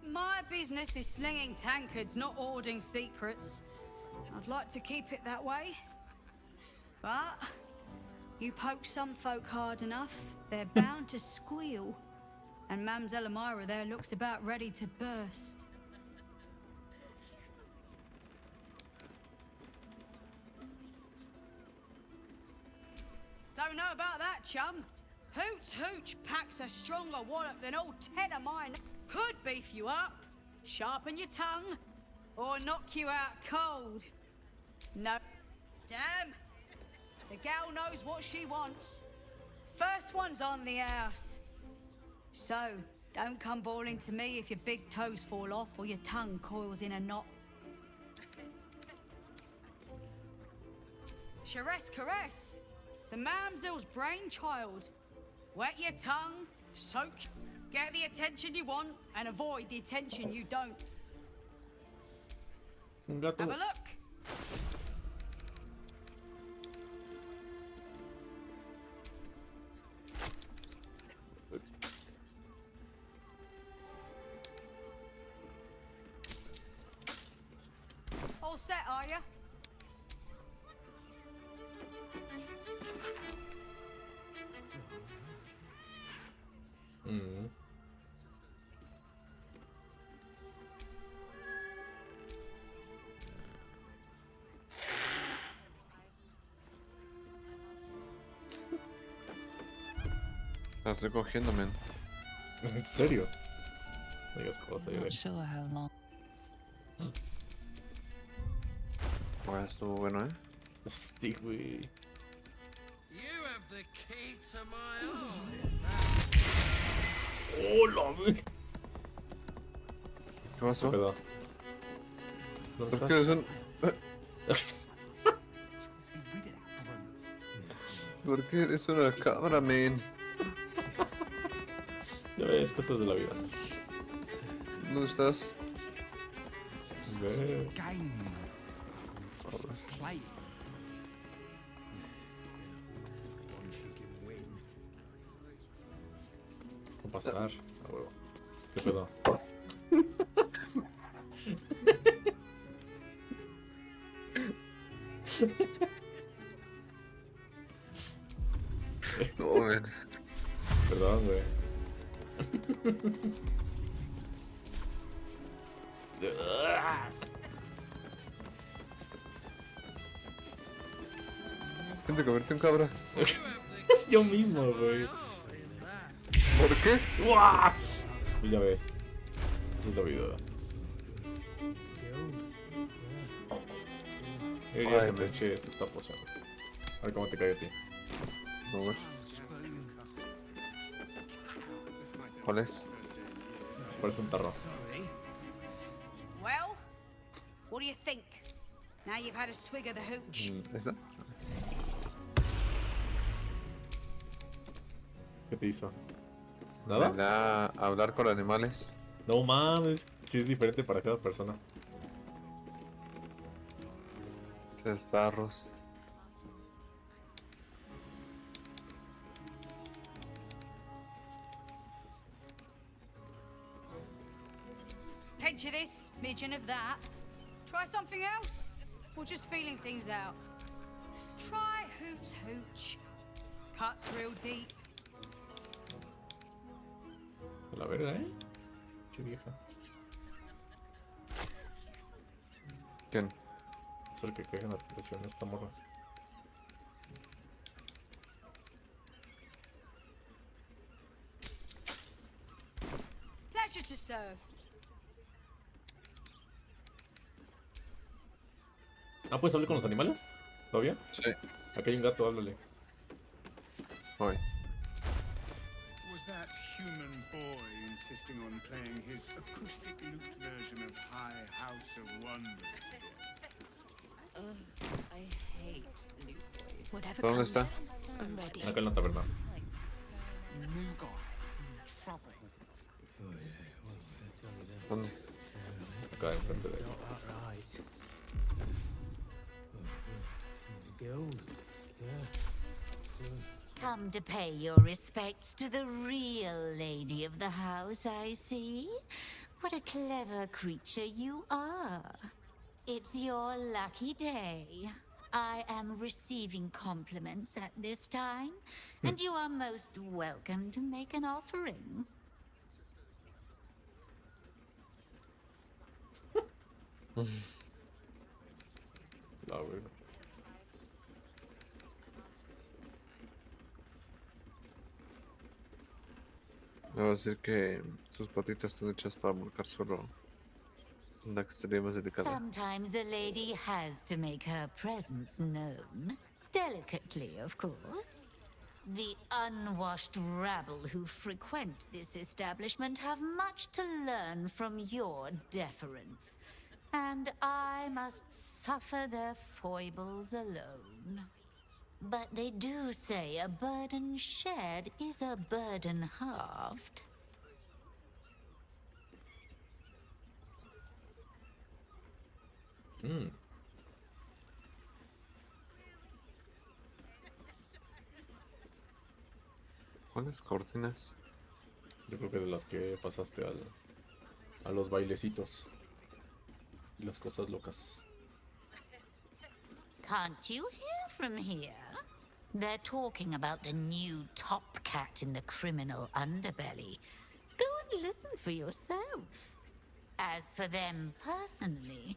My business is slinging tankards, not hoarding secrets. I'd like to keep it that way. But you poke some folk hard enough, they're bound to squeal. And Mamselle Elmira there looks about ready to burst. Don't know about that, chum. Hoots Hooch packs a stronger wallop than all 10 of mine. Could beef you up, sharpen your tongue, or knock you out cold. No. Damn. The gal knows what she wants. First one's on the house. So, don't come bawling to me if your big toes fall off or your tongue coils in a knot. Charesse caress. The mamselle's brainchild. Wet your tongue, soak, get the attention you want, and avoid the attention you don't. Have a look. All set, are you? La estoy cogiendo, men. ¿En serio? No digas cosas, Not sure how long. Ahora estuvo bueno, Sí, güey. You have the key to my heart. ¡Hola, güey! ¿Qué pasó? ¿Dónde ¿Por estás? qué eres un... ¿Por qué eres una cabra, men? Ya ves, cosas de la vida. ¿Dónde estás? Ve. Play. Va a pasar. A huevo. ¿Qué pedo? No, men. Perdón, güey. ¿Quién te convirtió en cabra? Yo mismo, güey. ¿Por qué? Pues ya ves. Eso es la vida. Diría que te eches esta poción. A ver cómo te cae a ti. A ver. ¿Cuál es? Parece un tarro. Well, what do you think? Now you've had a swig of the hooch. ¿Esta? ¿Qué te hizo? ¿Nada? Me da hablar con animales. No mames, sí es diferente para cada persona. 3 tarros. Pinch of this, midgeon of that. Try something else? Or just feeling things out? Try Hoots Hooch. Cuts real deep. A la verga, Che vieja. ¿Quién? Es el que cae en la tentación, esta morra. Pleasure to serve. Ah, ¿puedes hablar con los animales? ¿Todavía? Sí. Aquí hay un gato, háblale. Voy. Was that human boy insisting on playing his acoustic lute version of High House of Wonders again? I hate new boys. Whatever ¿Dónde comes, está? I'm ready. Acá en la taberna. ¿Dónde? Acá enfrente de él. Come to pay your respects to the real lady of the house, I see. What a clever creature you are. It's your lucky day. I am receiving compliments at this time, and you are most welcome to make an offering. La verga. Me va a decir que sus patitas están hechas para marcar solo la extrema delicada. Sometimes a lady has to make her presence known. Delicately, of course. The unwashed rabble who frequent this establishment have much to learn from your deference, and I must suffer their foibles alone. But they do say a burden shared is a burden halved. ¿Cuáles cortinas? Yo creo que de las que pasaste a los bailecitos. Y las cosas locas. Can't you hear from here? They're talking about the new top cat in the criminal underbelly. Go and listen for yourself. As for them personally,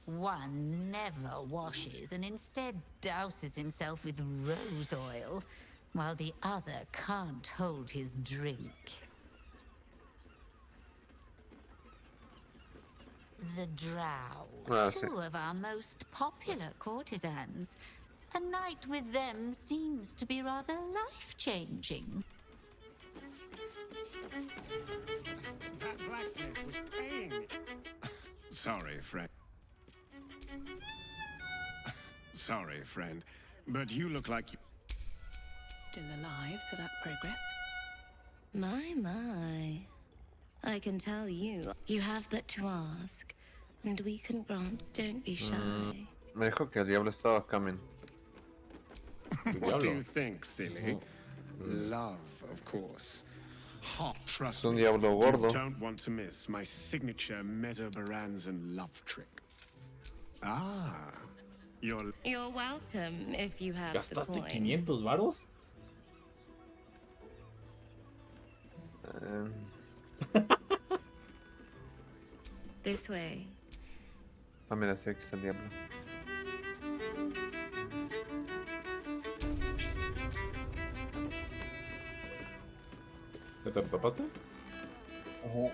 one never washes and instead douses himself with rose oil, while the other can't hold his drink. The Drow, two of our most popular courtesans. A night with them seems to be rather life-changing. That blacksmith was paying. Sorry, friend. Sorry, friend. But you look like you... Still alive, so that's progress. My. I can tell you, you have but to ask, and we can grant. Don't be shy. Me dijo que el diablo estaba coming. What do you think, silly? Love, of course. Hot, trust Un me. diablo gordo. You don't want to miss my signature Mesobaranzan love trick. Ah, you're welcome if you have the ¿Gastaste coin. 500 varos? This way. Ah, mira, sí, aquí está el diablo. ¿Ya te lo tapaste? Ajá.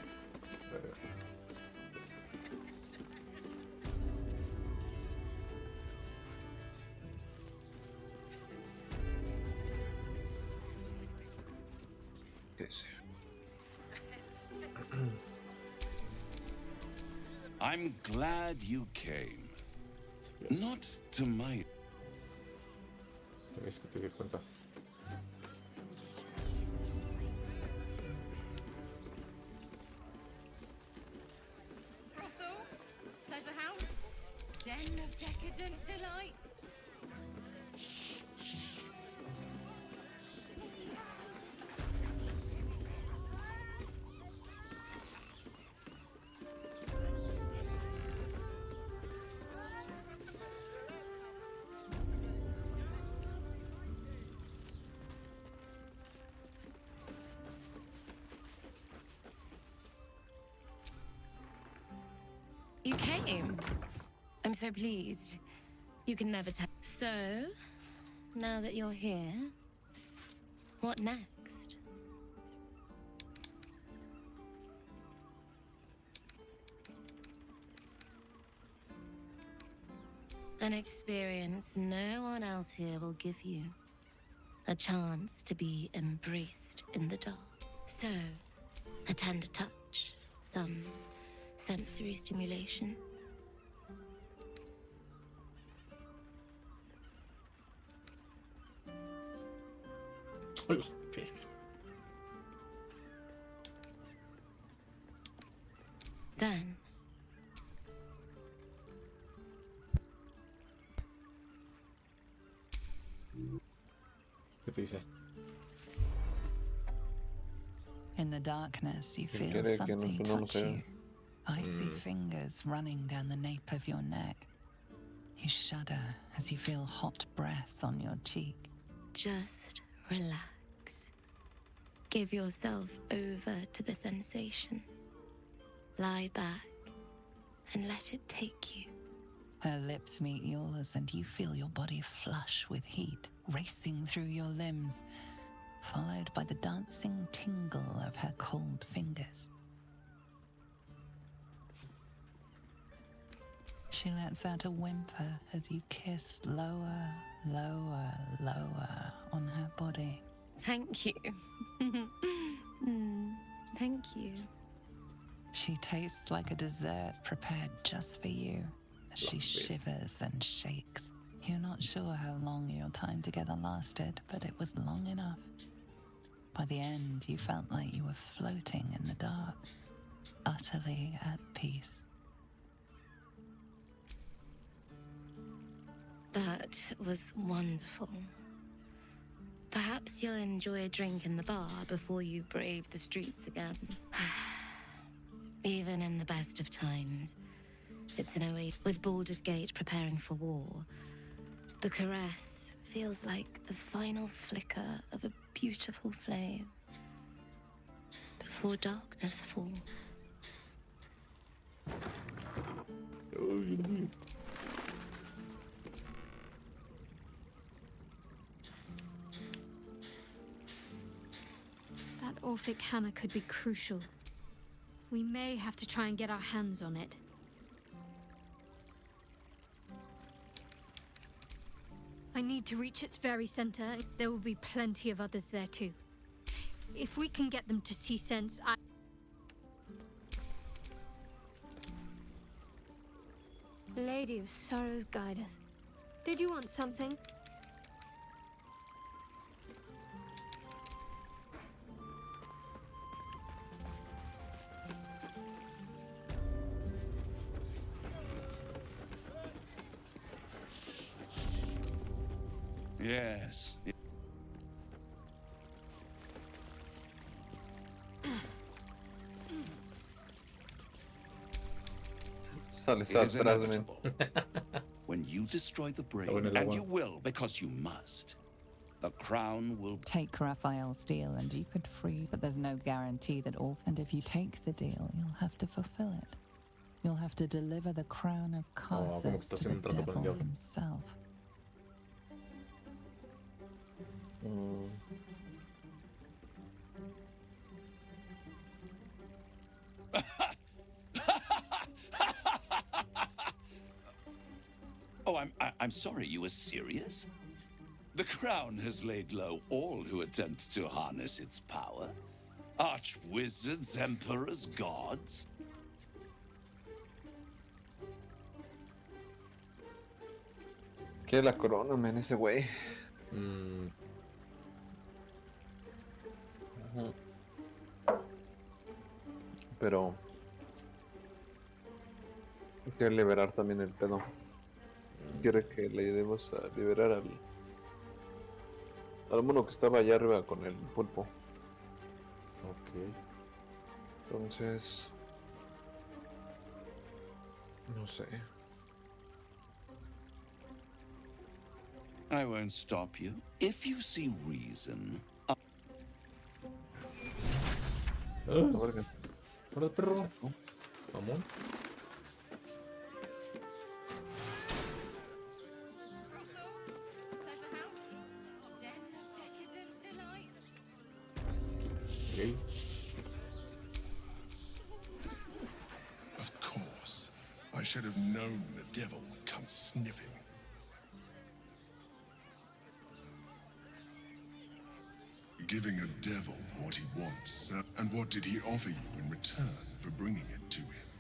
I'm glad you came. Not to my... Es que te di cuenta. Brothel, pleasure house, den of decadent delights. You came. I'm so pleased. You can never tell. So, now that you're here, what next? An experience no one else here will give you. A chance to be embraced in the dark. So, a tender touch, some sensory stimulation. Then, ¿Qué te dice? In the darkness, you Quien feel quiere que no something su nombre touch sea. you. Icy fingers running down the nape of your neck. You shudder as you feel hot breath on your cheek. just relax. Give yourself over to the sensation. Lie back and let it take you. Her lips meet yours, and you feel your body flush with heat racing through your limbs, followed by the dancing tingle of her cold fingers. She lets out a whimper as you kiss lower, lower, lower on her body. Thank you. Thank you. She tastes like a dessert prepared just for you as she shivers and shakes. You're not sure how long your time together lasted, but it was long enough. By the end, you felt like you were floating in the dark, utterly at peace. That was wonderful. Perhaps you'll enjoy a drink in the bar before you brave the streets again. Even in the best of times, it's an await. With Baldur's Gate preparing for war, the caress feels like the final flicker of a beautiful flame before darkness falls. That Orphic hammer could be crucial. We may have to try and get our hands on it. I need to reach its very center. There will be plenty of others there too. If we can get them to see sense, Lady of Sorrows, guide us. Did you want something? Yes. Sale, It sale, is atrás, inevitable. When you destroy the brain, bueno el and agua. you will because you must, The crown will... Take Raphael's deal and you could free, but there's no guarantee that all... And if you take the deal, you'll have to fulfill it. You'll have to deliver the crown of Carsus to the devil himself. Oh, I'm sorry, you were serious? The crown has laid low all who attempt to harness its power. Archwizards, emperors, gods. ¿Qué la corona, man? Ese güey. Pero quiere liberar también el pedo. Quiere que le ayudemos a liberar al mono que estaba allá arriba con el pulpo. Ok. Entonces... no sé. I won't stop you. If you see reason... Hola, perro. Vamos. Okay. Of course. I should have known the devil would come sniffing. Giving a devil what he wants. And what did he offer you in return for bringing it to him?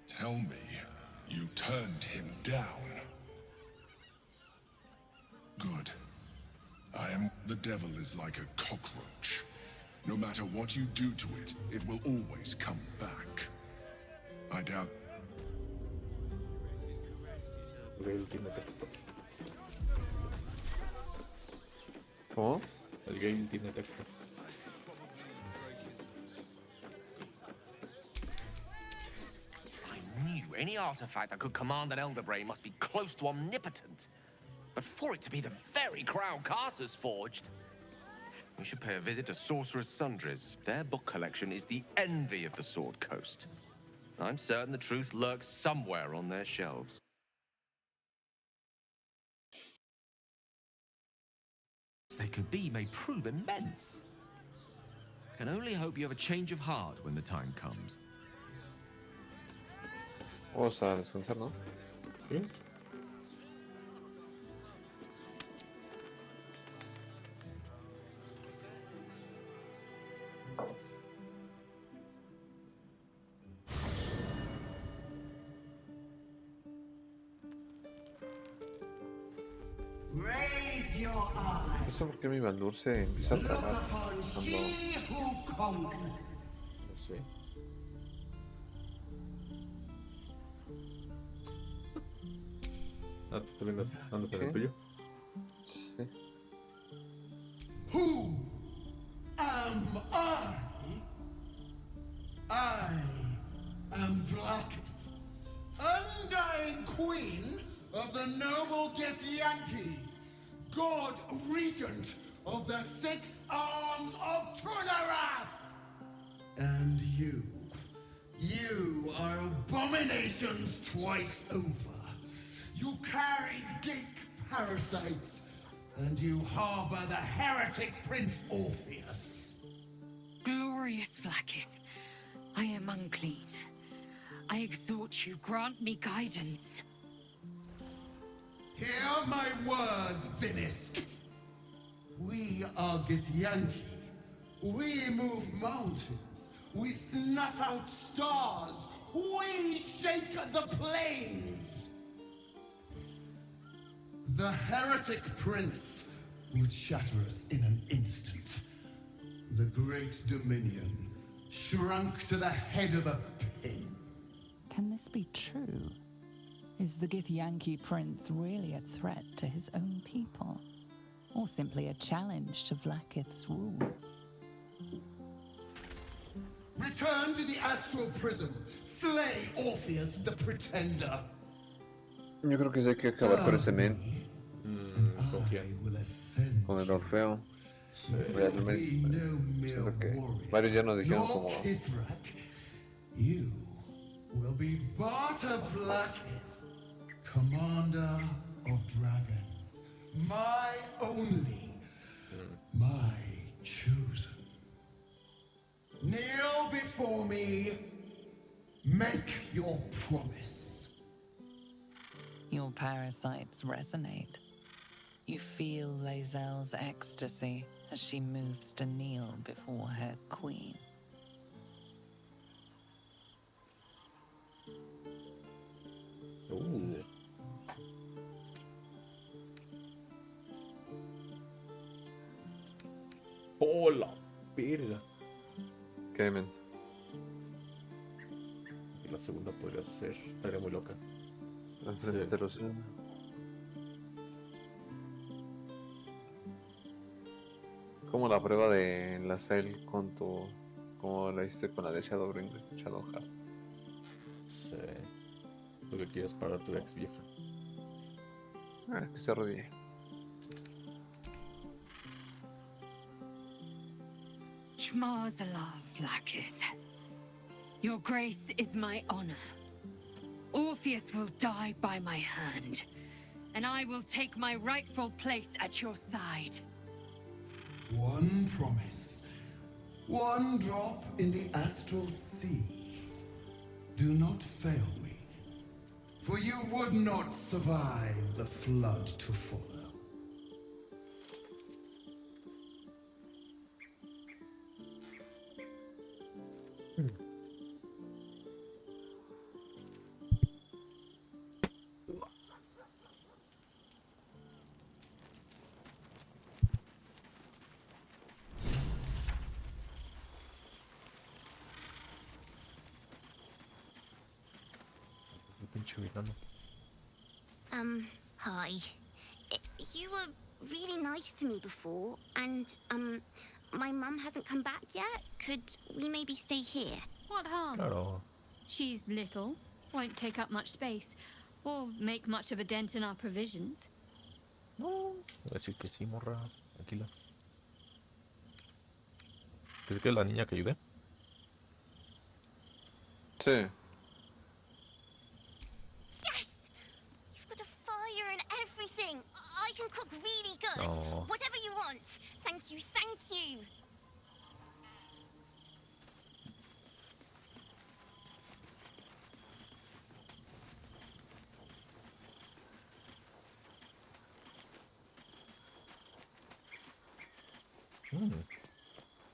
Tell me, you turned him down. Good. The devil is like a cockroach. No matter what you do to it, it will always come back. I doubt... El tiene texto. ¿Cómo? El Gale tiene texto. I knew any artifact that could command an Elder Brain must be close to omnipotent. But for it to be the very crown Carsus forged... We should pay a visit to Sorcerer's Sundries. Their book collection is the envy of the Sword Coast. I'm certain the truth lurks somewhere on their shelves. They could be may prove immense. I can only hope you have a change of heart when the time comes. Vamos a descansar, ¿no? ¿Sí? Raise your eyes. No sé por qué mi Baldur se empieza a tragar cuando... No sé. Ah, ¿tú también andas en el tuyo? Sí. Who am I? I am Vlaakith, undying queen of the noble Githyanki, god regent of the 6 arms of Tunarath. And you are abominations twice over. You carry geek parasites, and you harbor the heretic Prince Orpheus. Glorious Vlaakith, I am unclean. I exhort you, grant me guidance. Hear my words, Vinisk. We are Githyanki. We move mountains. We snuff out stars. We shake the plains. The heretic prince would shatter us in an instant. The great dominion shrunk to the head of a pin. Can this be true? Is the Githyanki prince really a threat to his own people? Or simply a challenge to Vlaakith's rule? Return to the astral prism. Slay Orpheus the pretender. Yo creo que sí hay que acabar con ese men. Con el Orfeo. Realmente. Siento que varios ya nos dijeron como. You will be Barta Vlaakith, Commander of Dragons. My only, my chosen. Kneel before me. Make your promise. Your parasites resonate. You feel Lae'zel's ecstasy as she moves to kneel before her queen. Ooh. ¡Oh, la verga! ¿Qué, men? Y la segunda podría ser. Estaría muy loca. Enfrente de los. Como la prueba de enlazar con tu. Como la hiciste con la de Shadowheart. Sí. Tú que quieres para tu ex vieja. Que se arrodille. Shmarzalav, Vlaakith. Your grace is my honor. Orpheus will die by my hand, and I will take my rightful place at your side. One promise. One drop in the astral sea. Do not fail me, for you would not survive the flood to follow. Hi. You were really nice to me before, and, my mum hasn't come back yet. Could we maybe stay here? What harm? Claro. She's little, won't take up much space, or make much of a dent in our provisions. No. Voy a decir que sí, morra. Tranquila. ¿Es que la niña que ayudé? Sí. Yes! You've got a fire and everything. I can cook really good. Oh. Whatever you want. Thank you, thank you.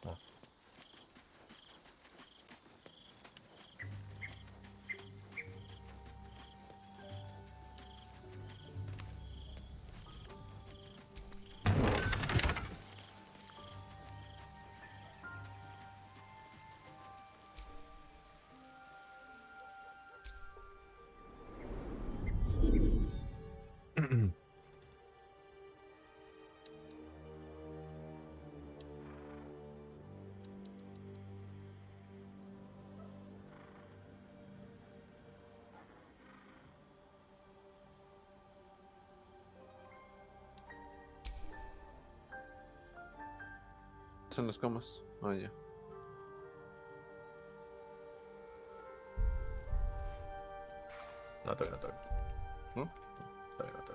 Ah. Son las camas. Ah, ya. No, todavía no. ¿No? Todavía no.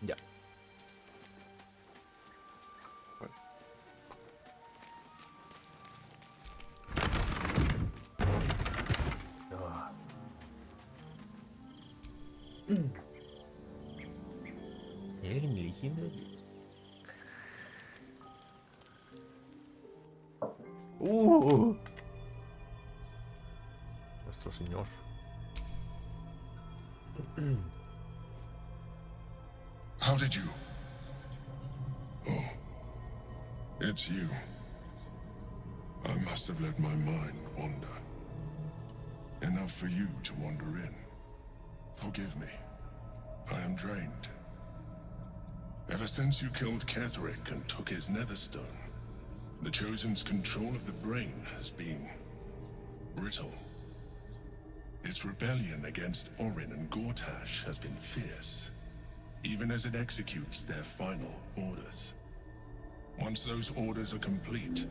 Ya. Bueno. Ah. Alguien eligiendo. Nuestro Señor. How did you? Oh, it's you. I must have let my mind wander. Enough for you to wander in. Forgive me. I am drained. Ever since you killed Ketherick and took his netherstone, the Chosen's control of the brain has been brittle. Its rebellion against Orin and Gortash has been fierce, even as it executes their final orders. Once those orders are complete,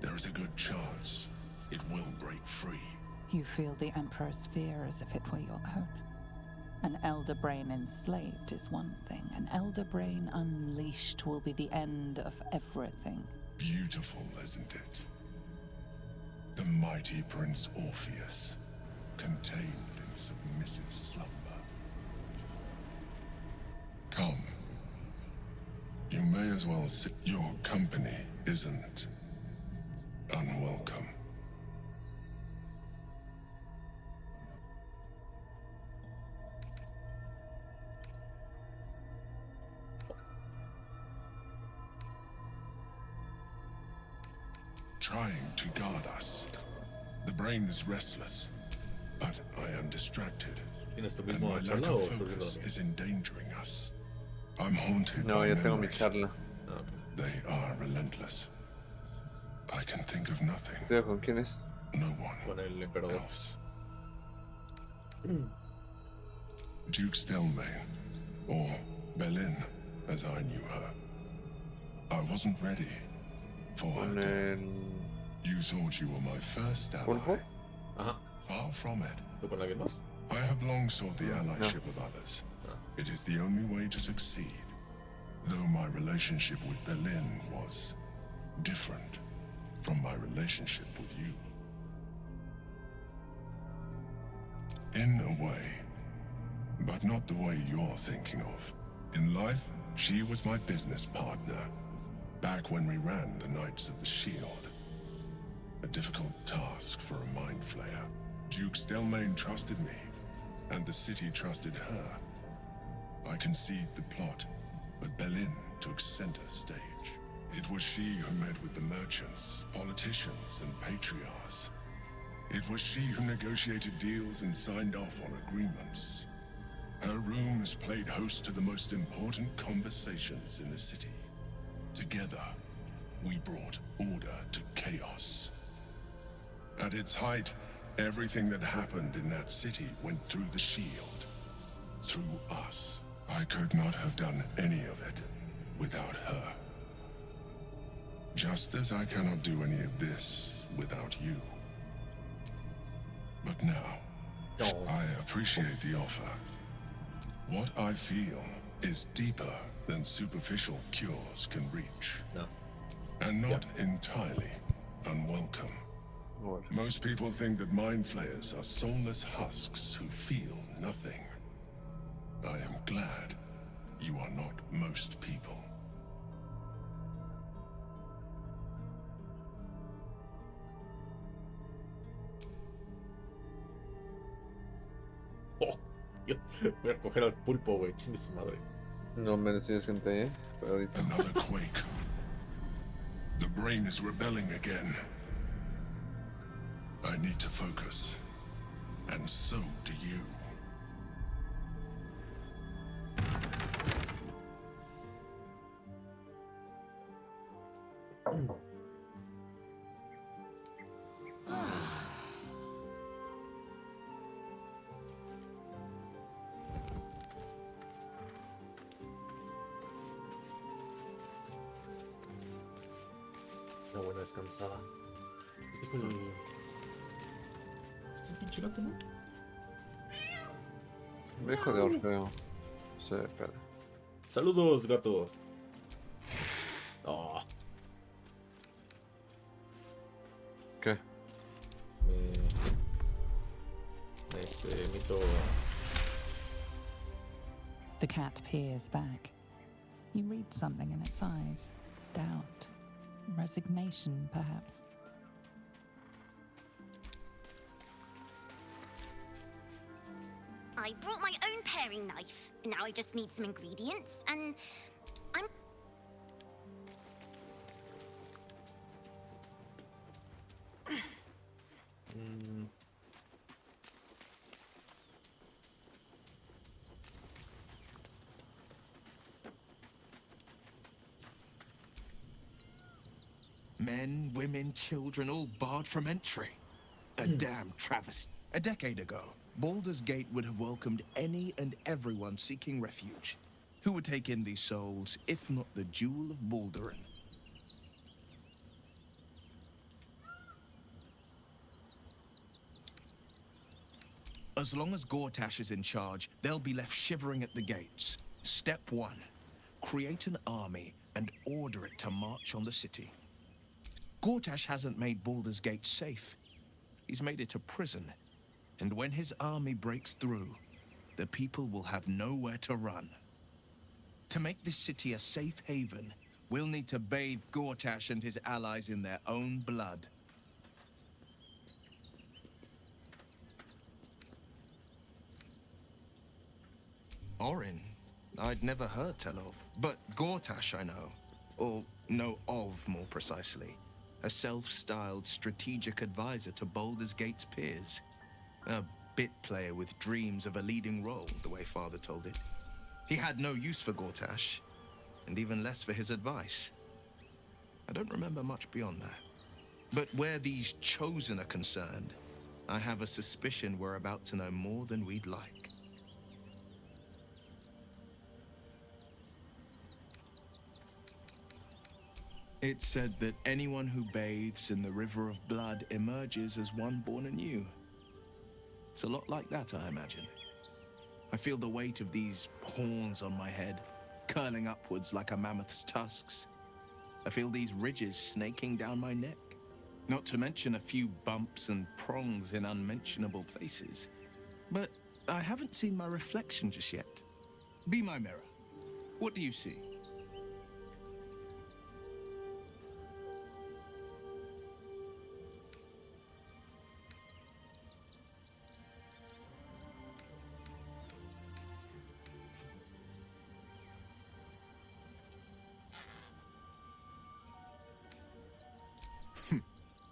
there is a good chance it will break free. You feel the Emperor's fear as if it were your own. An elder brain enslaved is one thing. An elder brain unleashed will be the end of everything. Beautiful, isn't it? The mighty Prince Orpheus, contained in submissive slumber. Come. You may as well sit. Your company isn't unwelcome. Trying to guard us. The brain is restless, but I am distracted. And my lack of focus is endangering us. I'm haunted by memories. They are relentless. I can think of nothing. ¿Con quién es? No one else. Duke Stelmane, or Belin, as I knew her. I wasn't ready for her death. You thought you were my first ally. Far from it. I have long sought the allyship of others. It is the only way to succeed. Though my relationship with Belin was different from my relationship with you. In a way, but not the way you're thinking of. In life, she was my business partner, back when we ran the Knights of the Shield. A difficult task for a mind flayer. Duke Stelmane trusted me, and the city trusted her. I conceived the plot, but Belin took center stage. It was she who met with the merchants, politicians, and patriarchs. It was she who negotiated deals and signed off on agreements. Her rooms played host to the most important conversations in the city. Together, we brought order to chaos. At its height, everything that happened in that city went through the shield. Through us. I could not have done any of it without her. Just as I cannot do any of this without you. But now, I appreciate the offer. What I feel is deeper than superficial cures can reach. And not entirely unwelcome. Most people think that mind flayers are soulless husks who feel nothing. I am glad you are not most people. Voy a coger al pulpo, güey. Chingue su madre. No me decías gente, pero ahorita. Another quake. The brain is rebelling again. I need to focus. And so do you. Una buena descansada. Híjole. Este es el pinche gato, ¿no? Viejo de Orfeo. Sí, espera. Saludos, gato. Oh. ¿Qué? Me hizo. The cat peers back. You read something in its eyes. Doubt. Resignation, perhaps. I brought my own paring knife. Now I just need some ingredients, and I'm... Men, women, children, all barred from entry. A damn travesty. A decade ago, Baldur's Gate would have welcomed any and everyone seeking refuge. Who would take in these souls, if not the Jewel of Baldurin? As long as Gortash is in charge, they'll be left shivering at the gates. Step 1. Create an army and order it to march on the city. Gortash hasn't made Baldur's Gate safe. He's made it a prison. And when his army breaks through, the people will have nowhere to run. To make this city a safe haven, we'll need to bathe Gortash and his allies in their own blood. Orin, I'd never heard tell of, but Gortash I know. Or know of, more precisely. A self-styled strategic advisor to Baldur's Gate's peers. A bit player with dreams of a leading role, the way Father told it. He had no use for Gortash, and even less for his advice. I don't remember much beyond that. But where these Chosen are concerned, I have a suspicion we're about to know more than we'd like. It's said that anyone who bathes in the river of blood emerges as one born anew. It's a lot like that, I imagine. I feel the weight of these horns on my head, curling upwards like a mammoth's tusks. I feel these ridges snaking down my neck. Not to mention a few bumps and prongs in unmentionable places. But I haven't seen my reflection just yet. Be my mirror. What do you see?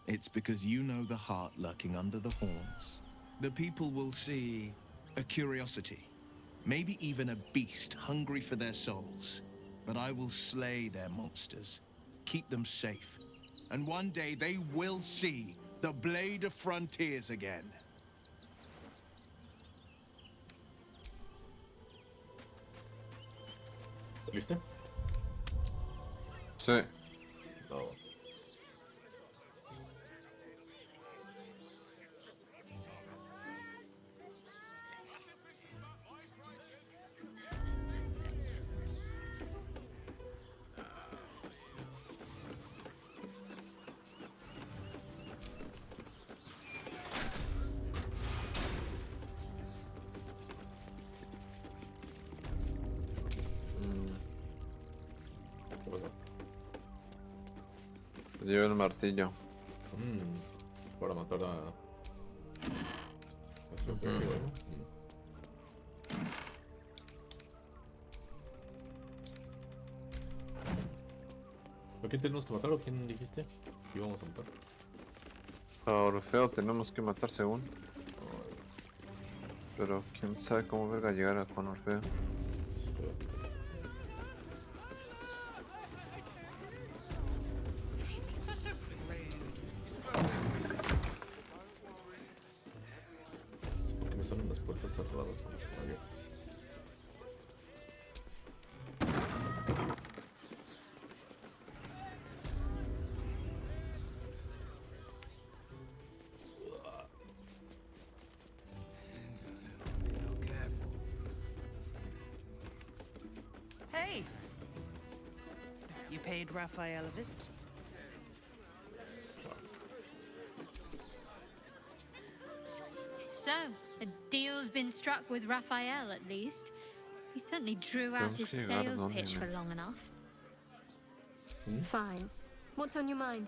It's because you know the heart lurking under the horns. The people will see a curiosity, maybe even a beast hungry for their souls. But I will slay their monsters, keep them safe. And one day they will see the Blade of Frontiers again. ¿Listo? Sí. No. Lleva el martillo. Para matar a ese objetivo, ¿no? ¿A quién tenemos que matar o quién dijiste que íbamos a matar? A Orfeo tenemos que matar según. Pero quién sabe cómo verga llegar a con Orfeo. Porque me salen las puertas cerradas cuando están abiertas. Hey! You paid Raphael a visit? So, a deal's been struck with Raphael, at least. He certainly drew out his sales pitch for long enough. Fine. What's on your mind?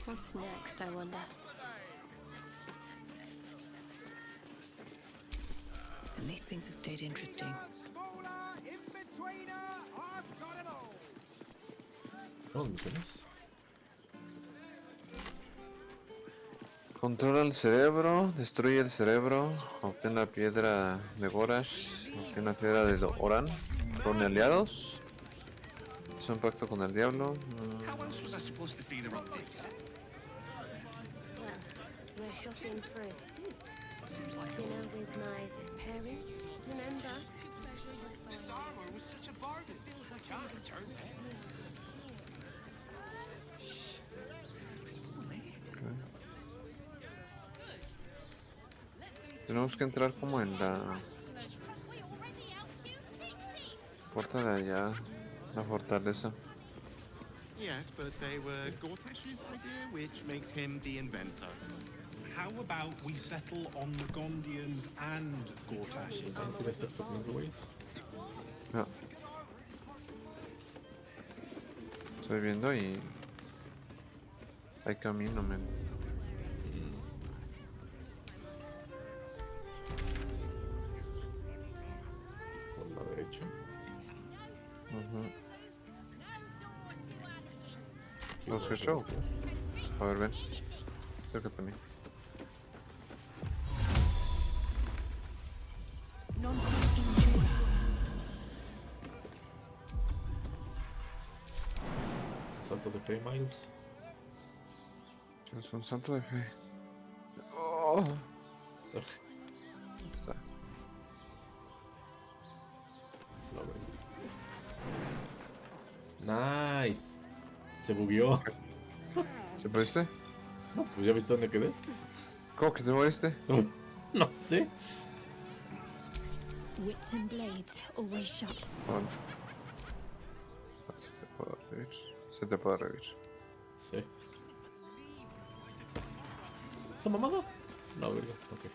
What's next, I wonder? At least things have stayed interesting. ¿Tenemos misiones? Controla el cerebro, destruye el cerebro, obtén la piedra de Gorash, obtén la piedra de Oran, reúne aliados, hace un pacto con el diablo. How else was I supposed to see the optics? Well, we're shopping for a suit. Dinner with my parents, remember? This armor was such a bargain. I can't return it. Tenemos que entrar como en la puerta de allá, la fortaleza. Yes, but they were Gortash's idea, which makes him the inventor. How about we settle on the Gondians and Gortash? No. Estoy viendo y hay camino, men. Por la derecha. Los que show. A ver, ven. Acércate a mí. Salto de fe, Miles. Es un salto de fe. Oh. Está. Nice. Se bugueó. ¿Se pudiste? No, pues ya viste dónde quedé. ¿Cómo que te moriste? No sé. Wits and blades, always sharp. Se te puede revivir. Se te puede revivir. Sí. ¿Esa mamada? No, verga. Ok.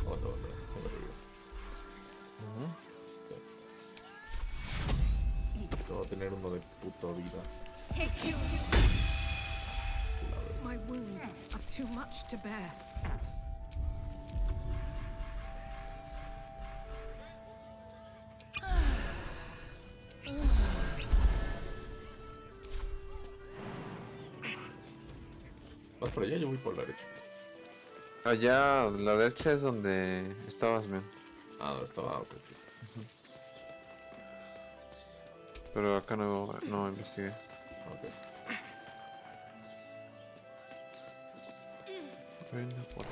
No, me revivo. Voy a tener uno de puta vida. My wounds are too much to bear. ¿Vas por allá? Yo voy por la derecha. Allá, la derecha es donde estabas, men. Ah, donde estaba. Okay. Pero acá no investigué. Ok. Hay una puerta.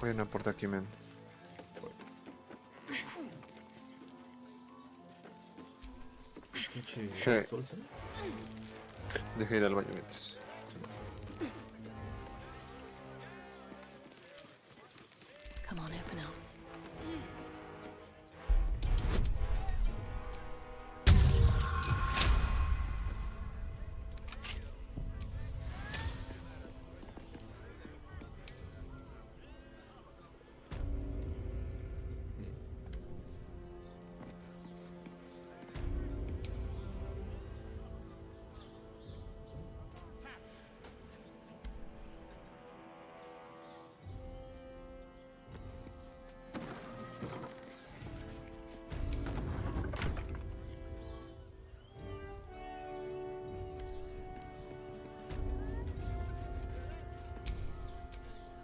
Hay una puerta aquí, men. Pinche sol, ¿sí? Deja ir al baño mientras. Come on, open up.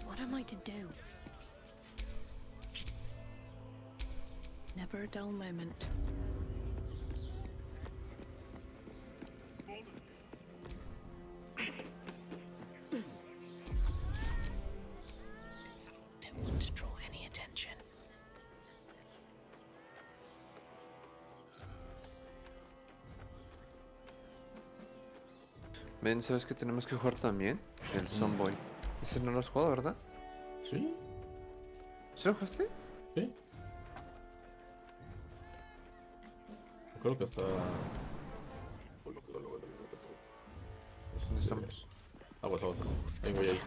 What am I to do? Never a dull moment. Don't want to draw any attention. Men, ¿sabes que tenemos que jugar también? El Zomboy. Ese no lo has jugado, ¿verdad? Sí. ¿Sí lo jugaste? Sí. Creo que hasta... Estamos. Aguas. Ahí voy ahí.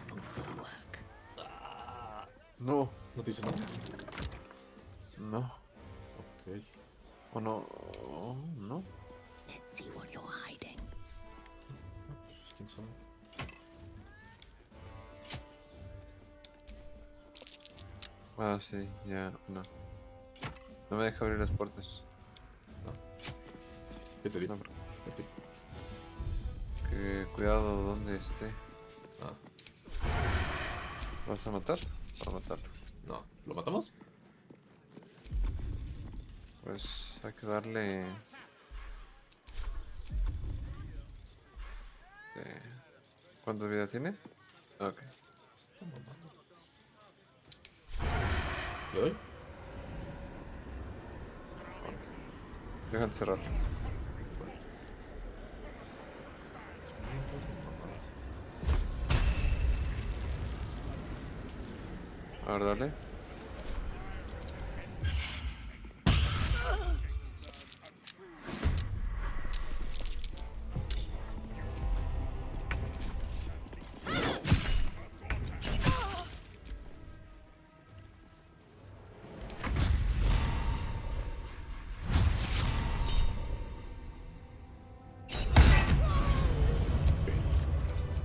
No. No te hice nada. No. Ok. O no. No. Let's see what you're hiding. quién sabe. Ah, sí, ya, no. No me deja abrir las puertas. ¿Qué te digo? No, que cuidado donde esté. Ah. ¿Vas a matar? Para matarlo. No, ¿lo matamos? Pues hay que darle... ¿Cuánta vida tiene? Ok. Está mamando. ¿Le doy? Dejan cerrar. A ver, dale.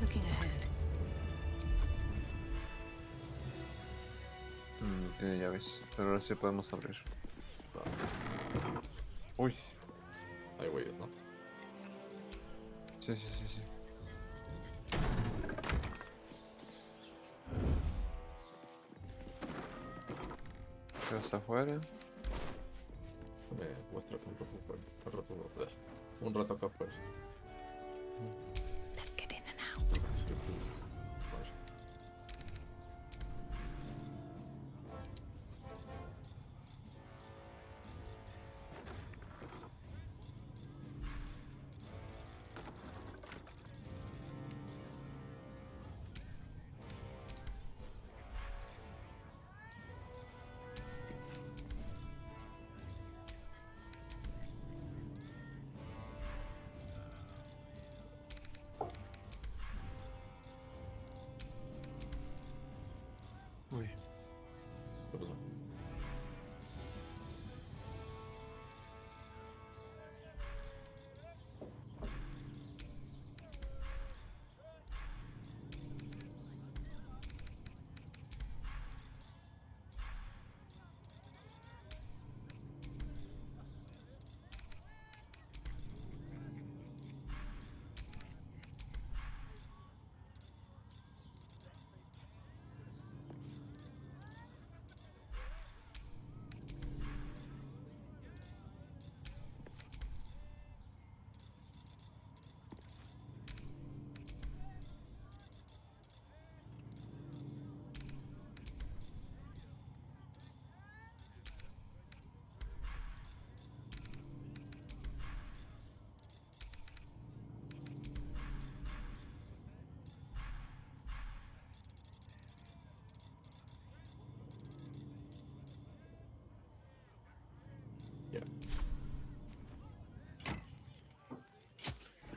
Looking ahead. Tiene llaves, pero ahora sí podemos abrir. Uy. Hay güeyes, ¿no? Sí, sí, sí, sí. Quedas afuera. Me muestra que un rato afuera. Un rato acá afuera. Let's get in and out. Este disco. A ver. Uy. ¿Qué pasó?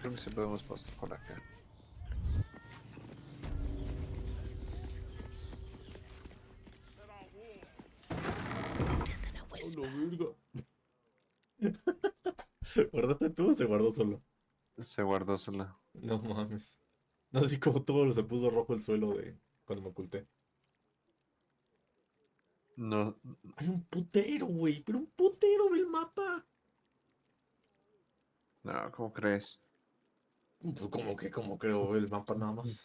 Creo que sí podemos pasar por acá. ¡Oh, no, virga! ¿Guardaste tú o se guardó solo? Se guardó sola. No mames. No, así como todo se puso rojo el suelo de cuando me oculté. No. Hay un putero, güey. Pero un putero del mapa. No, ¿cómo crees? Pues como creo el mapa nada más.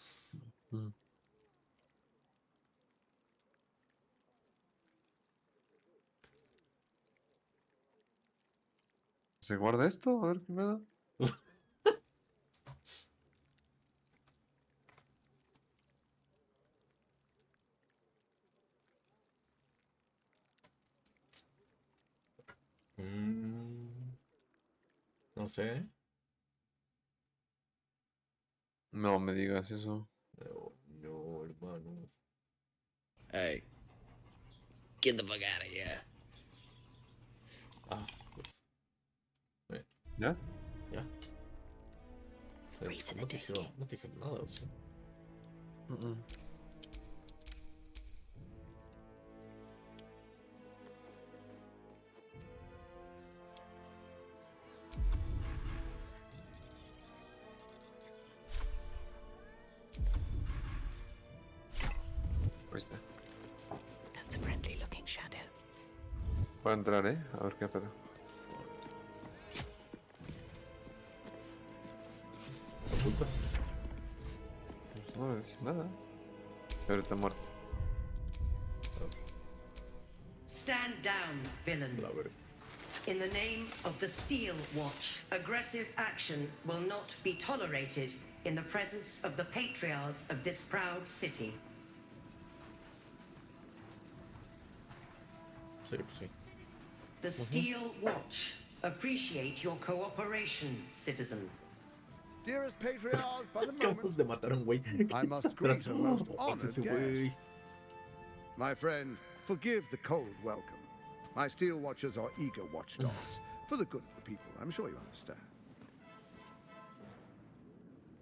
¿Se guarda esto? A ver qué pedo. No sé. No me digas eso. No, hermano. Hey. Get the fuck out of here. Ah, pues. ¿Ya? Ya. No te hicieron, no te dijeron nada, ¿o sí? está. That's a friendly looking shadow. Voy a entrar, a ver qué pedo. ¿Ocultas? Pues no me dice nada. Pero está muerto. Stand down, villain. In the name of the Steel Watch, aggressive action will not be tolerated in the presence of the patriarchs of this proud city. Sí, pues sí. The Steel Watch appreciate your cooperation, citizen. Dearest patriarchs, by the Acabamos de matar a un güey. I must greet a most honored guest. My friend, forgive the cold welcome. My Steel Watchers are eager watchdogs, for the good of the people, I'm sure you understand.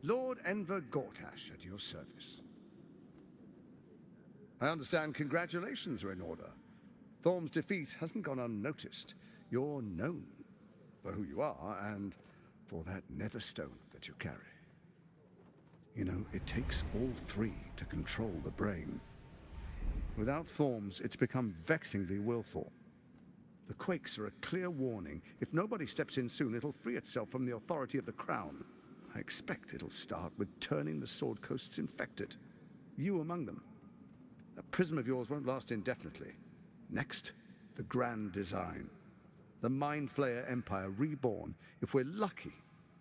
Lord Enver Gortash at your service. I understand congratulations are in order. Thorm's defeat hasn't gone unnoticed. You're known for who you are and for that netherstone that you carry. You know, it takes all three to control the brain. Without Thorm's, it's become vexingly willful. The quakes are a clear warning. If nobody steps in soon, it'll free itself from the authority of the crown. I expect it'll start with turning the Sword Coasts infected. You among them. That prism of yours won't last indefinitely. Next, the grand design. The Mind Flayer Empire reborn. If we're lucky,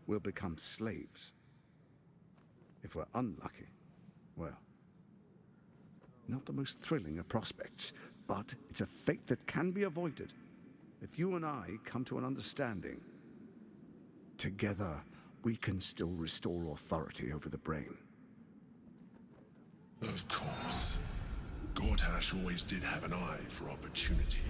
we'll become slaves. If we're unlucky, well, not the most thrilling of prospects, but it's a fate that can be avoided. If you and I come to an understanding, together we can still restore authority over the brain. Of course. Gortash always did have an eye for opportunity.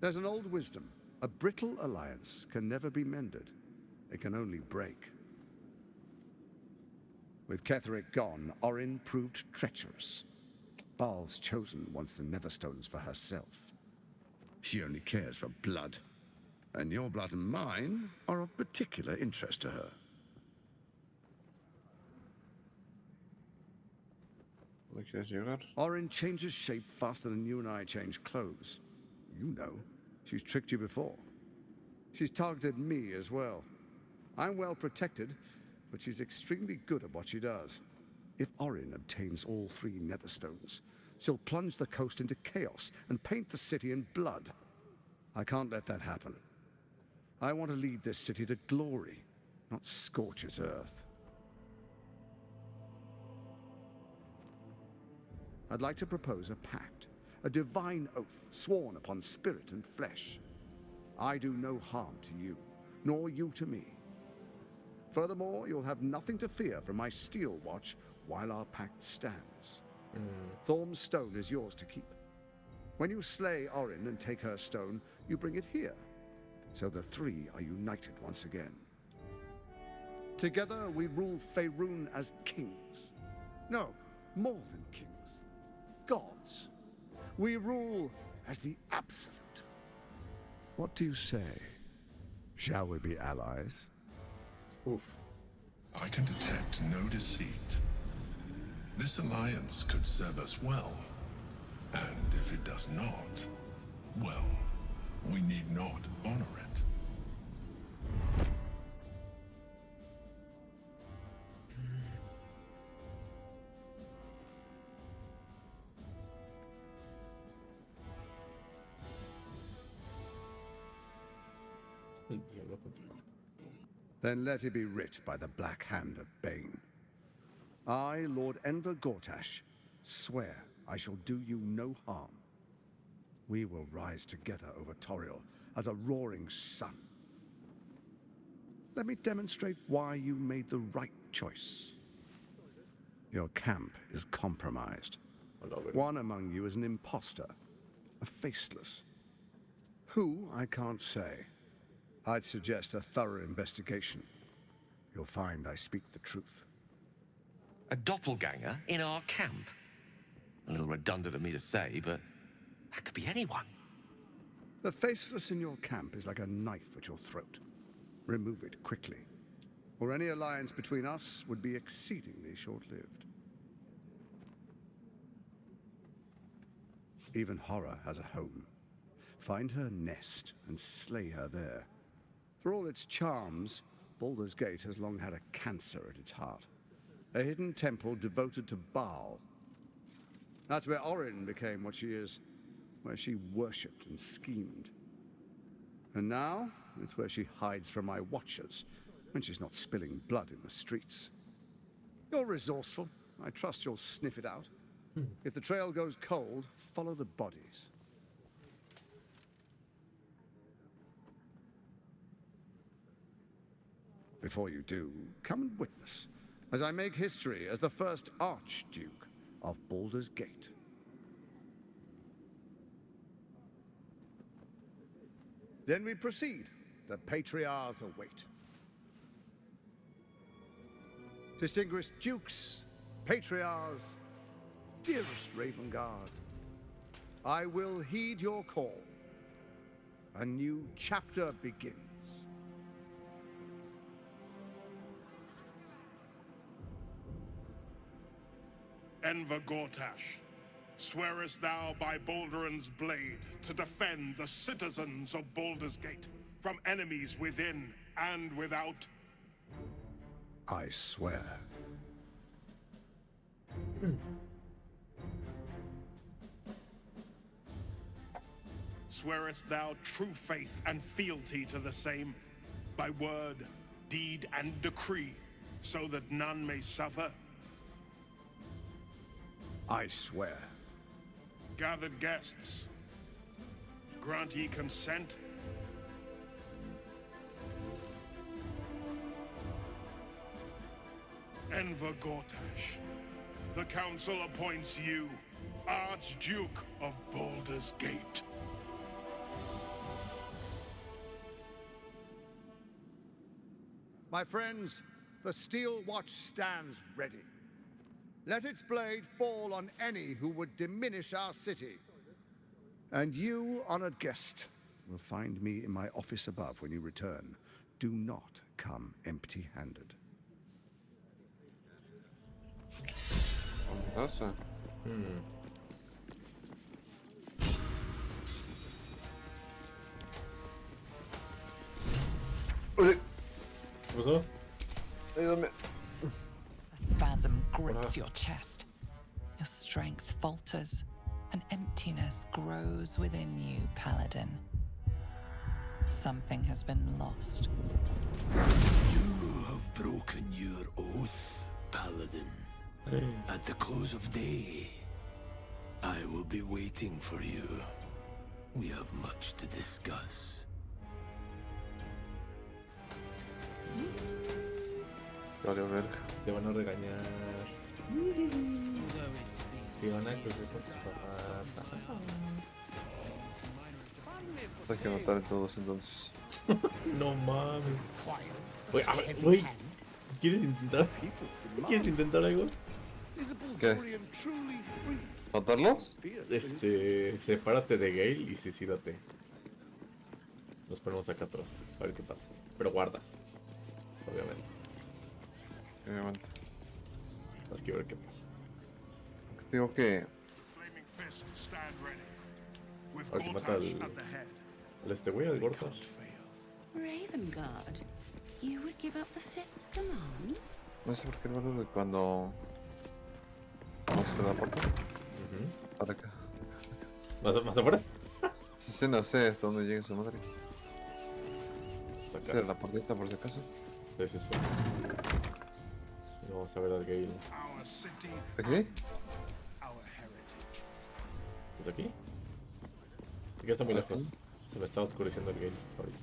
There's an old wisdom. A brittle alliance can never be mended. It can only break. With Ketheric gone, Orin proved treacherous. Baal's chosen wants the Netherstones for herself. She only cares for blood. And your blood and mine are of particular interest to her. Orin changes shape faster than you and I change clothes. You know, she's tricked you before. She's targeted me as well. I'm well protected, but she's extremely good at what she does. If Orin obtains all three Netherstones, she'll plunge the coast into chaos and paint the city in blood. I can't let that happen. I want to lead this city to glory, not scorch its earth. I'd like to propose a pact, a divine oath sworn upon spirit and flesh. I do no harm to you, nor you to me. Furthermore, you'll have nothing to fear from my Steel Watch while our pact stands. Thorm's stone is yours to keep. When you slay Orin and take her stone, you bring it here, so the three are united once again. Together we rule Faerun as kings. No, more than kings. Gods. We rule as the absolute. What do you say? Shall we be allies? Oof. I can detect no deceit. This alliance could serve us well. And if it does not, well, we need not honor it. Then let it be writ by the black hand of Bane. I, Lord Enver Gortash, swear I shall do you no harm. We will rise together over Toriel as a roaring sun. Let me demonstrate why you made the right choice. Your camp is compromised. One among you is an imposter, a faceless. Who, I can't say. I'd suggest a thorough investigation. You'll find I speak the truth. A doppelganger in our camp? A little redundant of me to say, but that could be anyone. The faceless in your camp is like a knife at your throat. Remove it quickly, or any alliance between us would be exceedingly short-lived. Even horror has a home. Find her nest and slay her there. For all its charms, Baldur's Gate has long had a cancer at its heart. A hidden temple devoted to Baal. That's where Orin became what she is, where she worshipped and schemed. And now, it's where she hides from my watchers, when she's not spilling blood in the streets. You're resourceful. I trust you'll sniff it out. If the trail goes cold, follow the bodies. Before you do, come and witness, as I make history as the first Archduke of Baldur's Gate. Then we proceed. The Patriarchs await. Distinguished Dukes, Patriarchs, dearest Ravengard, I will heed your call. A new chapter begins. Enver Gortash, swearest thou by Balduran's blade to defend the citizens of Baldur's Gate from enemies within and without? I swear. Swearest thou true faith and fealty to the same, by word, deed, and decree, so that none may suffer? I swear. Gathered guests, grant ye consent? Enver Gortash, the Council appoints you Archduke of Baldur's Gate. My friends, the Steel Watch stands ready. Let its blade fall on any who would diminish our city. And you, honored guest, will find me in my office above when you return. Do not come empty-handed. Pasa. ¿Pasó? Ayúdame. A spasm grips your chest. Your strength falters. An emptiness grows within you, Paladin. Something has been lost. You have broken your oath, Paladin. At the close of day, I will be waiting for you. We have much to discuss. Vale, verga. Te van a regañar. Te van a cruzar con tus papás. Hay que matar a todos entonces. No mames. Oye, a ver, güey. ¿Quieres intentar? ¿Quieres intentar algo? ¿Qué? ¿Matarlos? Sepárate de Gale y suicídate. Nos ponemos acá atrás, a ver qué pasa. Pero guardas, obviamente. Obviamente. Tienes que ver qué pasa. Digo que... A ver si mata al güey, al Gortash. Ravengard, you would give up the fist's command? No sé por qué el Baldur cuando... Vamos a la puerta. Para acá. ¿Más afuera? Sí, no sé hasta dónde llega su madre. Hasta acá. Cierra la puertita por si acaso. Sí. Y vamos a ver al Gale. ¿Aquí? ¿Es aquí? Aquí está muy lejos. Se me está oscureciendo el Gale ahorita.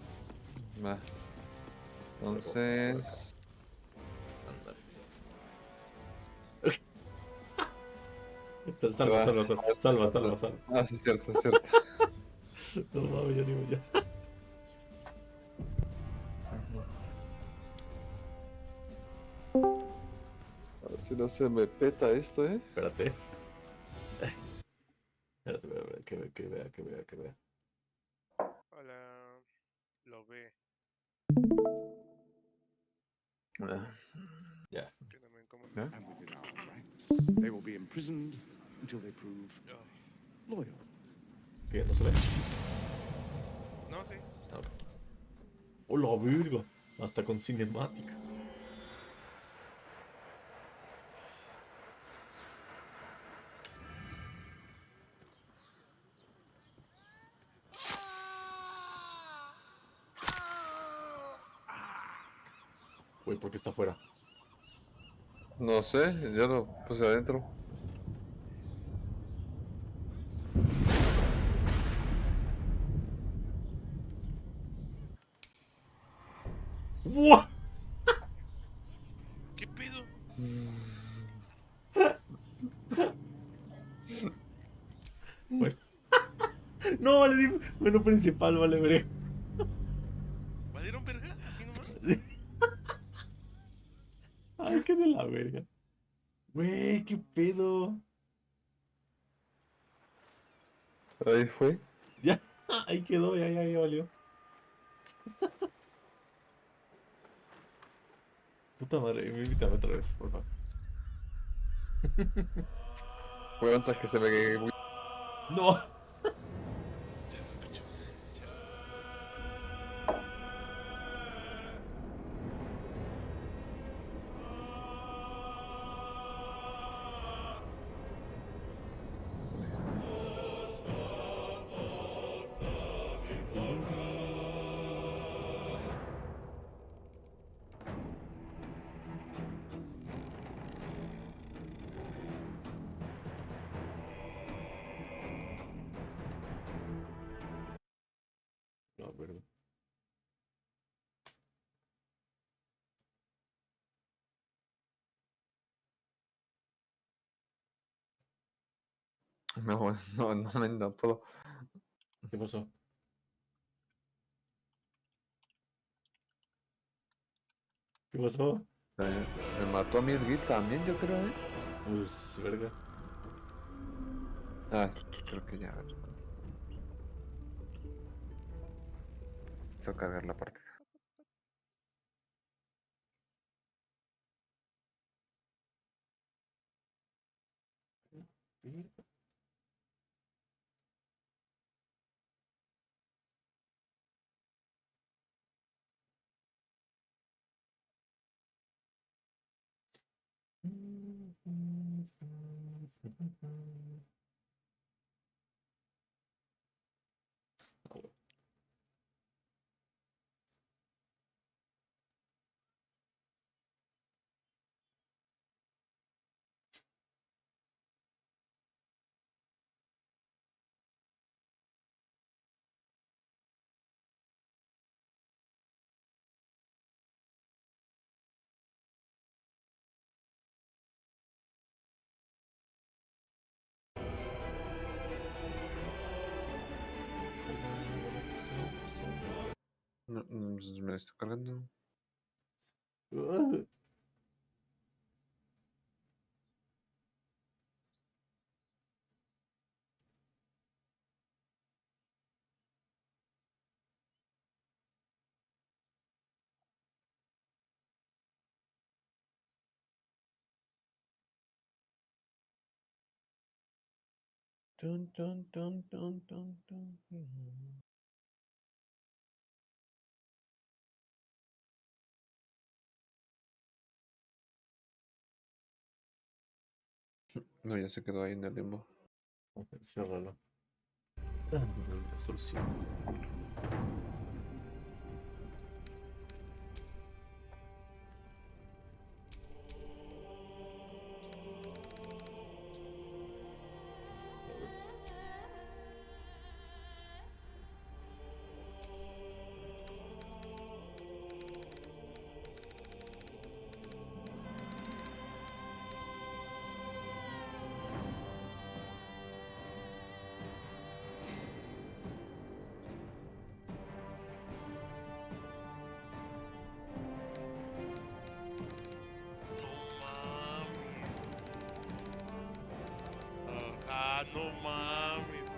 Va. Entonces... Salva. Ah, sí, es cierto. No mames, ya ni voy ya. A ver si no se me peta esto, Espérate. Espérate, que vea. Ya. And within our ranks, they will be imprisoned until they prove loyal. ¿Qué? ¿No se ve? No, sí. ¡Oh, la virgo! Hasta con cinemática. Güey, ¿por qué está afuera? No sé, yo lo puse adentro. ¡Wow! ¿Qué pedo? Bueno. No, le di menú principal, vale, veré. ¿Valieron verga? ¿Así nomás? Sí. Ay, qué de la verga. Güey, qué pedo. Ahí fue. Ya, ahí quedó, ya valió. Puta madre, invítame otra vez, por favor. Fue antes que se me... No. Ya se escuchó. No, verga. No puedo. ¿Qué pasó? ¿Qué pasó? Me mató a mi Esguil también, yo creo, ¿eh? Pues, verga. Ah, creo que ya. Hizo cargar la partida. Me está cargando. Tun, tun, tun, tun, tun, tun. No, ya se quedó ahí en el limbo. Ciérralo. La solución. No mames.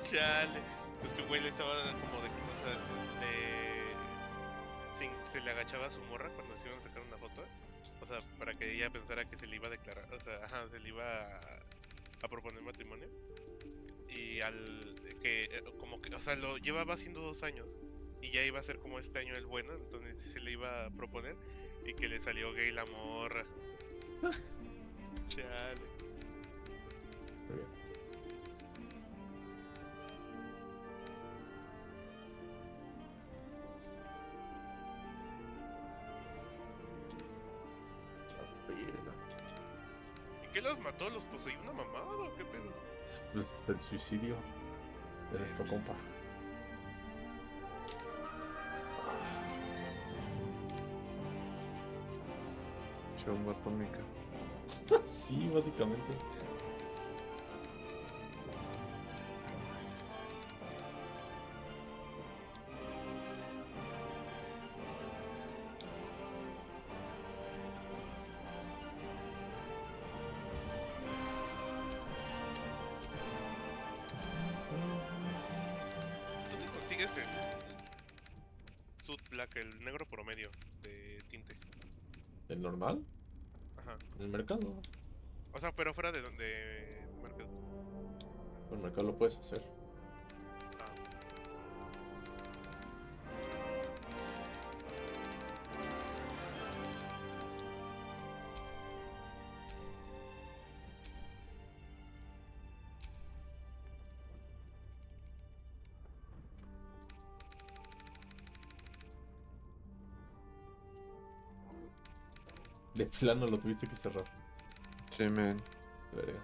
Chale. Es que el güey le estaba como de que, o sea, se le agachaba a su morra cuando se iban a sacar una foto. O sea, para que ella pensara que se le iba a declarar, o sea, ajá, se le iba a proponer matrimonio. Y como que, o sea, lo llevaba haciendo 2 años. Y ya iba a ser como este año el bueno, entonces se le iba a proponer. Y que le salió gay la morra. Chale. Muy bien. ¿Y qué los mató? ¿Los poseyó una mamada o qué pedo? Pues el suicidio de nuestro compa. Bomba atómica. Sí, básicamente. ¿Dónde consigues el Sud Black, el negro promedio de tinte? ¿El normal? Ajá. ¿En el mercado? O sea, pero fuera de donde market. En el mercado lo puedes hacer. De plano lo tuviste que cerrar. Sí, man. Verga.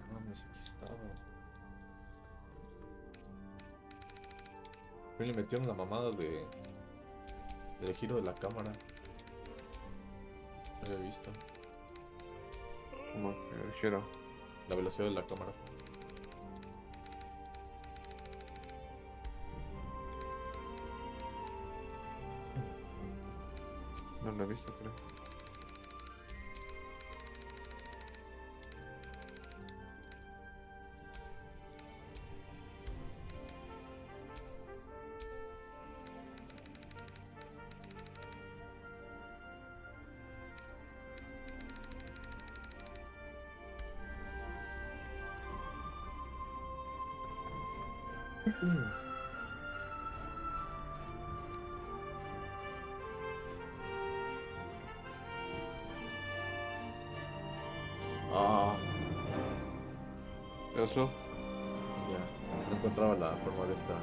No mames, aquí estaba. Me le metieron la mamada del giro de la cámara. No había visto. ¿Cómo que el giro? La velocidad de la cámara. No lo he visto, creo. Ah. ¿Eso? Ya. No encontraba la forma de esta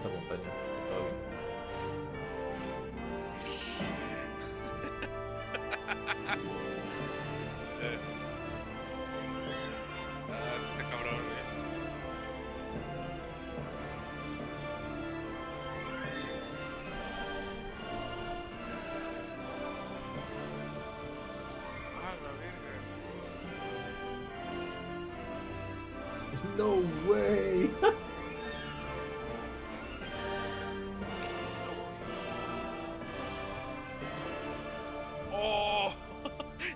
montaña. Estaba bien. Este cabrón, la verga. No way. ¡Oh!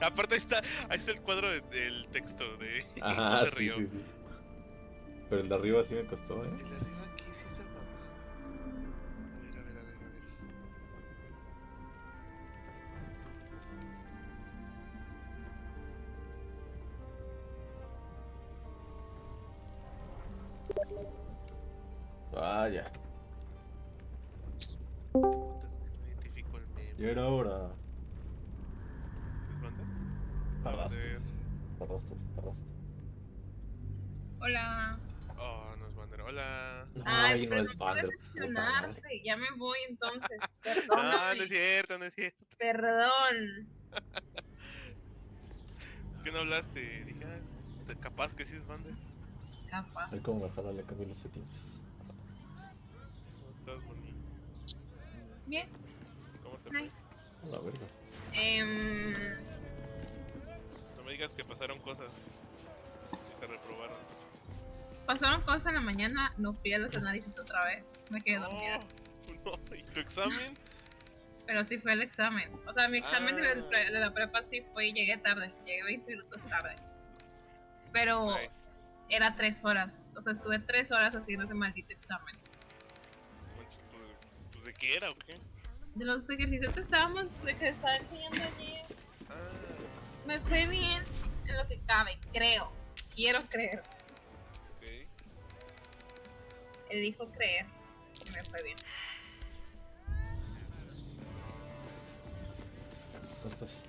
Aparte ahí está el cuadro del texto de Ajá, no se sí, rió. sí, sí. Pero el de arriba sí me costó, ¿eh? El de arriba, ¿qué es esa mamada? A ver. Vaya. Putas, que no identifico el meme. Y era hora. ¿Es banda? Tardaste. Hola. Oh, no es Bander. Hola. Ay, no pero es Bander, puta madre. decepcionarte. Ya me voy entonces. No, Perdóname. no es cierto, no es cierto. Perdón. Es que no hablaste. Dije, capaz que sí es Bander. Capaz. A ver cómo mejor le cambié los settings. ¿Cómo estás, Moni? Bien. ¿Cómo te fue? Nice. A la verga. No me digas que pasaron cosas. Que te reprobaron. Pasaron cosas en la mañana. No fui a los análisis otra vez. Me quedé dormida. No. ¿Y tu examen? Pero sí fue el examen. O sea, mi examen de la prepa sí fue y llegué tarde. Llegué 20 minutos tarde. Pero era 3 horas. O sea, estuve 3 horas haciendo ese maldito examen. Pues, ¿de qué era o qué? De los ejercicios que estaba enseñando ayer. Me fue bien en lo que cabe, creo. Quiero creer. Okay. Elijo creer que me fue bien. ¿Dónde estás?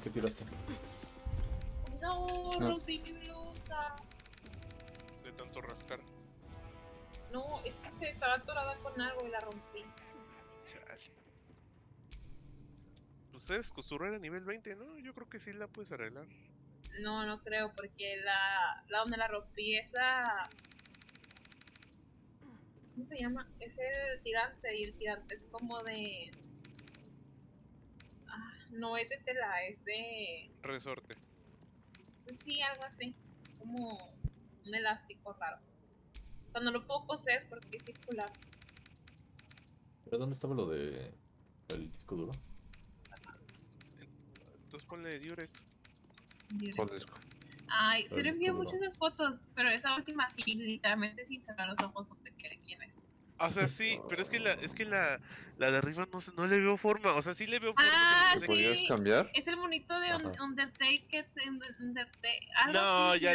¿Qué tiraste? No, rompí mi blusa. De tanto rascar. No, es que se estaba atorada con algo y la rompí. Chale. Pues es costurar a nivel 20, ¿no? Yo creo que sí la puedes arreglar. No, no creo, porque la donde la rompí es la... ¿Cómo se llama? Es el tirante, y el tirante es como de... no es de tela, es de... Resorte. Sí, algo así. Es como un elástico raro. O sea, no lo puedo coser porque es circular. ¿Pero dónde estaba lo de el disco duro? Entonces ponle Durex. ¿Cuál disco? Ay, se le envió muchas esas fotos, pero esa última sí, literalmente sin cerrar los ojos supe quién es. O sea, sí, pero es que la de arriba no le veo forma. O sea, sí le veo forma, pero no sé. ¿Podrías cambiar? Es el monito de Undertake. No, ya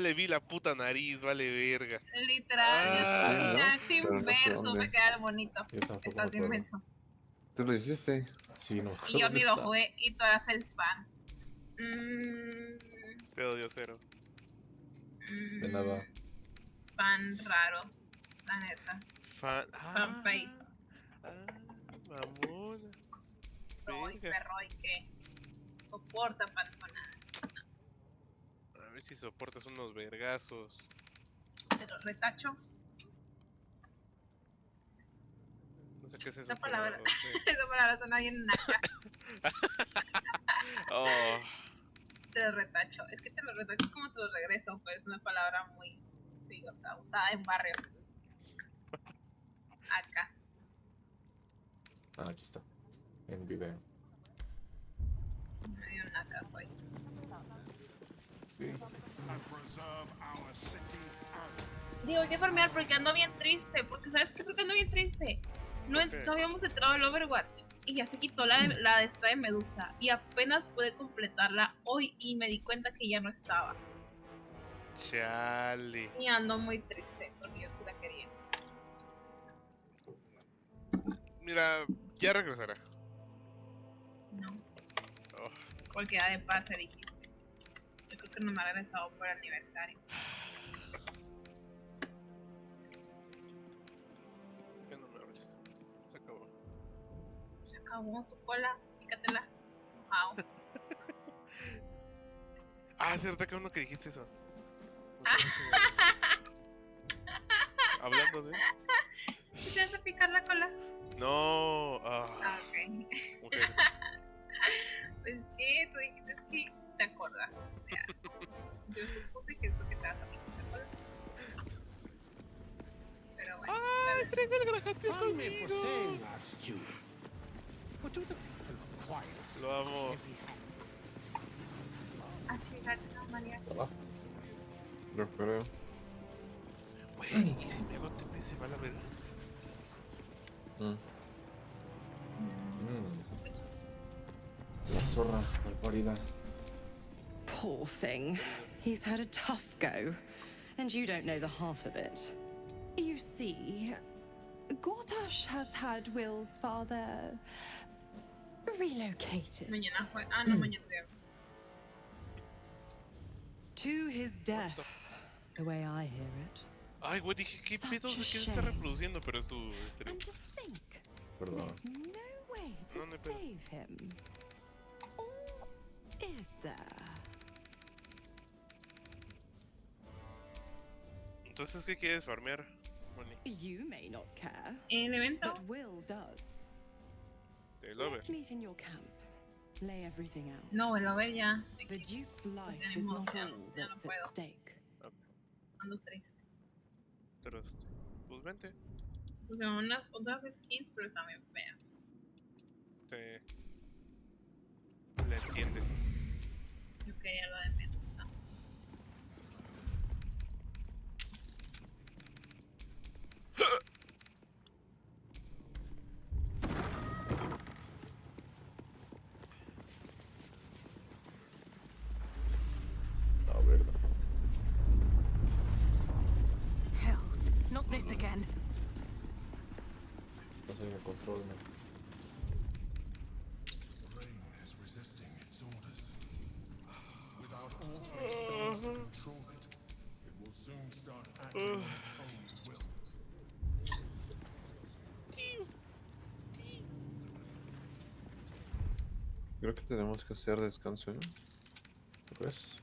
le vi la puta nariz, vale verga. Literal, sin Pero no sé verso dónde. me queda el monito. Yo tampoco Estás me acuerdo. inmenso. ¿Tú lo hiciste? Sí, no. Y yo ni lo jugué y tú eras el fan. Te odio 0. De nada. Fan raro, la neta. Fan fake. Mamona. Soy perro y que soporta panzona. A ver si soportas unos vergazos. Te lo retacho. No sé qué es eso. Esa palabra, esa palabra suena bien naca. Oh. Te lo retacho. Es que te lo retacho es como te lo regreso, pero es una palabra muy, sí, o sea, usada en barrio. Acá. Aquí está. En video. Medio naca soy. Digo, hay que farmear porque ando bien triste. Porque, ¿sabes qué? Porque ando bien triste. No habíamos entrado al Overwatch y ya se quitó la de esta de Medusa y apenas pude completarla hoy y me di cuenta que ya no estaba. Chale. Y ando muy triste porque yo sí la quería. Mira, ya regresará. No. Oh. Porque ya de pase dijiste. Yo creo que no me ha regresado por el aniversario. Ya no me hables. Se acabó. Se acabó tu cola, pícatela. Wow. Es cierto que uno que dijiste eso. Hablando de... ¿Te vas a picar la cola? No. Ok. Mujeres. Pues que tú dijiste que te acordas. O sea, yo supuse que es lo que te vas a picar la cola. Pero bueno. ¡Ay, traigo el grajante conmigo! Lo amo. Mariachi. Lo creo. Güey, ¿y si me hago TP se va a la verga? La zorra, malparida. Poor thing. He's had a tough go, and you don't know the half of it. You see, Gortash has had Will's father relocated. Mañana fue. No, mañana viernes. To his death, the way I hear it. Ay, güey, dije, ¿qué pedo de qué se está reproduciendo? Pero es su stream. Perdón. There's no way to save him. Or is there? Entonces, ¿qué quieres farmear, Moni? You may not care. El evento. But Will does. Te lo Let's meet in your camp. Lay everything out. No, el over ya. The Duke's life is not all that's at stake. Ando triste. Pues vente. Pues unas otras skins, pero están bien feas. Sí. Le entiende. Yo quería lo de Medusa. A ver. Hells, not this again. No sé, me control, man. Rain is resisting its orders. Without altering stars to control it, it will soon start acting on its own will. Creo que tenemos que hacer descanso, ¿no? ¿Tú crees?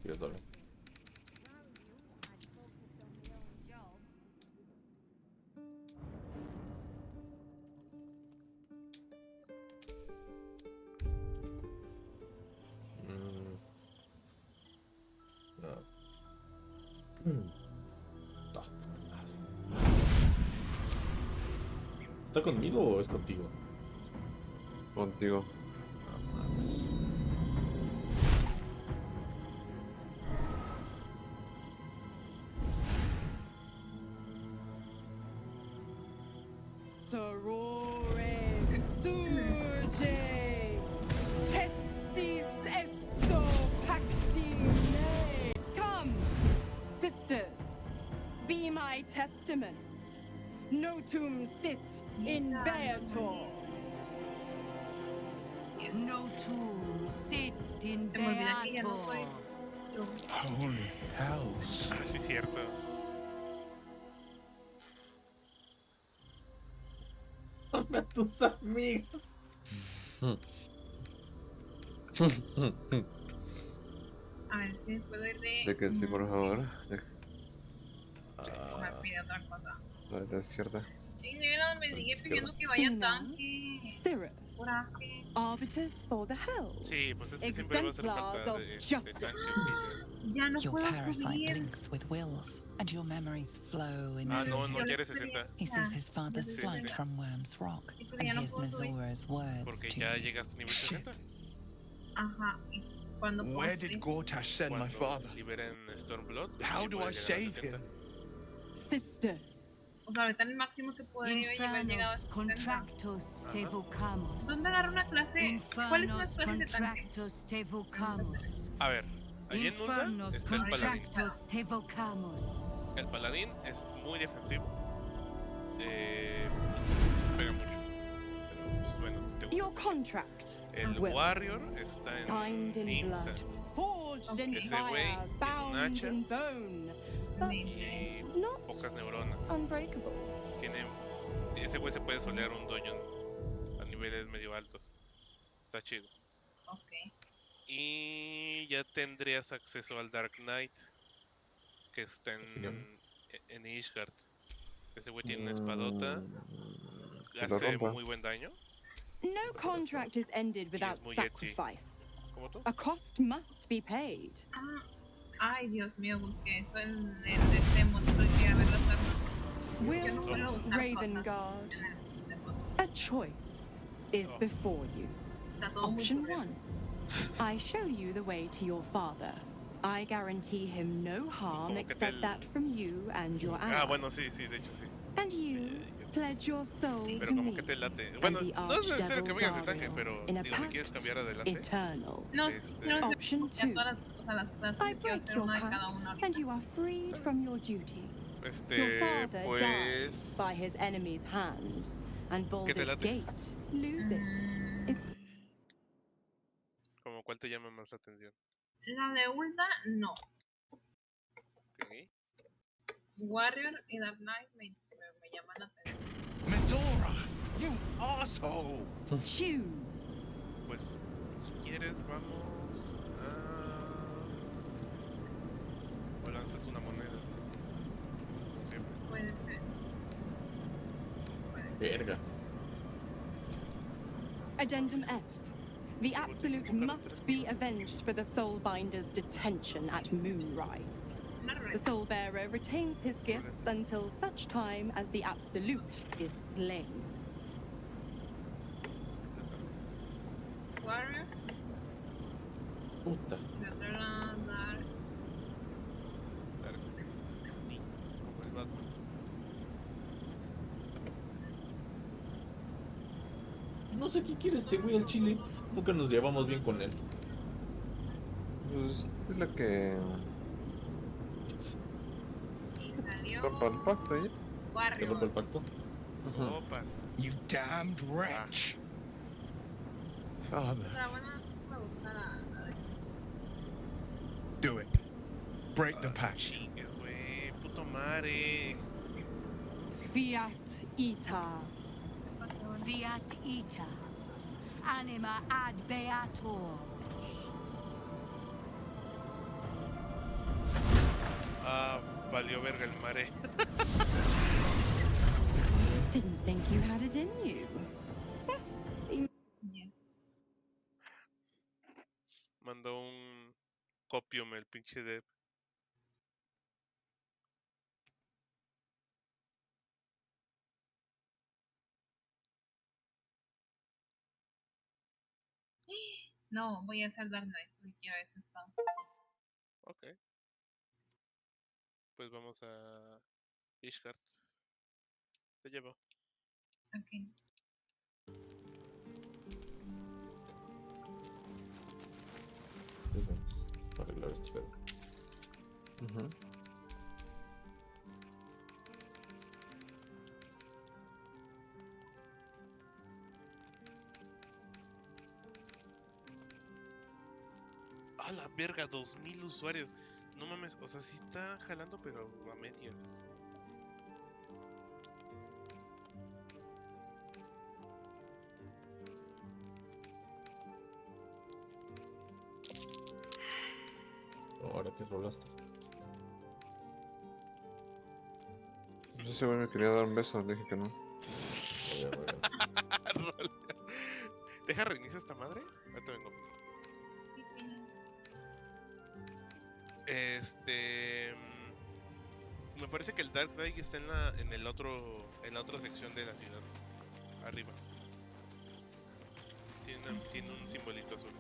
Sí, dale. ¿Está conmigo o es contigo? Contigo. No mames. Sorore surge, testis esso pactine. Come, sisters, be my testament. Notum sit in Beator. Notum sit in Se me olvida que ya no soy Beator. yo. Holy hells. Ah, sí, cierto. A tus amigos. A ver si puedo ir de. De que sí, por favor. Me pide otra cosa. La de la izquierda. Chinguera, me sigue pidiendo que vaya al tanque. Cirrus, Coraje. arbiters for the hells. Sí, pues es que siempre va a hacer Exemplars falta of de justice. tanque. Ya no Your puedo parasite subir. blinks with wills, and your memories flow into Ah, no, no him. quiere 60. He sees his father's Sí, flight sí. from Worm's Rock pero and ya no hears puedo subir. Mizora's words Porque to ya you. llegaste a nivel 60. Ajá. ¿Y cuándo puedo Where subir? did Gortash send my father? Liberen Stormblood. How y do I puedes llegar a save 70. him? Sisters, O sea, ahorita el máximo que podría haber llegado a Infernos 60. contractos te vocamos. ¿Dónde agarro una clase? ¿Cuáles son las Infernos clases de tanque? contractos te vocamos. A ver, ahí en Nulda Infernos está el paladín. contractos te vocamos. El paladín es muy defensivo. Pega mucho. Pero, pues, bueno, si te gusta. your contract El will Warrior está signed en in Nimsa. blood, forged in Ese güey fire, tiene un bound hacha in bone, but y not pocas neuronas. unbreakable. Ese güey se puede solear un dungeon a niveles medio altos. Está chido. Ok. Y ya tendrías acceso al Dark Knight, que está en Ishgard. Ese güey tiene una espadota, Que lo hace rompa. muy buen daño. No contract is ended without muy edgy. sacrifice. ¿Como tú? A cost must be paid. Ah, ay, Dios mío, busqué eso en el de Demon. Porque a ver las armas. Yo no puedo Will usar Ravengard, cosas en el Demon. a choice is before you. Está todo muy Option correcto. 1. I show you the way to your father. I guarantee him no harm Como que except te- that from you and your allies. Ah, bueno, sí, sí, de hecho sí. And you pledge your soul Pero to como me que te late. and Bueno, the no es necesario que Archdevil vengas de tanque, Zariel pero in a digo, ¿me quieres pact cambiar adelante? eternal. No, Este- quiero hacer Option como que a 2. todas las, o sea, las clases I quiero break hacer your una de pact, cada una ahorita. and you are freed from your duty. Your Este, father pues... dies by his enemy's hand, and Baldur's late? Gate loses its. Como cuál te llama más la atención. La de Ulda, no. Ok. Warrior y Dark Knight me llaman la atención. Mizora, you asshole! Choose. Pues, si quieres, vamos a... O lanzas una moneda. Puede ser. Verga. Addendum F. The Absolute must be avenged for the Soulbinder's detention at Moonrise. The Soulbearer retains his gifts until such time as the Absolute is slain. Puta. De otro lado, dar. Como el Batman. No sé qué quiere este güey al chile. Nunca nos llevamos bien con él. Pues es la que Y salió. rompa el pacto ya. ¿Que Warrior. rompe el pacto? Sopas. You damned wretch. Father, La buena me gusta la de. do it. Break the pact. Chingues, güey. Puto madre. Fiat ita. Fiat ita. Anima ad beator. Ah, valió verga el mare. Didn't think you had it in you. Yes. Mandó un copium el pinche Dev. No, voy a hacer Dark Knight porque quiero este spam. Ok. Pues vamos a Ishgard. Te llevo. Ok. Para arreglar este pedo. A la verga, 2000 usuarios. No mames, o sea, sí está jalando, pero a medias. Ahora que rolaste. No sé si güey me quería dar un beso, dije que no. Deja reinicio esta madre. Ahorita vengo. Sí, pina. Me parece que el Dark Knight está en la otra sección de la ciudad. Arriba. Tiene un simbolito azul.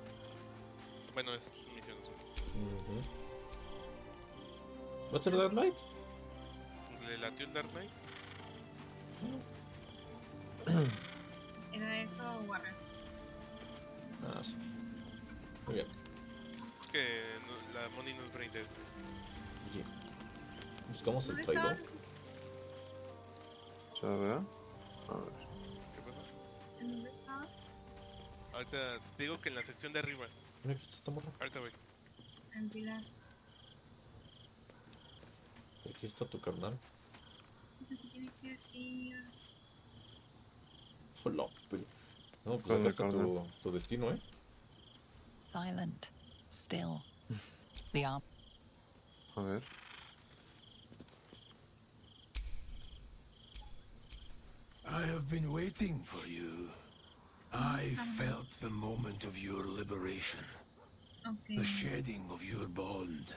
Bueno, es misión azul. ¿Va a ser Dark Knight? Pues le latió el Dark Knight. ¿Era eso o Warrior? Ah, sí. Muy bien. Es que la Moni no es brain dead. Sí. Buscamos el ¿Dónde traidor. está? ¿Sabes? A ver. ¿Qué pasa? ¿En dónde está? Ahorita te digo que en la sección de arriba. Mira que está esta morra. Ahorita voy. En Pilar. Aquí está tu carnal. ¿Qué tiene que decir? Hola, pero... No, pues Con acá el está carnal. tu destino, ¿eh? Silent, still. The arm. A ver. I have been waiting for you. I felt the moment of your liberation. Okay. The shedding of your bond.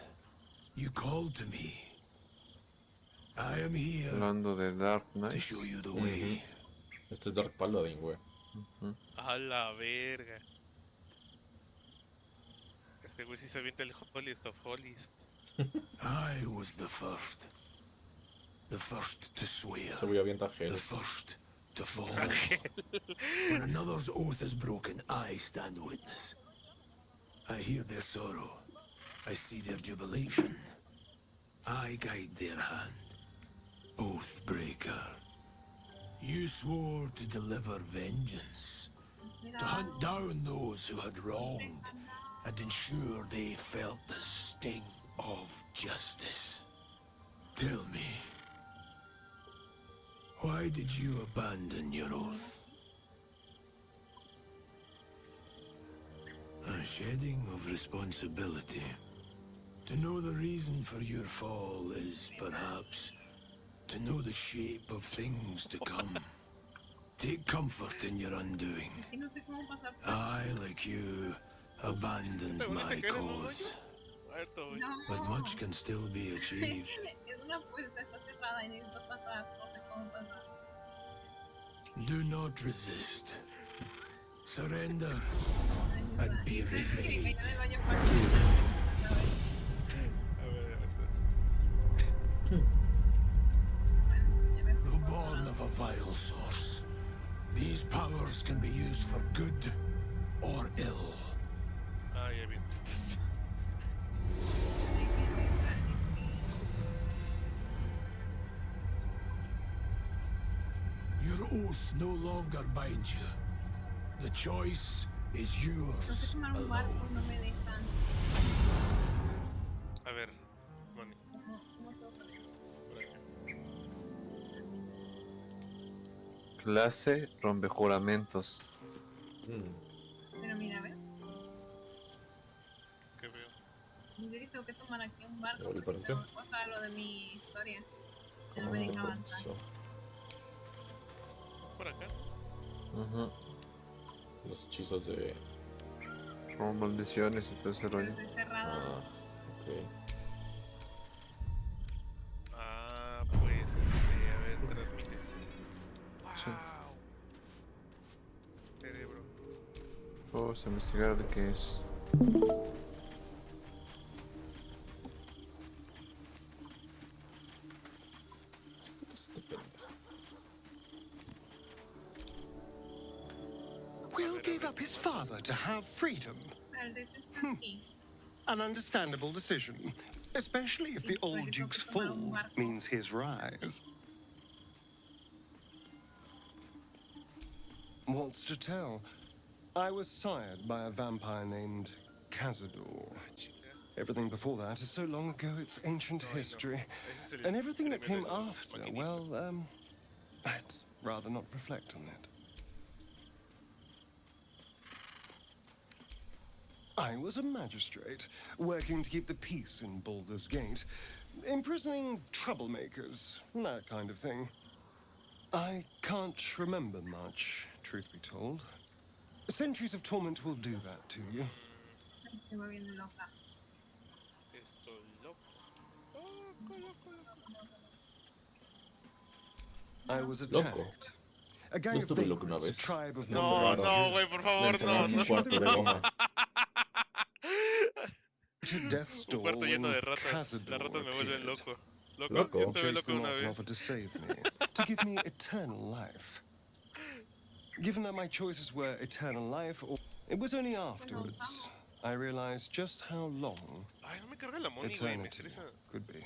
You called to me. I am here Hablando de Dark Knight. to show you the way. Este es Dark Paladin, güey. A la verga. Este güey sí se avienta el Holiest of Holiest. I was the first. The first to swear. Se voy a avientar The first to fall. When another's oath is broken, I stand witness. I hear their sorrow. I see their jubilation. I guide their hand. Oathbreaker. You swore to deliver vengeance. To hunt down those who had wronged. And ensure they felt the sting of justice. Tell me. Why did you abandon your oath? A shedding of responsibility. To know the reason for your fall is perhaps to know the shape of things to come. Take comfort in your undoing. I, like you, abandoned my cause. But much can still be achieved. Es una puerta, está cerrada y necesito pasar. No sé cómo pasar. Do not resist. Surrender and be remade. good or ill. Ah, ya vienen estas. Your oath no longer binds you. The choice is yours alone. A ver, Moni. Clase rompejuramentos. Pero mira, a ver. ¿Qué veo? Dice que tengo que tomar aquí un barco ¿El porque para tengo qué? que pasar lo de mi historia. Ya no ¿Cómo me te deja avanzar. pareció? Por acá. Los hechizos de... Como maldiciones y todo ese rollo. Estoy cerrada. Ah, ok. Ah, pues a ver, transmite. Wow. Cerebro. Vamos a investigar de qué es. Este pendejo. Will gave up his father to have freedom. An understandable decision, especially if the old Duke's fall means his rise. What's to tell? I was sired by a vampire named Cazador. Everything before that is so long ago it's ancient history. And everything that came after, well, I'd rather not reflect on it. I was a magistrate, working to keep the peace in Baldur's Gate, imprisoning troublemakers, that kind of thing. I can't remember much, truth be told. Centuries of torment will do that to you. Estoy volviendo loca. Estoy loco. I was attacked. A gang of vagrants, a tribe of No, no, güey, por favor, no, no. Death's Un door cuarto lleno de when ratas. Las Cazador ratas me vuelven appeared. loco. Loco, yo estuve Chased loco them una off and vez. offered to save me, to give me eternal life. Given that my choices were eternal life, or it was only afterwards I realized just how long Ay, no me carga la Moni, güey, me eternity estresa. could be.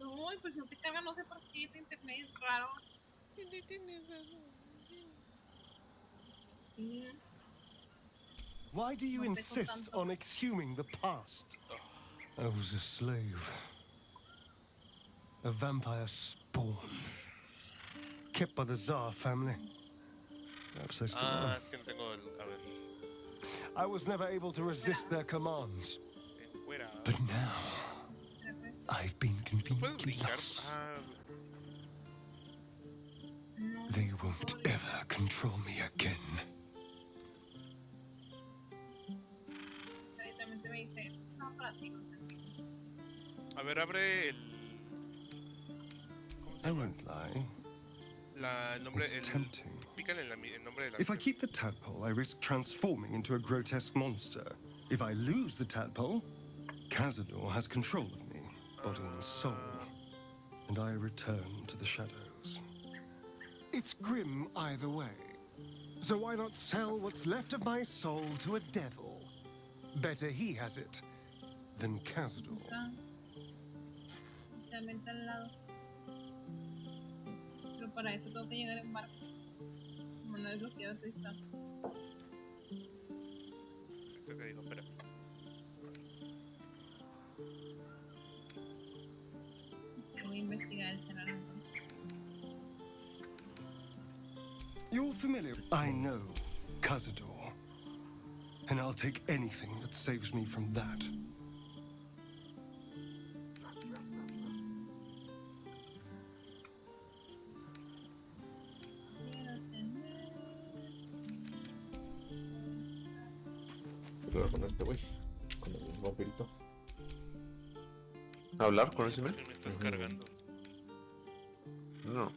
Uy, pues no te carga, no sé por qué, tu internet es raro. Sí. Why do you insist on exhuming the past? I was a slave. A vampire spawn. Kept by the Tsar family. Perhaps I still am. Es que no tengo el... A ver. I was never able to resist their commands. But now, I've been conveniently lost. They won't ever control me again. Directamente me dice, no, para ti, no sé. A ver, abre el... I won't lie. El nombre... It's tempting. Pícale el nombre de la... If I keep the tadpole, I risk transforming into a grotesque monster. If I lose the tadpole, Cazador has control of me, body and soul, and I return to the shadows. It's grim either way. So why not sell what's left of my soul to a devil? Better he has it than Cazador. También está al lado. Pero para eso tengo que llegar en barco. Como no es bloqueado, estoy está. Te digo, espera. Voy a investigar el cerrar entonces. You're familiar. I know Cazador, and I'll take anything that saves me from that. Hablar con este güey, con el vampirito. ¿Hablar con ese men? Me estás cargando. No.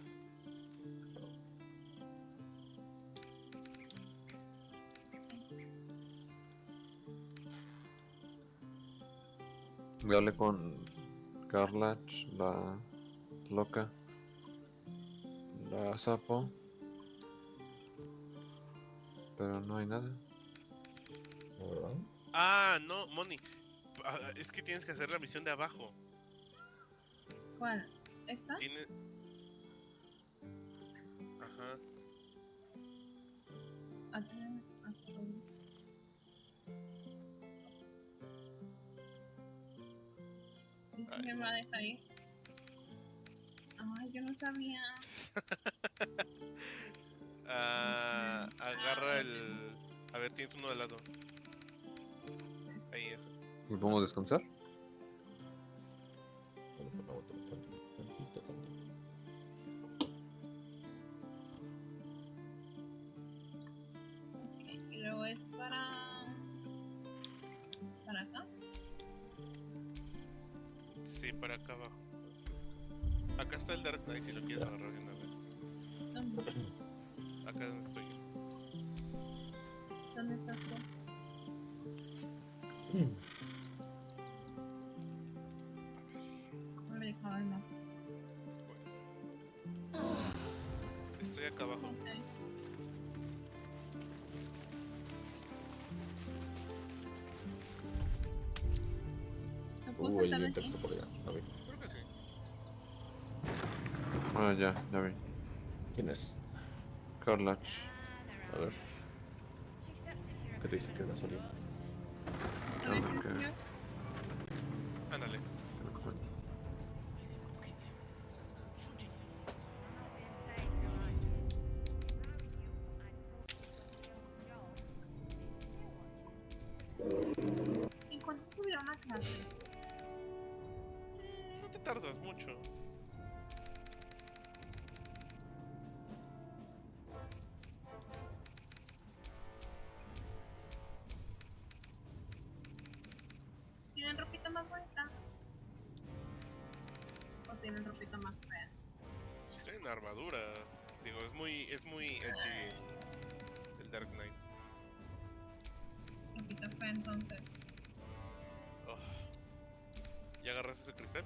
Me hablé con Carlach, la loca, la sapo. pero no hay nada. ¿Verdad? Ah, no, Moni. Es que tienes que hacer la misión de abajo. ¿Cuál? ¿Esta? Tienes... Ajá. Azul. ¿Y si me va a dejar ir? Ay, yo no sabía. Agarra el... A ver, tienes uno de lado. Ahí, eso. ¿Y podemos descansar? Okay, y luego es para... ¿Para acá? Sí, para acá abajo. Entonces, acá está el Dark Knight si lo quieres agarrar de una vez. ¿Dónde? Acá donde estoy yo. ¿Dónde estás tú? No me dejaba el mapa. Estoy acá abajo. Okay. Hay un texto por allá. A ver. Creo que sí. Ah, ya vi. ¿Quién es? Carlach. A ver. ¿Qué te dice que va a salir? Ándale. ¿En cuánto subieron a clase? No te tardas mucho. ¿Tienen ropita más bonita? ¿O tienen ropita más fea? Tienen armaduras. Digo, es muy edgy el Dark Knight. Ropita fea entonces. Oh. ¿Ya agarraste ese cristal?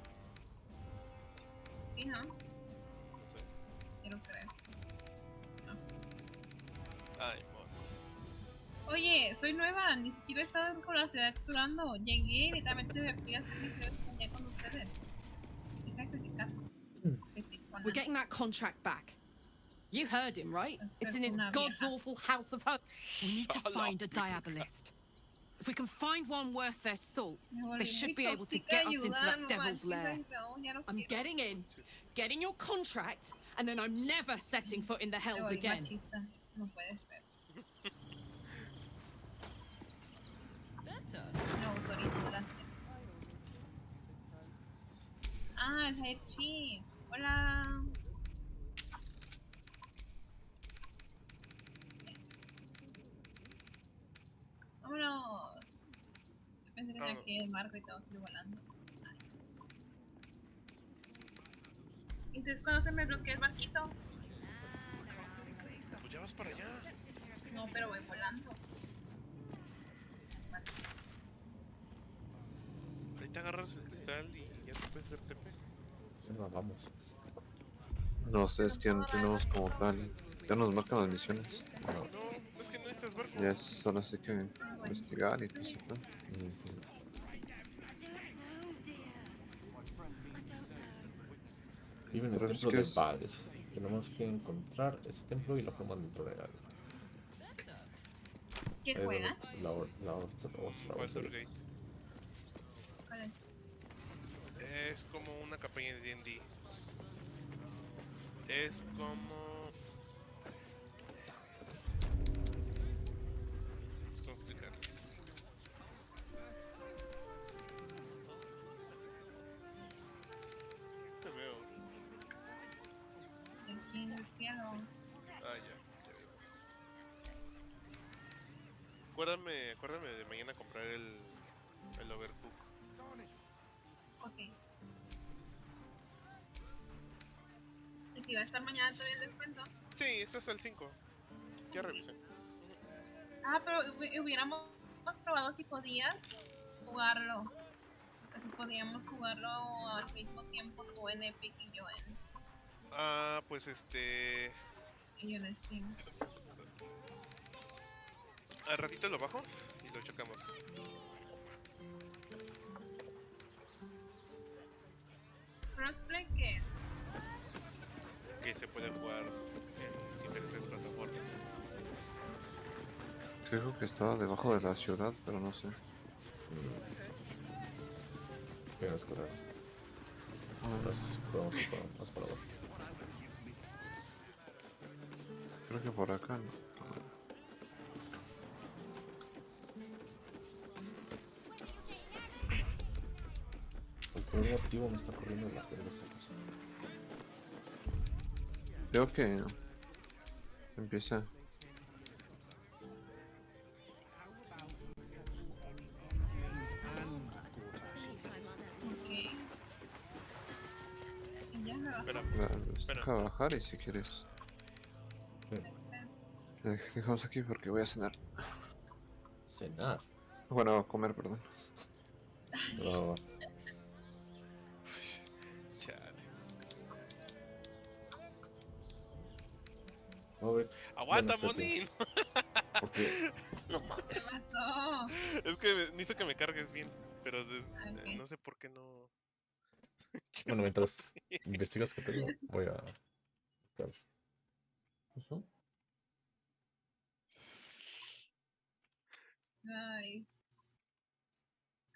Sí, ¿no? No sé. Quiero creer. Ay, mono. Oye, soy nueva, ni siquiera he estado con la ciudad explorando. Llegué directamente de aquí a hacer misiones allá con ustedes. Deja de criticar. We're getting that contract back. You heard him, right? It's in his god's awful house of hope. We need to find a diabolist. If we can find one worth their salt, they should be able to get us into that devil's lair. I'm getting in, getting your contract, and then I'm never setting foot in the hells again. No puede ser. Better. No autorizo, gracias. Ah, el High Chief. Hola. Yes. Vámonos. Yo pensé que tenía que ir el marco y tengo que ir volando. Nice. Entonces, ¿cuándo se me bloquea el barquito? Pues ya vas para allá. No, pero voy volando. Vale. Ahorita agarras el cristal y ya te puedes hacer TP. Bueno, vamos. No sé, es que no tenemos como tal. Ya nos marcan las misiones. No, es que no necesitas barco. Ya es solo así que investigar y todo eso. Vive en el Pero templo es que de Baldur. Tenemos que encontrar ese templo y la forma de entrar. ¿Quién juega? Baldur Gate. ¿Cuál es? Es como una campaña de D&D. Es como... ¿cómo explicarlo? Te veo. Aquí en el cielo. Ah, ya vi dónde estás. Acuérdame de mañana comprar el Overcook. Ok. ¿Y si va a estar mañana todavía el descuento? Sí, está hasta el 5. Ya revisé. Ah, pero hubiéramos probado si podías jugarlo. Si podíamos jugarlo al mismo tiempo tú en Epic y yo en... Ah, pues Y yo en Steam. Al ratito lo bajo y lo chocamos. ¿Crossplay qué es? Que se puede jugar en diferentes plataformas. Creo que estaba debajo de la ciudad, pero no sé. Voy a escolar. Vamos más para abajo. Creo que por acá no. Por algún motivo me está corriendo la verga esta cosa. Creo que empieza. Deja bajar y si quieres. Dejamos aquí porque voy a cenar. ¿Cenar? Bueno, a comer, perdón. No. ¡Aguanta, Moni! ¿Por qué? No mames. ¿Qué pasó? Es que necesito que me cargues bien, pero no sé por qué no. Bueno, mientras investigas que tengo, voy a... Ay.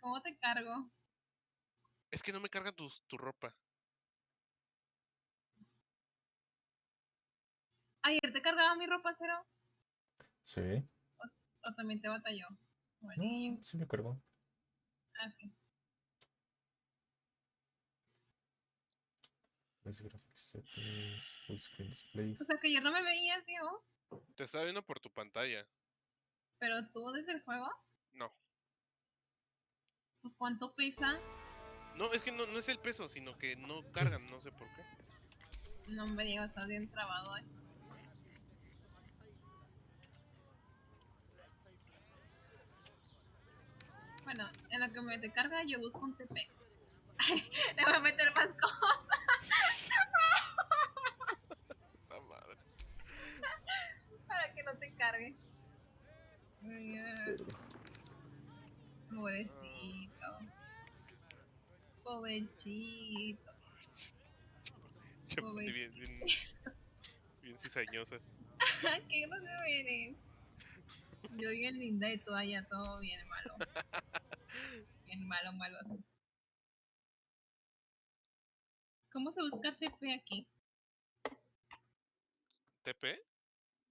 ¿Cómo te cargo? Es que no me carga tu ropa. ¿Ayer te cargaba mi ropa, Cero? Sí. ¿O también te batalló? Bueno. No, sí me cargo. Ok. Graphics settings, full screen display. O sea que ayer no me veías, Diego. Te estaba viendo por tu pantalla. ¿Pero tú desde el juego? No. Pues ¿cuánto pesa? No, es que no es el peso, sino que no cargan, no sé por qué. No me Diego, estás bien trabado, Bueno, en lo que me te carga yo busco un TP. Le voy a meter más cosas. La madre. Para que no te cargue. Pobrecito. Pobrecito. Bien cizañosa. ¿Qué grosero eres? Yo bien linda y tú allá todo bien malo. Bien malo, maloso. ¿Cómo se busca TP aquí? ¿TP?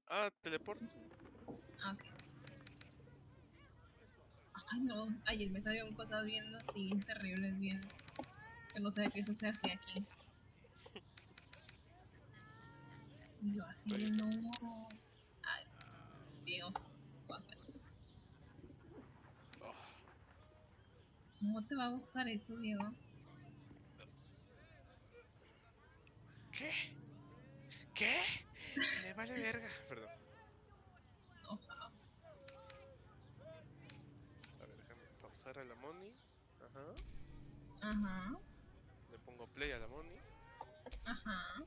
Ah, teleport. Ok. Ay no, ayer me salieron cosas bien así, terribles, bien. Que no sé que eso se hacía aquí. Y yo así de no. Ay, Diego. ¿Cómo te va a gustar eso, Diego? ¿Qué? ¿Qué? Me vale verga. Perdón. Ojalá. A ver, déjame pausar a la Moni. Ajá. Ajá. Le pongo play a la Moni. Ajá.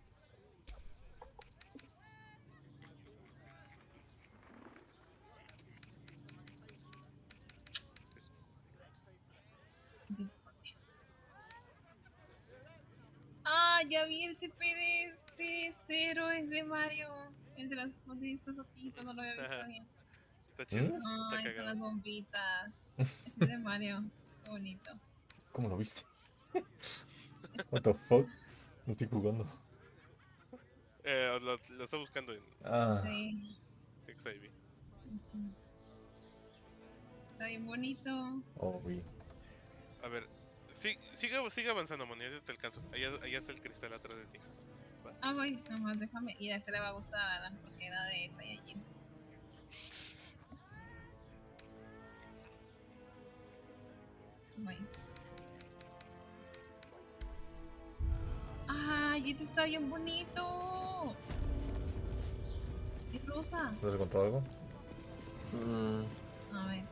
Ah, ya vi el TP de este Cero, es de Mario. El de las bombitas ojitos, no lo había visto bien. Está chido. Ay, Está son cagado. las bombitas. Es de Mario. Qué bonito. ¿Cómo lo viste? What the fuck? No estoy jugando. Lo está buscando en Sí. XIV. Está bien bonito. Oh, vi. A ver, sigue avanzando, Moni, ahorita te alcanzo. Allá está el cristal atrás de ti. ¿Va? Ah, voy, nomás déjame. Y a este le va a gustar a Adam porque era de esa y allí. Voy. Ay, este está bien bonito. Es rosa. ¿Has encontrado algo? A ver.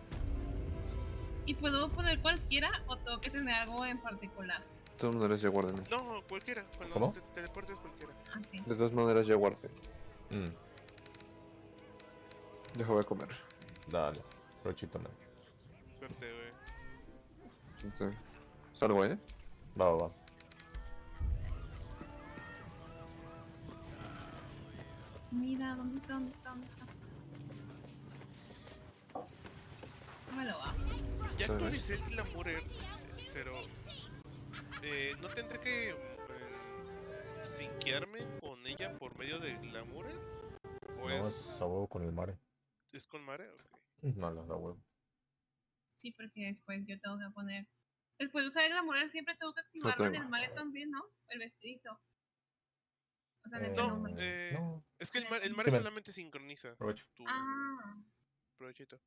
¿Y puedo poner cualquiera o tengo que tener algo en particular? De todas maneras ya guardé. No, cualquiera. Cuando ¿Cómo? te teleportes cualquiera. Okay. De todas maneras ya guardé. Deja voy a comer. Dale, provechito, man. Suerte, güey. Ok. ¿Salgo, eh? Va. Mira, ¿dónde está? No me lo va. Ya actualicé el Glamour 0. ¿No tendré que sinquearme con ella por medio de Glamour? ¿O No, es a huevo con el mare. ¿Es con Mare? Ok. No, la huevo. Sí, porque después yo tengo que poner... Después de usar el glamour siempre tengo que activarlo en el mare también, ¿no? El vestidito. O sea, en el No, no. Es que el mare solamente sincroniza. Provecho. Provechito.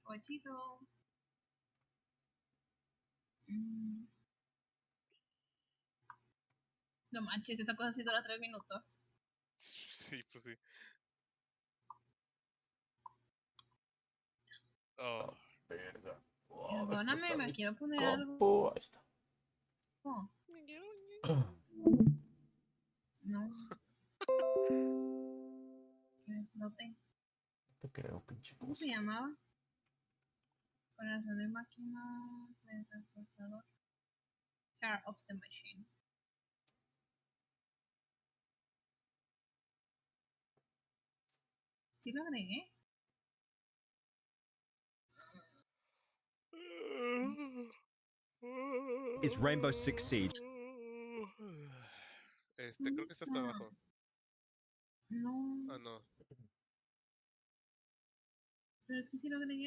Provechito. No manches, esta cosa sí dura 3 minutos. Sí, pues sí. Oh. Verga. Perdóname, me quiero poner algo. Ahí está. Oh. No. No te. Te creo, pinche ¿Cómo se llamaba? Corazón de máquina, transportador. Car of the machine. ¿Sí lo agregué? Is Rainbow Six Siege? Creo que está hasta abajo. No. Ah, no. Pero es que sí lo agregué.